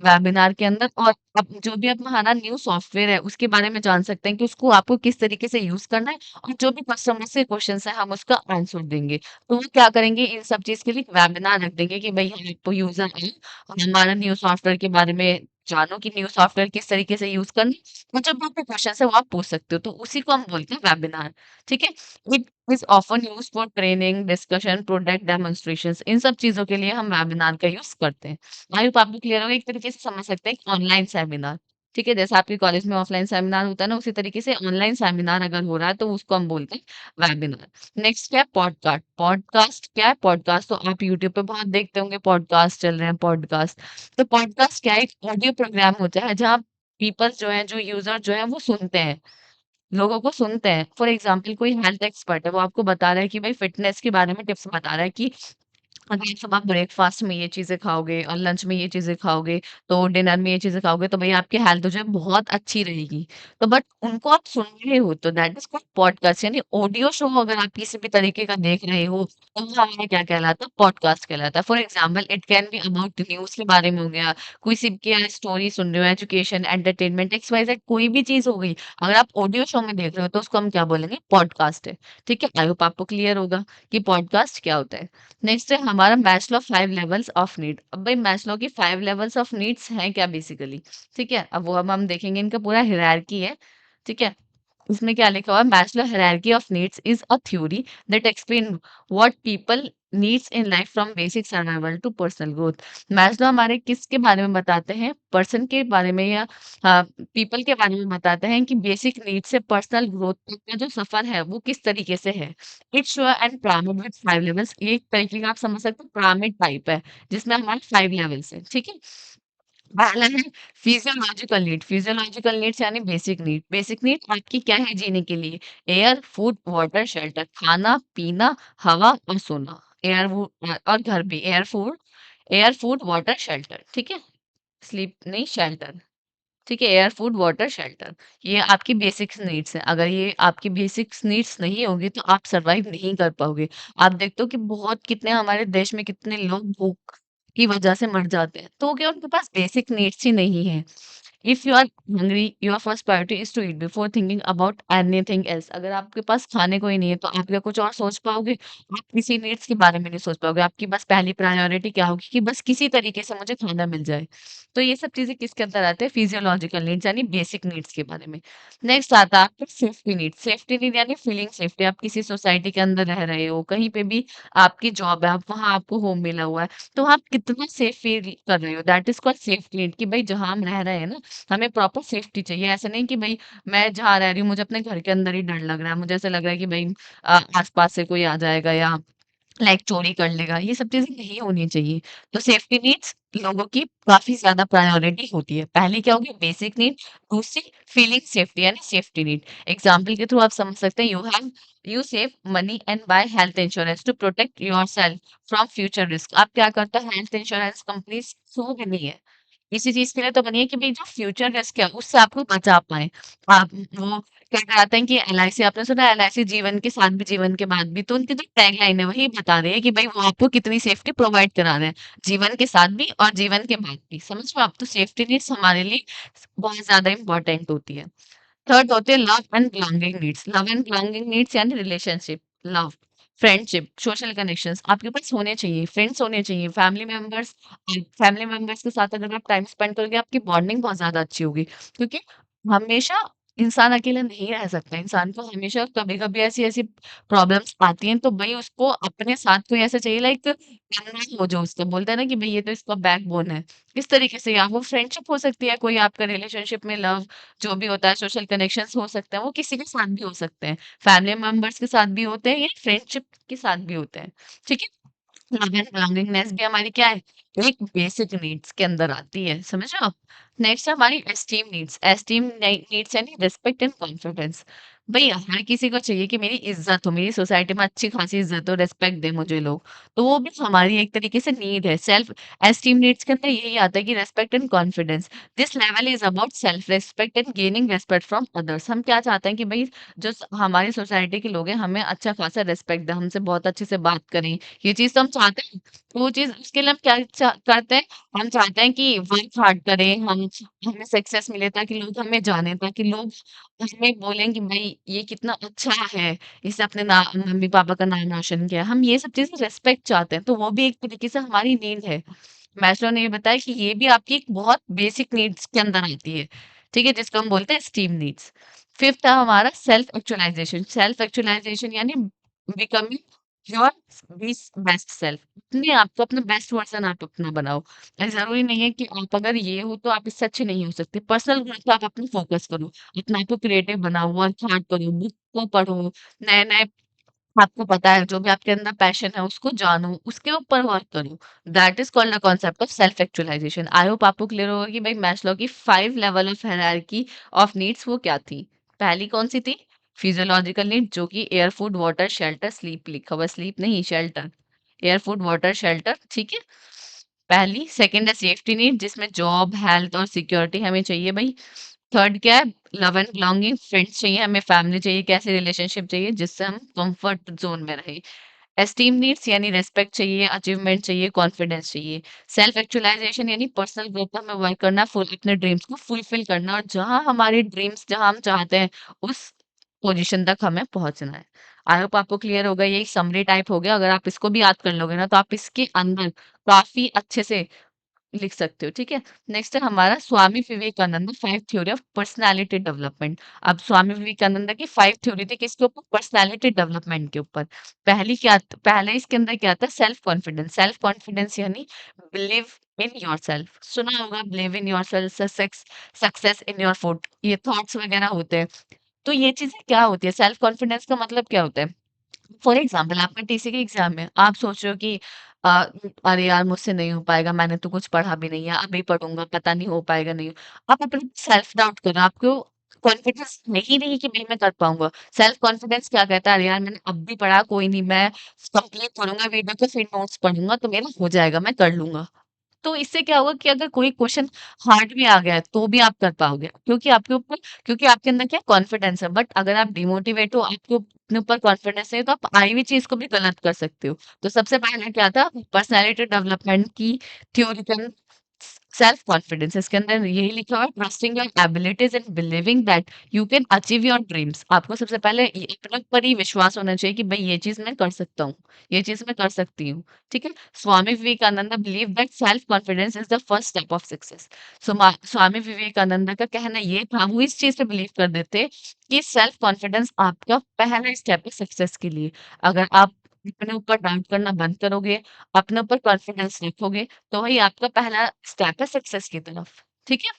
वेबिनार के अंदर और अब जो भी अब हमारा न्यू सॉफ्टवेयर है उसके बारे में जान सकते हैं कि उसको आपको किस तरीके से यूज करना है और जो भी कस्टमर से क्वेश्चन है हम उसका आंसर देंगे। तो वो क्या करेंगे, इन सब चीज के लिए वेबिनार रख देंगे कि भाई हम आपको यूजर है, हमारा न्यू सॉफ्टवेयर के बारे में जानो कि न्यू सॉफ्टवेयर किस तरीके से यूज करना है और जब आपके क्वेश्चन है वो आप पूछ सकते हो, तो उसी को हम बोलते हैं वेबिनार। ठीक है। It is often used for training, discussion, product demonstrations। इन सब चीज़ों के लिए हम वेबिनार का यूज़ करते हैं। आई होप आपको क्लियर होगा, एक तरीके से समझ सकते हैं ऑनलाइन सेमिनार। ठीक है, जैसे आपके कॉलेज में ऑफलाइन सेमिनार होता है ना, उसी तरीके से ऑनलाइन सेमिनार अगर हो रहा है तो उसको हम बोलते हैं वेबिनार। नेक्स्ट क्या है? पॉडकास्ट। पॉडकास्ट क्या है? पॉडकास्ट तो आप यूट्यूब पे बहुत देखते होंगे, पॉडकास्ट चल रहे हैं पॉडकास्ट। तो पॉडकास्ट क्या है? एक ऑडियो प्रोग्राम होता है जहाँ पीपल जो है, जो यूजर जो है वो सुनते हैं, लोगों को सुनते हैं। फॉर एग्ज़ाम्पल कोई हेल्थ एक्सपर्ट है, वो आपको बता रहा है कि भई फ़िटनेस के बारे में टिप्स बता रहा है कि अगर सुबह ब्रेकफ़ास्ट में ये चीज़ें खाओगे और लंच में ये चीज़ें खाओगे, तो डिनर में ये चीज़ें खाओगे, तो भई आपकी हेल्थ जो है बहुत अच्छी रहेगी। तो बट उनको आप सुन रहे हो, तो दैट इज़ कॉल्ड पॉडकास्ट, यानी ऑडियो शो अगर आप किसी भी तरीके का देख रहे हो, तो वो हमारा क्या कहलाता है? पॉडकास्ट कहलाता है। For example it can be about news के बारे में हो गया, किसी की स्टोरी सुन रहे हो, एजुकेशन, एंटरटेनमेंट, एक्स-वाई-ज़ेड कोई भी चीज़ हो गई। अगर आप ऑडियो शो में देख रहे हो, तो उसको हम क्या बोलेंगे? पॉडकास्ट है। ठीक है? आई होप आपको क्लियर होगा कि पॉडकास्ट क्या होता है। नेक्स्ट है हमारा मैस्लो 5 लेवल्स ऑफ नीड। अब भाई मैस्लो की 5 लेवल्स ऑफ नीड्स हैं क्या बेसिकली? ठीक है? अब वो अब हम देखेंगे, इनका पूरा हायरार्की है। ठीक है? इसमें क्या लिखा हुआ है? Maslow hierarchy of needs is a theory that explain what people needs in life from basic survival to personal growth. Maslow हमारे किसके बारे में बताते हैं? पर्सन के बारे में या पीपल के बारे में बताते हैं कि बेसिक नीड से पर्सनल ग्रोथ तक का जो सफर है वो किस तरीके से है। It's and pyramid with 5 levels. ये एक तरीके का आप समझ सकते हो पिरामिड टाइप है जिसमें हमारे 5 लेवल्स हैं। ठीक है? पहला है फिजियोलॉजिकल नीड। फिजियोलॉजिकल नीड्स यानी बेसिक नीड। बेसिक नीड आपकी क्या है जीने के लिए? Air, food, water, shelter. खाना, पीना, हवा और सोना। और घर भी एयर, फूड, वाटर, शेल्टर। ठीक है? स्लीप नहीं, शेल्टर। ठीक है, एयर, फूड, वाटर, शेल्टर, ये आपकी बेसिक्स नीड्स हैं। अगर ये आपकी बेसिक्स नीड्स नहीं होगी तो आप सर्वाइव नहीं कर पाओगे। आप देखते हो कि बहुत कितने हमारे देश में कितने लोग भूख की वजह से मर जाते हैं, तो क्या उनके पास बेसिक नीड्स ही नहीं है। If you are hungry, your first priority is to eat before thinking about anything else. अगर आपके पास खाने को ही नहीं है तो आप क्या कुछ और सोच पाओगे? आप किसी नीड्स के बारे में नहीं सोच पाओगे। आपकी बस पहली प्रायोरिटी क्या होगी कि बस किसी तरीके से मुझे खाना मिल जाए। तो ये सब चीजें किसके अंदर आते हैं? फिजियोलॉजिकल नीड्स यानी बेसिक नीड्स के बारे में। नेक्स्ट आता है आपका सेफ्टी नीड। सेफ्टी नीड यानी फीलिंग सेफ्टी। आप किसी सोसाइटी के अंदर रह रहे हो, कहीं पे भी आपकी जॉब है, आप वहाँ आपको होम मिला हुआ है, तो आप कितना सेफ फील कर रहे हो, that is called safety need. कि भाई जहाँ हम रह रहे हैं ना, हमें प्रॉपर सेफ्टी चाहिए। ऐसा नहीं कि भाई मैं जहाँ रह रही हूँ मुझे अपने घर के अंदर ही डर लग रहा है, मुझे ऐसा लग रहा है कि भाई आसपास से कोई आ जाएगा या लाइक चोरी कर लेगा, ये सब चीज़ें नहीं होनी चाहिए। तो सेफ्टी नीड्स लोगों की काफ़ी ज़्यादा प्रायोरिटी होती है। पहली क्या होगी? बेसिक नीड, दूसरी फीलिंग सेफ्टी यानी सेफ्टी नीड। एग्ज़ाम्पल के थ्रू आप समझ सकते हैं, you save money and buy health insurance to protect yourself from future risk. आप क्या करते हो? हेल्थ इंश्योरेंस कंपनीज़ क्यों बनी है? इसी चीज़ के लिए तो बनी है कि भई जो फ्यूचर रिस्क है उससे आपको बचा पाएँ। आप वो क्या कराते हैं कि एलआईसी, आपने सुना है एलआईसी जीवन के साथ भी जीवन के बाद भी, तो उनकी जो टैगलाइन है वही बता रही है कि भई वो आपको कितनी सेफ्टी प्रोवाइड करा रहे हैं, जीवन के साथ भी और जीवन के बाद भी। समझ में? आप तो सेफ्टी नीड्स हमारे लिए बहुत ज़्यादा इम्पोर्टेंट होती है। थर्ड होते हैं love and belonging needs. Love and belonging needs यानी relationship, love, friendship, social connections आपके पास होने चाहिए, फ्रेंड्स होने चाहिए, फैमिली मेंबर्स के साथ अगर आप टाइम स्पेंड करोगे आपकी बॉन्डिंग बहुत ज़्यादा अच्छी होगी। क्योंकि हमेशा इंसान अकेला नहीं रह सकता, इंसान को हमेशा कभी-कभी ऐसी-ऐसी प्रॉब्लम्स आती हैं, तो भई उसको अपने साथ कोई ऐसा चाहिए, लाइक कंधा हो जो उसका, बोलते हैं ना कि भई ये तो इसका बैकबोन है। इस तरीके से या वो फ्रेंडशिप हो सकती है, कोई आपका रिलेशनशिप में लव जो भी होता है, सोशल कनेक्शंस हो सकते हैं, वो किसी के साथ भी हो सकते हैं। फैमिली मेंबर्स के साथ भी होते हैं या फ्रेंडशिप के साथ भी होते हैं। ठीक है? लव एंड बिलॉन्गिंगनेस भी हमारी क्या है? एक बेसिक नीड्स के अंदर आती है, समझ रहे हो आप? नेक्स्ट है हमारी एस्टीम नीड्स। एस्टीम नीड्स यानी रिस्पेक्ट एंड कॉन्फिडेंस। भैया हर किसी को चाहिए कि मेरी इज्जत हो, मेरी सोसाइटी में अच्छी खासी इज्जत हो, रिस्पेक्ट दे मुझे लोग। तो वो भी हमारी एक तरीके से नीड है। सेल्फ एस्टीम नीड्स के अंदर यही आता है कि respect and confidence. This level is about self respect and gaining respect from others. हम क्या चाहते हैं कि भाई जो हमारी सोसाइटी के लोग हैं हमें अच्छा खासा रिस्पेक्ट दें, हमसे बहुत अच्छे से बात करें। ये चीज़ तो हम चाहते हैं। तो वो चीज़ उसके लिए हम क्या करते हैं, हम चाहते हैं कि वर्क हार्ड करें, हम हमें सक्सेस मिले ताकि लोग हमें जानें, ताकि लोग हमें बोलें कि भाई ये कितना अच्छा है, इसने अपने मम्मी-पापा का नाम रोशन किया। हम ये सब चीज़ें रिस्पेक्ट चाहते हैं, तो वो भी एक तरीके से हमारी नीड है। मैस्लो ने ये बताया कि ये भी आपकी एक बहुत बेसिक नीड्स के अंदर आती है, ठीक है? जिसको हम बोलते हैं एस्टीम नीड्स। फिफ्थ है हमारा सेल्फ एक्चुअलाइज़ेशन। सेल्फ एक्चुअलाइज़ेशन यानी बिकमिंग योर बेस्ट सेल्फ। अपने आप को अपना बेस्ट वर्ज़न आप अपना बनाओ। ज़रूरी नहीं है कि आप अगर ये हो तो आप इससे अच्छे नहीं हो सकते। पर्सनल ग्रोथ पे आप अपना फ़ोकस करो। अपने आप को क्रिएटिव बनाओ, वर्क हार्ड करो, बुक को पढ़ो, नए-नए आपको पता है जो भी आपके अंदर पैशन है उसको जानो, उसके ऊपर वर्क करो। That is called the concept of self actualisation. I hope आपको क्लियर होगा कि भाई मैस्लो की 5 level of hierarchy of needs वो क्या थी। पहली कौन-सी थी? फिजियोलॉजिकल नीड जो कि air, food, water, shelter, sleep लिखा हुआ है, स्लीप नहीं shelter. Air, food, water, shelter, ठीक है? पहली, सेकंड है सेफ्टी नीड जिसमें जॉब, हेल्थ और सिक्योरिटी हमें चाहिए भई। थर्ड क्या है? लव एंड बिलॉन्गिंग, फ्रेंड्स चाहिए हमें, फैमिली चाहिए, कैसे रिलेशनशिप चाहिए जिससे हम कंफर्ट जोन में रहें। एस्टीम नीड्स यानी रिस्पेक्ट चाहिए, अचीवमेंट चाहिए, कॉन्फिडेंस चाहिए। सेल्फ एक्चुअलाइजेशन यानी पर्सनल ग्रोथ पे हमें वर्क करना, फुल अपने ड्रीम्स को फुलफिल करना और जहाँ हमारे ड्रीम्स जहाँ हम चाहते हैं उस पोजीशन तक हमें पहुंचना है। आई होप आपको क्लियर होगा, ये एक समरी टाइप हो गया। अगर आप इसको भी याद कर लोगे ना तो आप इसके अंदर काफी अच्छे से लिख सकते हो, ठीक है? नेक्स्ट है हमारा Swami Vivekananda 5 theory of personality development. अब स्वामी विवेकानंद की 5 थ्योरी थी किसके ऊपर? पर्सनैलिटी डेवलपमेंट के ऊपर। पहले इसके अंदर क्या था? Self confidence. सेल्फ कॉन्फिडेंस यानी बिलीव इन योरसेल्फ। सुना होगा believe in yourself, success in your foot, ये थॉट्स वगैरह होते हैं। तो ये चीज़ें क्या होती है? सेल्फ कॉन्फिडेंस का मतलब क्या होता है? फॉर एग्जाम्पल आपका टीसी के एग्जाम में आप सोच रहे हो कि अ, अरे यार मुझसे नहीं हो पाएगा, मैंने तो कुछ पढ़ा भी नहीं है, अभी पढ़ूंगा पता नहीं हो पाएगा नहीं आप अपने सेल्फ डाउट करो, आपको कॉन्फिडेंस नहीं नहीं कि नहीं मैं कर पाऊंगा। सेल्फ कॉन्फिडेंस क्या कहता है? अरे यार मैंने अब भी पढ़ा, कोई नहीं, मैं कंप्लीट करूंगा वीडियो को, फिर नोट्स पढ़ूंगा तो मेरा हो जाएगा, मैं कर लूंगा। तो इससे क्या होगा कि अगर कोई क्वेश्चन हार्ड भी आ गया है तो भी आप कर पाओगे, क्योंकि आपके अंदर क्या कॉन्फिडेंस है। बट अगर आप डिमोटिवेट हो, आपको अपने ऊपर कॉन्फिडेंस नहीं है, तो आप आई हुई चीज को भी गलत कर सकते हो। तो सबसे पहले क्या था? पर्सनैलिटी डेवलपमेंट की थ्योरी सेल्फ कॉन्फिडेंस, इसके अंदर यही लिखा हुआ है, trusting your abilities and believing that you can achieve your dreams. आपको सबसे पहले अपने ऊपर ही विश्वास होना चाहिए कि भाई ये चीज मैं कर सकता हूँ, ये चीज मैं कर सकती हूँ। ठीक है। Swami Vivekananda believe that self confidence is the first step of success. Swami Vivekananda का कहना ये था, वो इस चीज पे बिलीव कर देते कि सेल्फ कॉन्फिडेंस आपका पहला स्टेप है सक्सेस के लिए। अगर आप अपने ऊपर डाउट करना बंद करोगे, अपने ऊपर कॉन्फिडेंस रखोगे, तो वही आपका पहला स्टेप है सक्सेस की तरफ। ठीक है।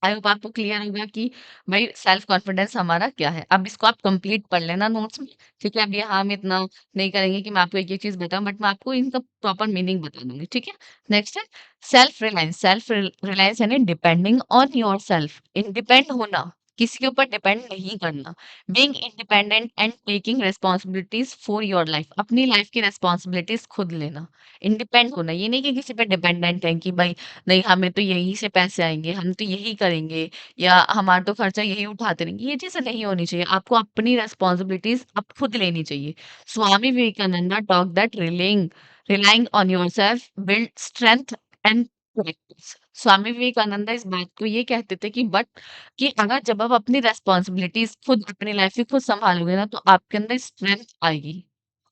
आई होप आपको क्लियर होगा कि भाई सेल्फ कॉन्फिडेंस हमारा क्या है। अब इसको आप कंप्लीट पढ़ लेना नोट्स में। ठीक है। अब यहाँ हम इतना नहीं करेंगे कि मैं आपको एक एक चीज बताऊं, बट मैं आपको इनका प्रॉपर मीनिंग बता दूंगी। ठीक है। नेक्स्ट है सेल्फ रिलायंस। सेल्फ रिलायंस यानी डिपेंडिंग ऑन योर सेल्फ, इंडिपेंड होना, किसी के ऊपर डिपेंड नहीं करना। Being independent and taking responsibilities for your life, अपनी लाइफ की रिस्पॉन्सिबिलिटीज खुद लेना। इंडिपेंड होना ये नहीं कि किसी पे डिपेंडेंट है कि भाई नहीं हमें तो यहीं से पैसे आएँगे, हम तो यही करेंगे या हमारा तो खर्चा यही उठाते रहेंगे, ये चीज़ें नहीं होनी चाहिए। आपको अपनी रिस्पॉन्सिबिलिटीज़ अब खुद लेनी चाहिए। Swami Vivekananda talk that relying on yourself build strength and practice. Swami Vivekananda इस बात को ये कहते थे कि अगर जब आप अपनी रिस्पॉन्सिबिलिटीज़ खुद अपनी लाइफ की खुद सँभालोगे ना, तो आपके अंदर स्ट्रेंथ आएगी।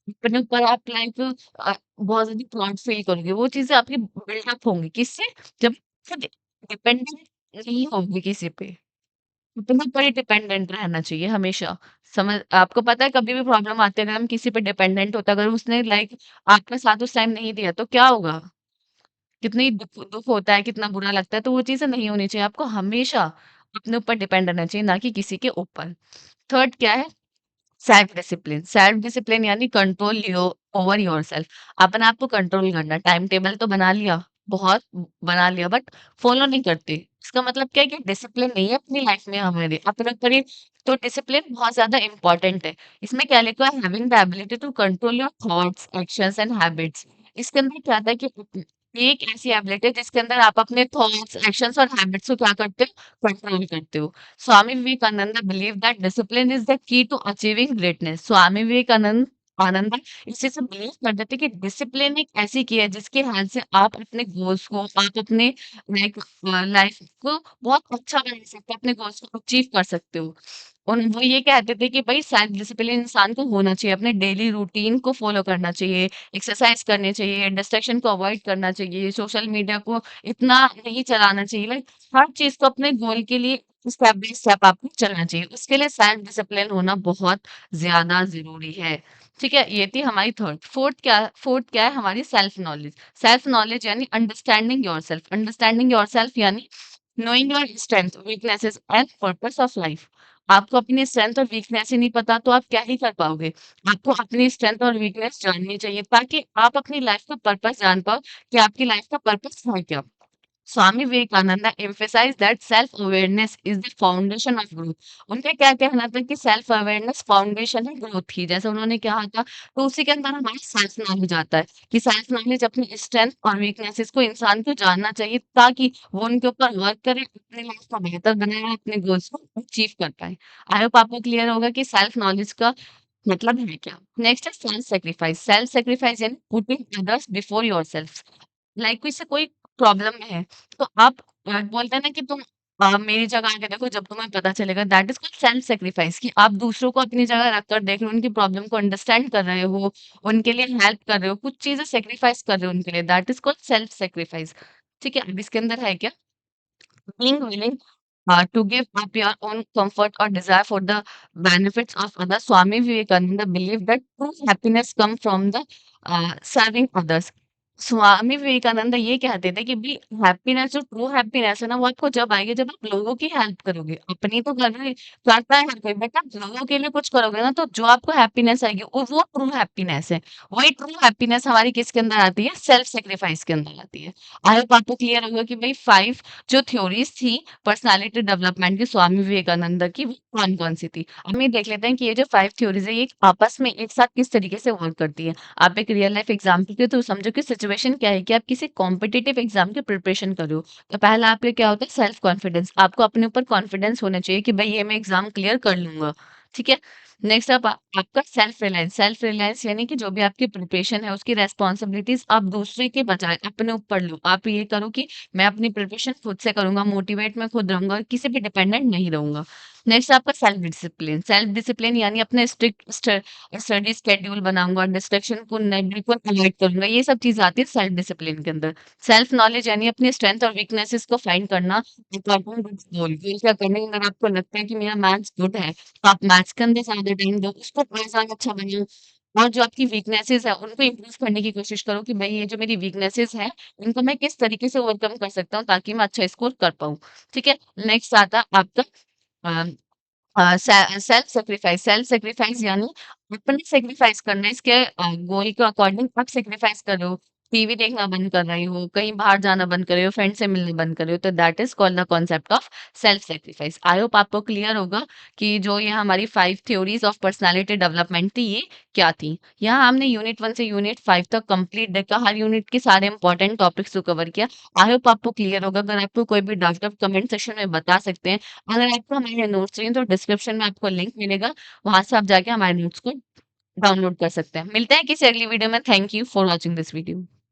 अपने ऊपर आप बहुत ज़्यादा प्राउड फ़ील करोगे। वो चीज़ें आपकी बिल्डअप होंगी, किससे? जब खुद डिपेंडेंट नहीं होंगे किसी पे। अपने ऊपर ही डिपेंडेंट रहना चाहिए हमेशा। आपको पता है कभी भी प्रॉब्लम आती है, अगर हम किसी पे डिपेंडेंट होते हैं, अगर उसने आपका साथ उस टाइम नहीं दिया तो क्या होगा? कितनी दुःख दुःख होता है, कितना बुरा लगता है, तो वो चीज़ें नहीं होनी चाहिए। आपको हमेशा अपने ऊपर डिपेंड रहना चाहिए, ना कि किसी के ऊपर। थर्ड क्या है? सेल्फ डिसिप्लिन यानी कंट्रोल ओवर योरसेल्फ। अपने आप को कंट्रोल करना। टाइम टेबल तो बना लिया, बहुत बना लिया, बट फॉलो नहीं करते। इसका मतलब क्या है कि डिसिप्लिन नहीं है अपनी लाइफ में हमारे अपने ऊपर ही। तो डिसिप्लिन बहुत ज्यादा इंपॉर्टेंट है। इसमें क्या लिखा है? Having the ability to control your thoughts actions and habits. इसके अंदर क्या आता है कि ये एक ऐसी एबिलिटी है जिसके अंदर आप अपने थॉट्स एक्शंस और हैबिट्स को क्या करते हो? कंट्रोल करते हो। Swami Vivekananda believe that discipline is the key to achieving greatness. Swami Vivekananda आनंद इसी से बिलीव करते थे कि डिसिप्लिन एक ऐसी की है जिसके हेल्प से आप अपने गोल्स को, आप अपने लाइक लाइफ को बहुत अच्छा बना सकते हो, अपने गोल्स को अचीव कर सकते हो। वो ये कहते थे कि भाई सेल्फ डिसिप्लिन इंसान को होना चाहिए, अपने डेली रूटीन को फॉलो करना चाहिए, एक्सरसाइज करनी चाहिए, डिस्ट्रैक्शन को अवॉइड करना चाहिए, सोशल मीडिया को इतना नहीं चलाना चाहिए। हर चीज़ को अपने गोल के लिए स्टेप बाय स्टेप आपको चलना चाहिए। उसके लिए सेल्फ डिसिप्लिन होना बहुत ज़्यादा ज़रूरी है। ठीक है? ये थी हमारी थर्ड। फोर्थ क्या है? हमारी सेल्फ नॉलेज। सेल्फ नॉलेज यानी अंडरस्टैंडिंग योरसेल्फ। अंडरस्टैंडिंग योरसेल्फ यानी knowing your strength, weaknesses and purpose of life. आपको अपनी स्ट्रेंथ और वीकनेस ही नहीं पता तो आप क्या ही कर पाओगे? आपको अपनी स्ट्रेंथ और वीकनेस जाननी चाहिए ताकि आप अपनी लाइफ का पर्पस जान पाओ कि आपकी लाइफ का पर्पस है क्या? Swami Vivekananda emphasized that self awareness is the foundation of growth। उनका क्या कहना था कि सेल्फ अवेयरनेस फाउंडेशन है ग्रोथ की, जैसे उन्होंने कहा था। तो उसी के अंदर हमारा सेल्फ नॉलेज आता है कि सेल्फ नॉलेज अपनी स्ट्रेंथ और वीकनेसेस को इंसान को जानना चाहिए ताकि वो उनके ऊपर वर्क करे, अपनी लाइफ को बेहतर बनाए, अपने गोल्स को अचीव कर पाए। आई होप आपको क्लियर होगा कि सेल्फ नॉलेज का मतलब है क्या। नेक्स्ट है सेल्फ सेक्रीफाइस। सेल्फ सेक्रीफाइस यानी पुटिंग अदर्स बिफोर योरसेल्फ। कोई प्रॉब्लम में है, तो आप बोलते हैं ना कि तुम मेरी जगह आके देखो, जब तुम्हें पता चलेगा। That is called self sacrifice कि आप दूसरों को अपनी जगह रखकर देख रहे हो, उनकी प्रॉब्लम को अंडरस्टैंड कर रहे हो, उनके लिए हेल्प कर रहे हो, कुछ चीज़ें सैक्रिफाइस कर रहे हो उनके लिए। That is called self sacrifice. ठीक है? अब इसके अंदर है क्या? Being willing to give up your own comfort or desire for the benefits of others. Swami Vivekananda believed that true happiness comes from the serving others. Swami Vivekananda ये कहते थे कि भी हैप्पीनेस, जो ट्रू हैप्पीनेस है ना, वो आपको जब आएगी जब आप लोगों की हेल्प करोगे। अपनी तो करता है हर कोई, बट आप लोगों के लिए कुछ करोगे ना, तो जो आपको हैप्पीनेस आएगी वो ट्रू हैप्पीनेस है। वही ट्रू हैप्पीनेस हमारी किसके अंदर आती है? सेल्फ सेक्रीफाइस के अंदर आती है। आई होप आपको क्लियर होगा कि भाई 5 जो थ्योरीज़ थी पर्सनैलिटी डेवलपमेंट की स्वामी विवेकानंद की, वो कौन-कौन सी थी? अब हम ये देख लेते हैं कि ये जो 5 थ्योरीज़ है, ये आपस में एक साथ किस तरीके से वर्क करती है। आप एक रियल लाइफ एग्जाम्पल के थ्रू समझो कि सिचुएशन क्या है कि आप किसी कॉम्पिटिटिव एग्जाम की प्रिपरेशन कर रहे हो। तो पहला आपके क्या होता है? Self confidence. आपको अपने ऊपर कॉन्फिडेंस होना चाहिए कि भाई ये मैं एग्जाम क्लियर कर लूंगा। ठीक है। नेक्स्ट अप आपका सेल्फ रिलायंस यानी कि जो भी आपकी प्रिपरेशन है उसकी रेस्पॉन्सिबिलिटीज आप दूसरे के बजाय अपने ऊपर लो। आप ये करो कि मैं अपनी प्रिपरेशन खुद से करूंगा, मोटिवेट मैं खुद रहूंगा, किसी पे डिपेंडेंट नहीं रहूंगा। नेक्स्ट आपका सेल्फ डिसिप्लिन यानी अपने स्ट्रिक्ट स्टडी स्केड्यूल बनाऊंगा, डिस्ट्रैक्शन को बिल्कुल अवॉइड करूंगा। ये सब चीज आती है सेल्फ डिसिप्लिन के अंदर। सेल्फ नॉलेज यानी अपनी स्ट्रेंथ और वीकनेसेस को फाइंड करना। अकॉर्डिंग गोल गोल क्या करने अगर आपको लगता है कि मेरा मैथ्स गुड है तो आप मैथ्स के अंदर ज़्यादा टाइम दो, उसको और ज़्यादा अच्छा बनाओ। और जो आपकी वीकनेसेस है उनको इम्प्रूव करने की कोशिश करो कि भाई ये जो मेरी वीकनेसेस है इनको मैं किस तरीके से ओवरकम कर सकता हूँ ताकि मैं अच्छा स्कोर कर पाऊँ। ठीक है। नेक्स्ट आता है आपका सेल्फ सेक्रीफाइस यानी अपने सेक्रीफाइस करना है। इसके गोल के अकॉर्डिंग आप सेक्रीफाइस कर रहे हो, टीवी देखना बंद कर रहे हो, कहीं बाहर जाना बंद कर रहे हो, फ्रेंड से मिलना बंद कर रहे हो, तो that is called the concept of self sacrifice. I hope आपको क्लियर होगा कि जो ये हमारी 5 थ्योरीज ऑफ पर्सनालिटी डेवलपमेंट थी ये क्या थी। यहाँ हमने यूनिट 1 से यूनिट 5 तक कंप्लीट देखा, हर यूनिट के सारे इंपॉर्टेंट टॉपिक्स को कवर किया। आई होप आपको क्लियर होगा। अगर आपको कोई भी डाउट आप कमेंट सेक्शन में बता सकते हैं। अगर आपको हमारे नोट्स चाहिए तो डिस्क्रिप्शन में आपको लिंक मिलेगा, वहां से आप जाके हमारे नोट्स को डाउनलोड कर सकते हैं। मिलते हैं किसी अगली वीडियो में। Thank you for watching this video.